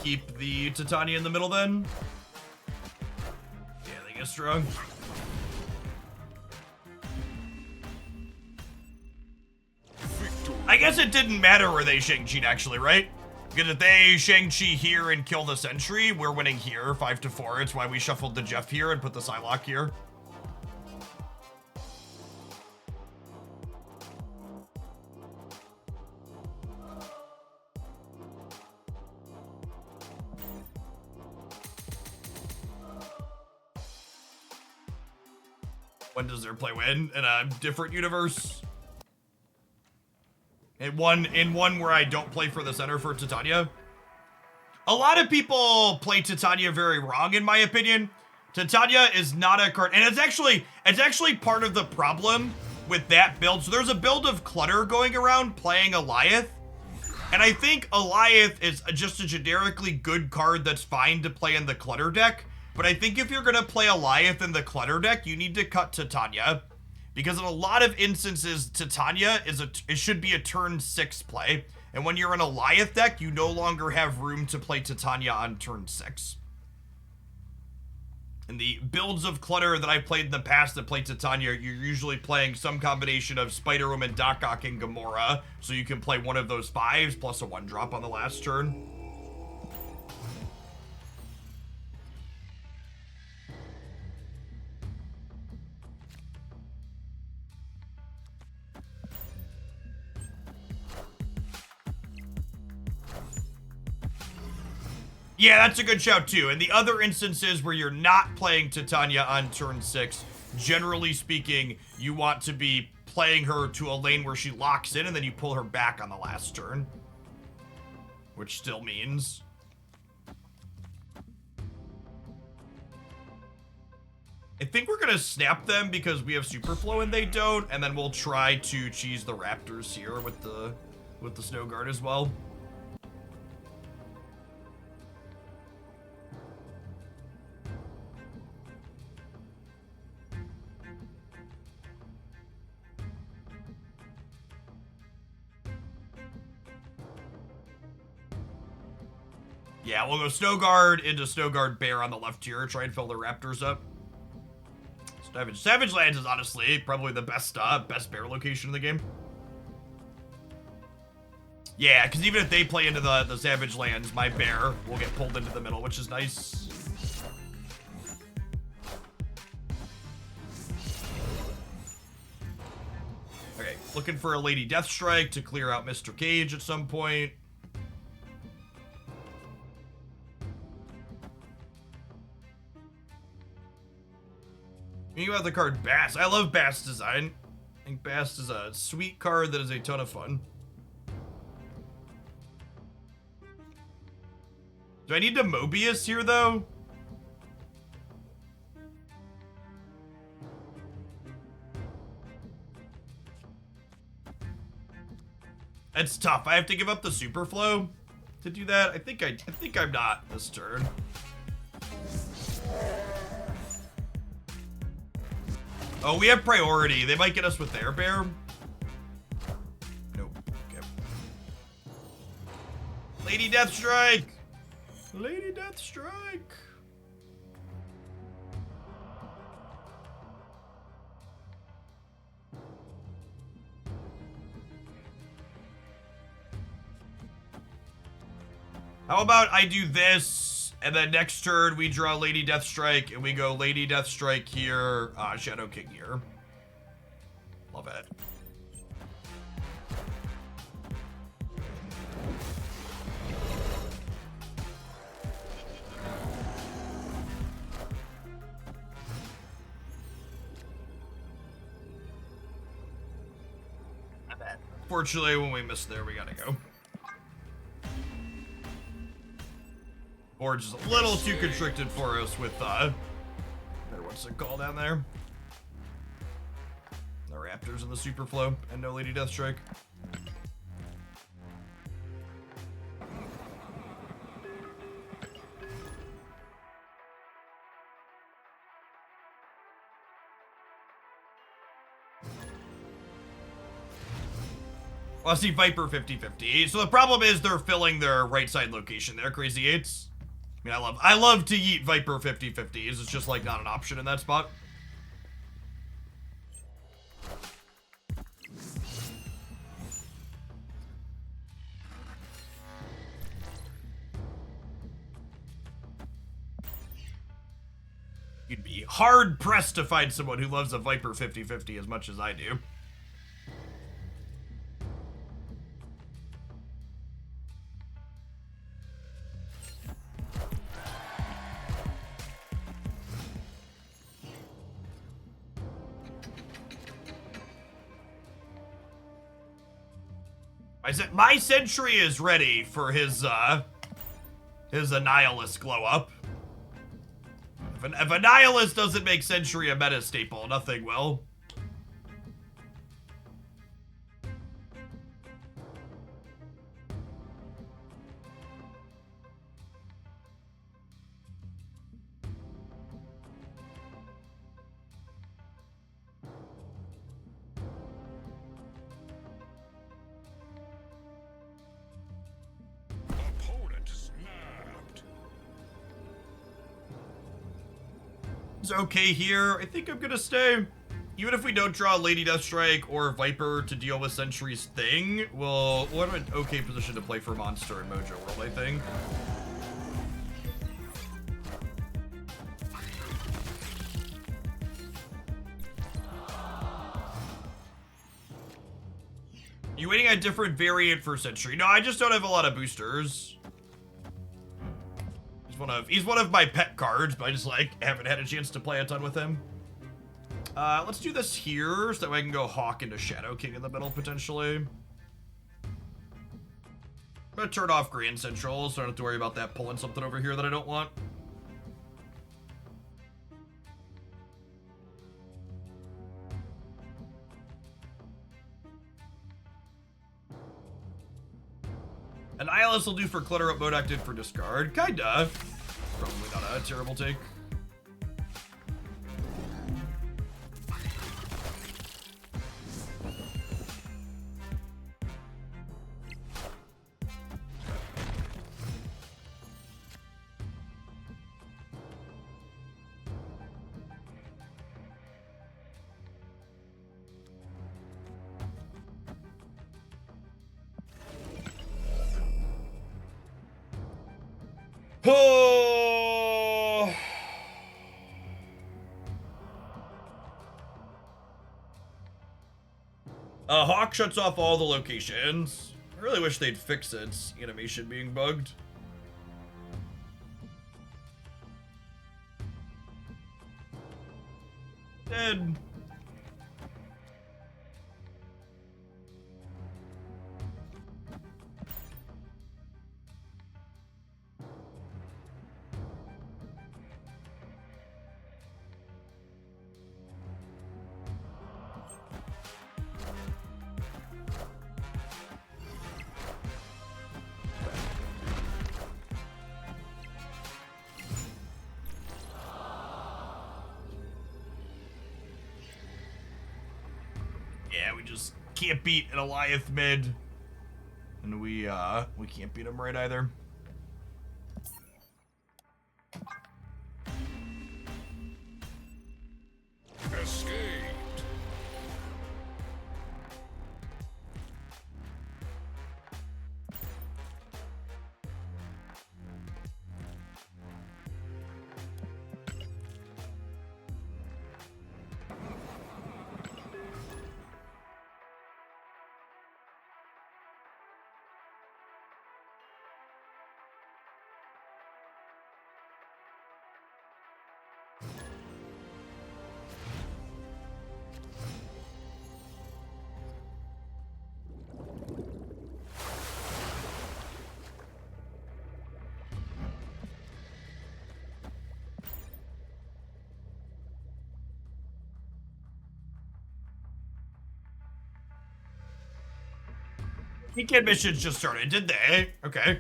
Speaker 1: Keep the Titania in the middle then. Yeah, they get strong. I guess it didn't matter where they Shang-Chi'd actually, right? Because if they Shang-Chi here and kill the sentry, we're winning here 5-4. It's why we shuffled the Jeff here and put the Psylocke here. When does their play win? In a different universe? In one where I don't play for the center for Titania? A lot of people play Titania very wrong, in my opinion. Titania is not a card, and it's actually part of the problem with that build. So there's a build of Clutter going around playing Alioth, and I think Alioth is just a generically good card that's fine to play in the Clutter deck. But I think if you're going to play Alioth in the Clutter deck, you need to cut Titania. Because in a lot of instances, Titania it should be a turn 6 play. And when you're in a Alioth deck, you no longer have room to play Titania on turn 6. In the builds of Clutter that I played in the past that play Titania, you're usually playing some combination of Spider-Woman, Doc Ock, and Gamora. So you can play one of those 5s plus a 1-drop on the last turn. Yeah, that's a good shout too. And the other instances where you're not playing Titania on turn 6, generally speaking, you want to be playing her to a lane where she locks in and then you pull her back on the last turn. Which still means... I think we're gonna snap them because we have Superflow and they don't, and then we'll try to cheese the Raptors here with the Snow Guard as well. Yeah, we'll go Snow Guard into Snow Guard Bear on the left here. Try and fill the Raptors up. Savage Lands is honestly probably the best bear location in the game. Yeah, because even if they play into the Savage Lands, my bear will get pulled into the middle, which is nice. Okay, looking for a Lady Deathstrike to clear out Mr. Cage at some point. Think about the card Bast. I love Bast design. I think Bast is a sweet card that is a ton of fun. Do I need to Mobius here, though? It's tough. I have to give up the Superflow to do that. I think I'm not this turn. Oh, we have priority. They might get us with their bear. Nope. Okay. Lady Deathstrike! Lady Deathstrike! How about I do this, and then next turn we draw Lady Deathstrike, and we go Lady Deathstrike here, Shadow King here. Love it. unfortunately, when we miss there, we gotta go. Board's just a little too constricted for us with, what's it called down there? The Raptors and the Superflow, and no Lady Deathstrike. Well, I see Viper 50-50. So the problem is they're filling their right side location there, Crazy Eights. I mean, I love to yeet Viper 50-50s. It's just like not an option in that spot. You'd be hard pressed to find someone who loves a Viper 50-50 as much as I do. My Sentry is ready for his Annihilus glow up. If Annihilus doesn't make Sentry a meta staple, nothing will.
Speaker 2: Opponent snapped.
Speaker 1: It's okay here. I think I'm gonna stay. Even if we don't draw Lady Deathstrike or Viper to deal with Sentry's thing, we'll have an okay position to play for Monster and Mojo World, I think. You waiting a different variant for Sentry? No, I just don't have a lot of boosters. He's one of my pet cards, but I just like haven't had a chance to play a ton with him. Let's do this here so that way I can go Hawk into Shadow King in the middle potentially. I'm gonna turn off Grand Central so I don't have to worry about that pulling something over here that I don't want. Annihilus will do for clutter up mode active for discard. Kinda. Probably not a terrible take. Oh! Hawk shuts off all the locations. I really wish they'd fix its animation being bugged. Dead. Yeah, we just can't beat an Alioth mid. And we can't beat him right either.
Speaker 2: Escaped.
Speaker 1: Weekend missions just started, did they? Okay.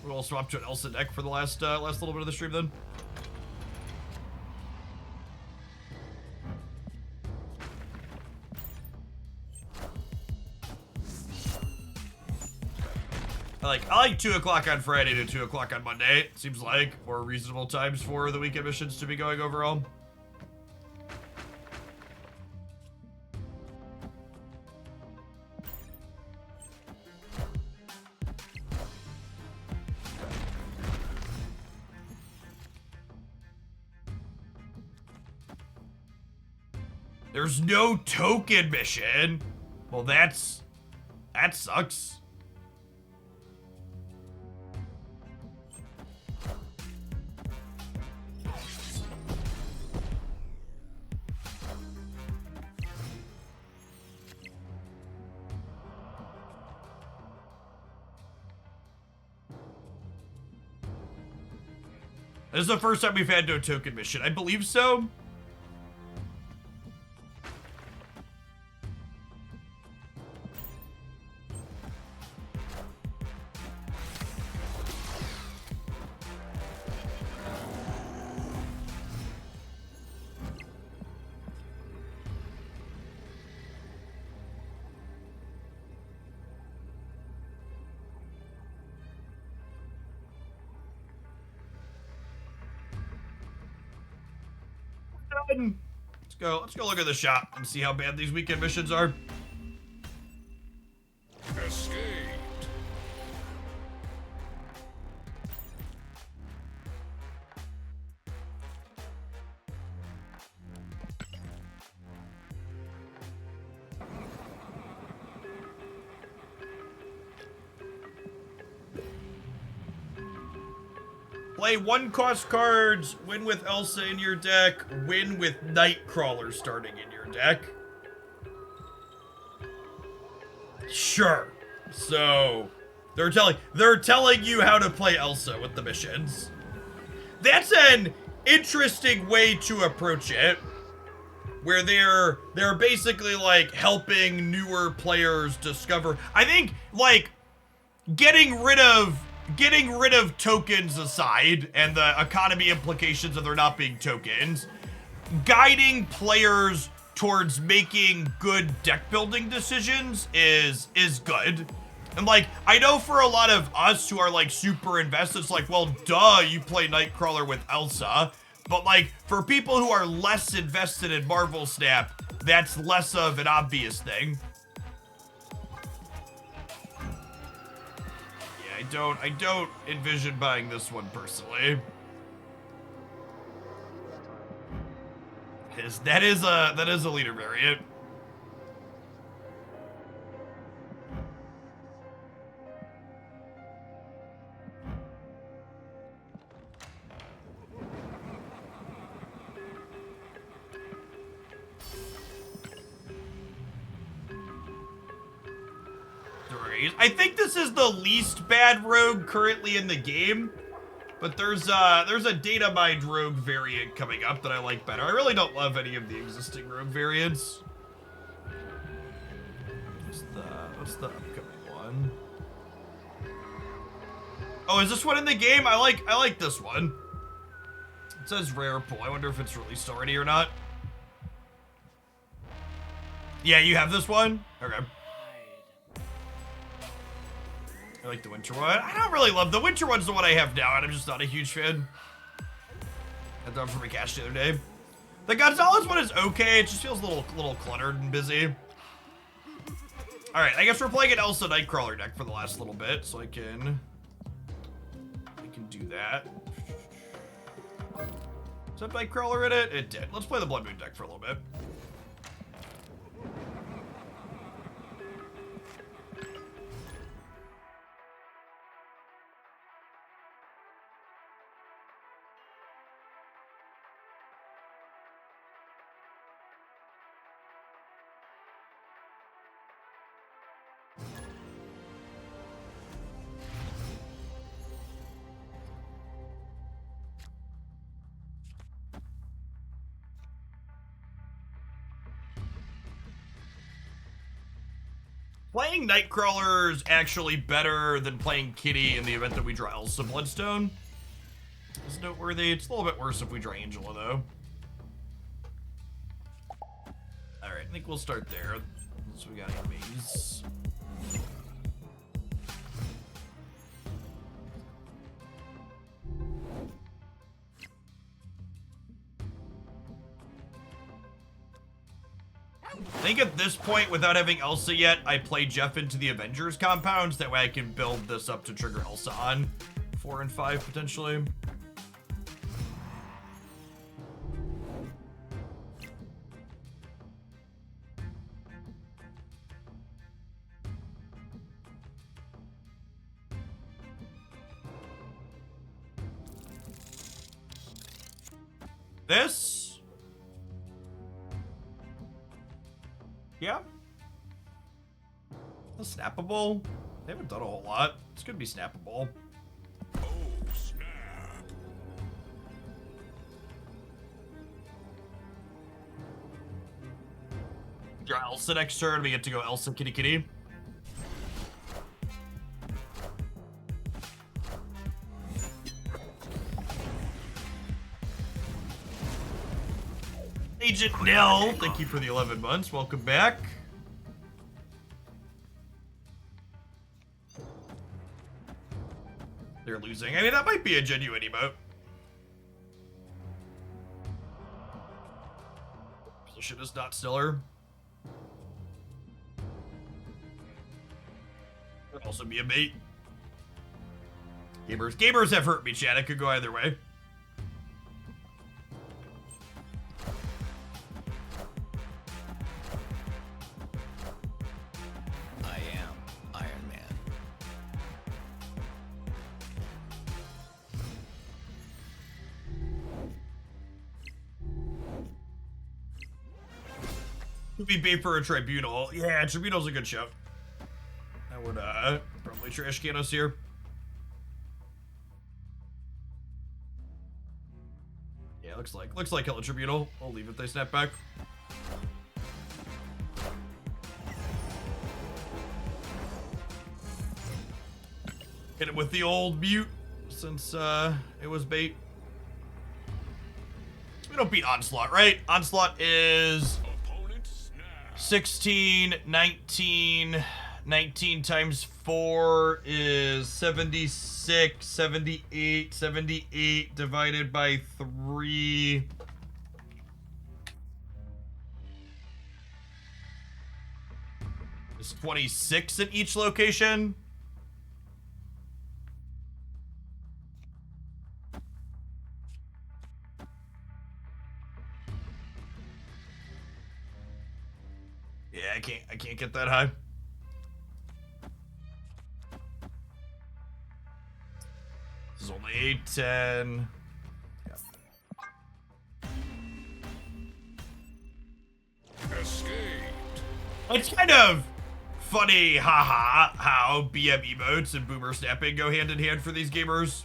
Speaker 1: We'll swap to an Elsa deck for the last little bit of the stream then. I like 2 o'clock on Friday to 2 o'clock on Monday. Seems like more reasonable times for the weekend missions to be going overall. There's no token mission. Well, that sucks. This is the first time we've had no token mission. I believe so. Let's go look at the shop and see how bad these weekend missions are.
Speaker 2: Escaped.
Speaker 1: Play 1-cost cards, win with Elsa in your deck, win with Nightcrawler starting in your deck. Sure. So, they're telling you how to play Elsa with the missions. That's an interesting way to approach it, where they're basically like helping newer players discover. I think like getting rid of tokens aside and the economy implications of there not being tokens, guiding players towards making good deck building decisions is good. And like, I know for a lot of us who are like super invested, it's like, well, duh, you play Nightcrawler with Elsa. But like, for people who are less invested in Marvel Snap, that's less of an obvious thing. I don't envision buying this one personally. That is a leader variant. I think this is the least bad rogue currently in the game, but there's a data mined rogue variant coming up that I like better. I really don't love any of the existing rogue variants. What's the upcoming one? Oh, is this one in the game? I like this one. It says rare pull. I wonder if it's released already or not. Yeah, you have this one? Okay. I like the winter one. I don't really love the winter one's the one I have now, and I'm just not a huge fan. I thought for my cash the other day. The Gonzalez one is okay. It just feels a little cluttered and busy. All right, I guess we're playing an Elsa Nightcrawler deck for the last little bit, so I can do that. Does that Nightcrawler in it? It did. Let's play the Blood Moon deck for a little bit. playing Nightcrawler is actually better than playing Kitty in the event that we draw Elsa Bloodstone. It's noteworthy. It's a little bit worse if we draw Angela, though. Alright, I think we'll start there. So we got enemies. I think at this point, without having Elsa yet, I play Jeff into the Avengers compounds. That way I can build this up to trigger Elsa on 4 and 5, potentially. This? Yeah. That's snappable. They haven't done a whole lot. This could be snappable.
Speaker 2: Oh, snap.
Speaker 1: Draw Elsa next turn. We get to go Elsa Kitty Kitty. Agent Nell, thank you for the 11 months. Welcome back. They're losing. I mean, that might be a genuine emote. Position is not stellar. Could also be a bait. Gamers have hurt me, chat. It could go either way.
Speaker 3: I am Iron Man.
Speaker 1: Could be bait for a tribunal. Yeah, tribunal's a good show. I would probably trash can us here. Yeah, looks like Hella Tribunal. I'll leave if they snap back. Hit him with the old mute since it was bait. We don't beat Onslaught, right? Onslaught is
Speaker 2: Opponent snap.
Speaker 1: 16, 19, 19 times 4 is 76, 78, 78 divided by 3. Is 26 at each location. Yeah, I can't get that high. This is only 8, 10.
Speaker 2: Escaped.
Speaker 1: It's kind of funny, haha, how BM emotes and boomer snapping go hand in hand for these gamers.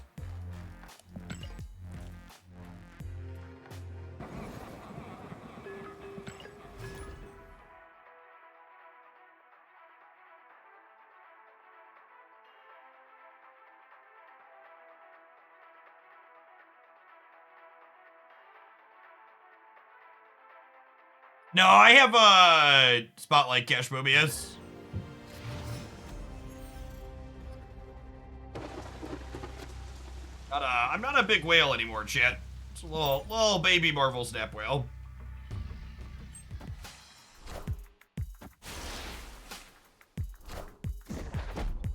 Speaker 1: No, I have a Spotlight Cash Mobius. I'm not a big whale anymore, chat. It's a little baby Marvel Snap whale.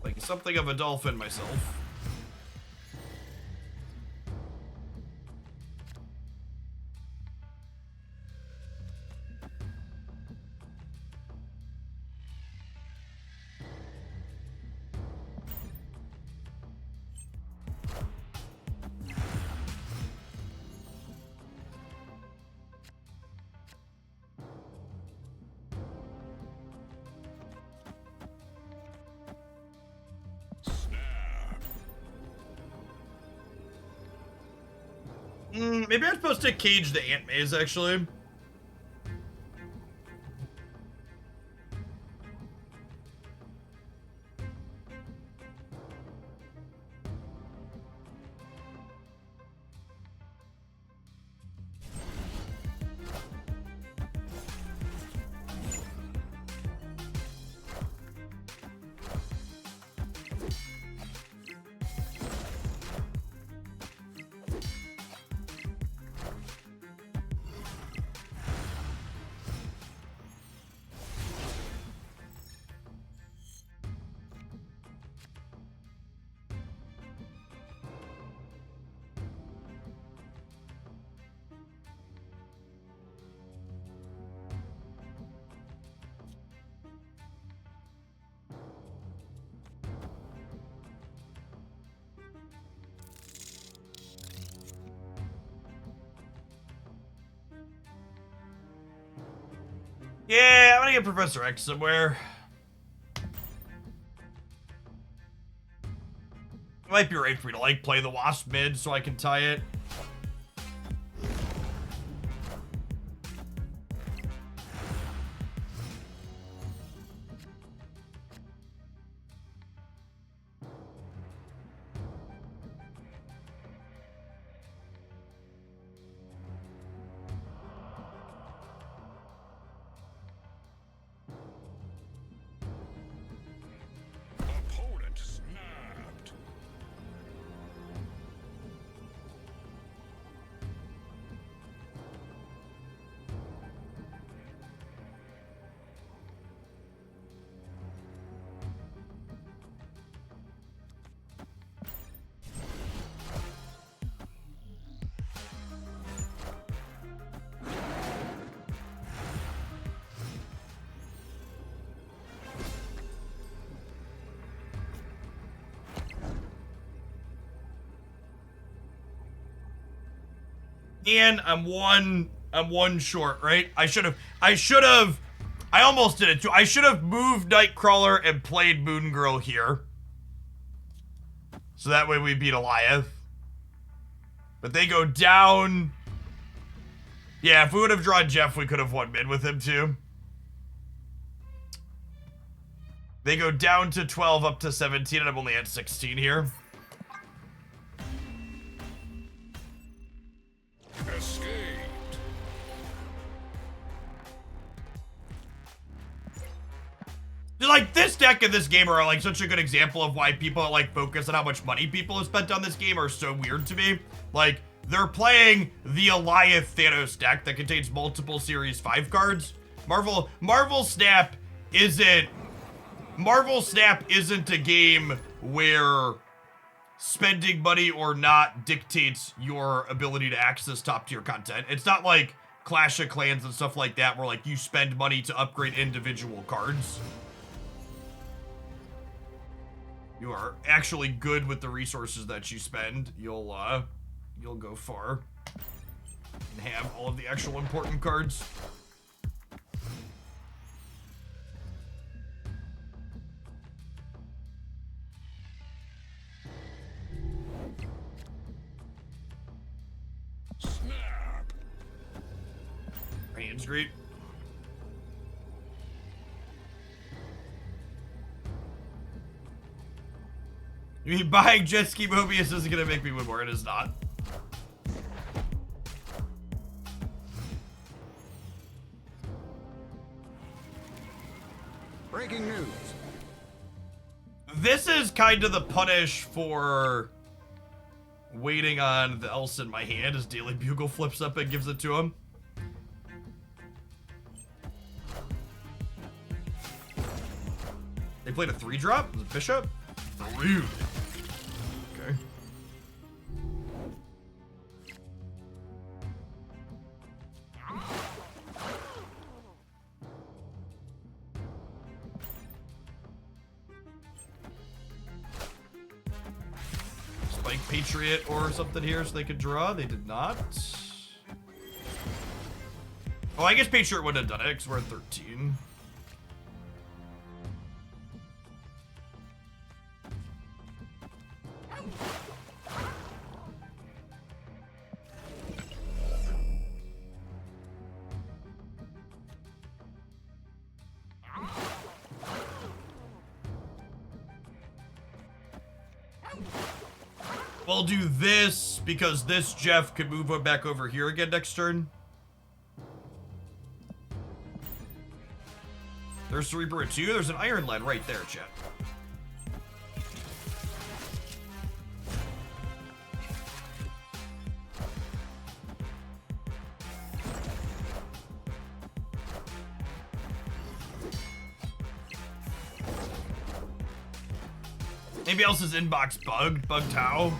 Speaker 1: Like something of a dolphin myself. Maybe I'm supposed to cage the ant maze, actually. Yeah, I'm gonna get Professor X somewhere. It might be right for me to like play the Wasp mid so I can tie it.
Speaker 2: Opponent snapped.
Speaker 1: And I'm one short, right? I almost did it too. I should have moved Nightcrawler and played Moon Girl here. So that way we beat Alioth. But they go down. Yeah, if we would have drawn Jeff, we could have won mid with him too. They go down to 12 up to 17, and I'm only at 16 here.
Speaker 2: Escaped.
Speaker 1: Like, this deck and this game are like such a good example of why people like focus on how much money people have spent on this game are so weird to me. Like, they're playing the Alioth Thanos deck that contains multiple Series 5 cards. Marvel Snap isn't a game where spending money or not dictates your ability to access top tier content. It's not like Clash of Clans and stuff like that where like you spend money to upgrade individual cards. You are actually good with the resources that you spend. You'll go far and have all of the actual important cards.
Speaker 2: Snap.
Speaker 1: My hand's great. You mean buying jet ski Mobius isn't gonna make me win more? It is not.
Speaker 4: Breaking news.
Speaker 1: This is kind of the punish for waiting on the else in my hand as Daily Bugle flips up and gives it to him. They played a 3-drop? Was it Bishop? Rude. Okay. Spike Patriot or something here so they could draw. They did not. Oh, I guess Patriot would have done it because we're at 13. We'll do this because this Jeff could move back over here again next turn. There's the Reaper at 2. There's an Iron Lad right there, chat. Maybe else's inbox bugged how?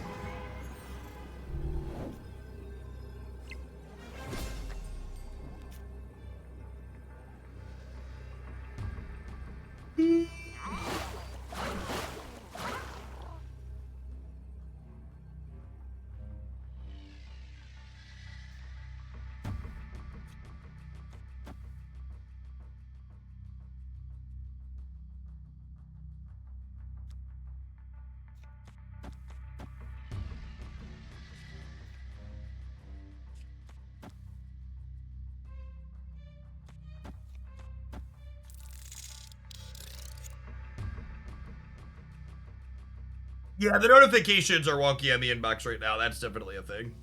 Speaker 1: Yeah, the notifications are wonky on the inbox right now. That's definitely a thing.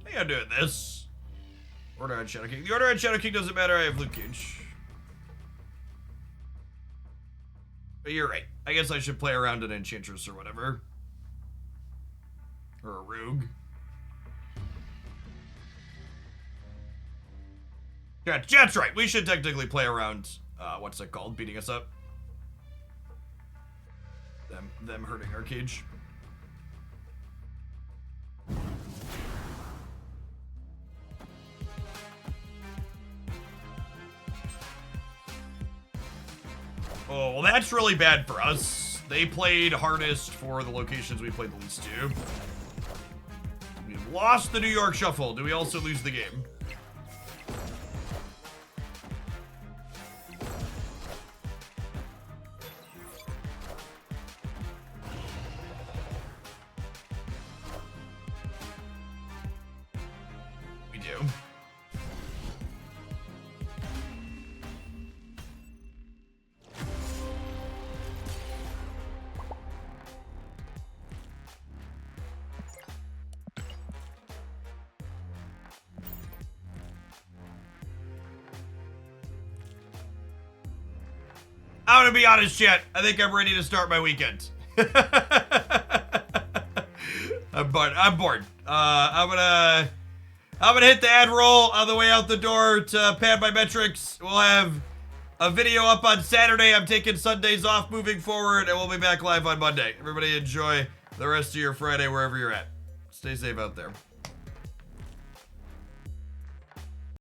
Speaker 1: I think I'm doing this. Order on Shadow King. The order on Shadow King doesn't matter. I have Luke Cage. But you're right. I guess I should play around an Enchantress or whatever. Or a Rogue. Yeah, that's right. We should technically play around, what's it called? Beating us up. Them hurting our cage. Oh, well, that's really bad for us. They played hardest for the locations we played the least to. We've lost the New York Shuffle. Do we also lose the game? We do. I'm gonna be honest, chat. I think I'm ready to start my weekend. I'm bored. I'm gonna hit the ad roll on the way out the door to pad my metrics. We'll have a video up on Saturday. I'm taking Sundays off moving forward, and we'll be back live on Monday. Everybody enjoy the rest of your Friday wherever you're at. Stay safe out there.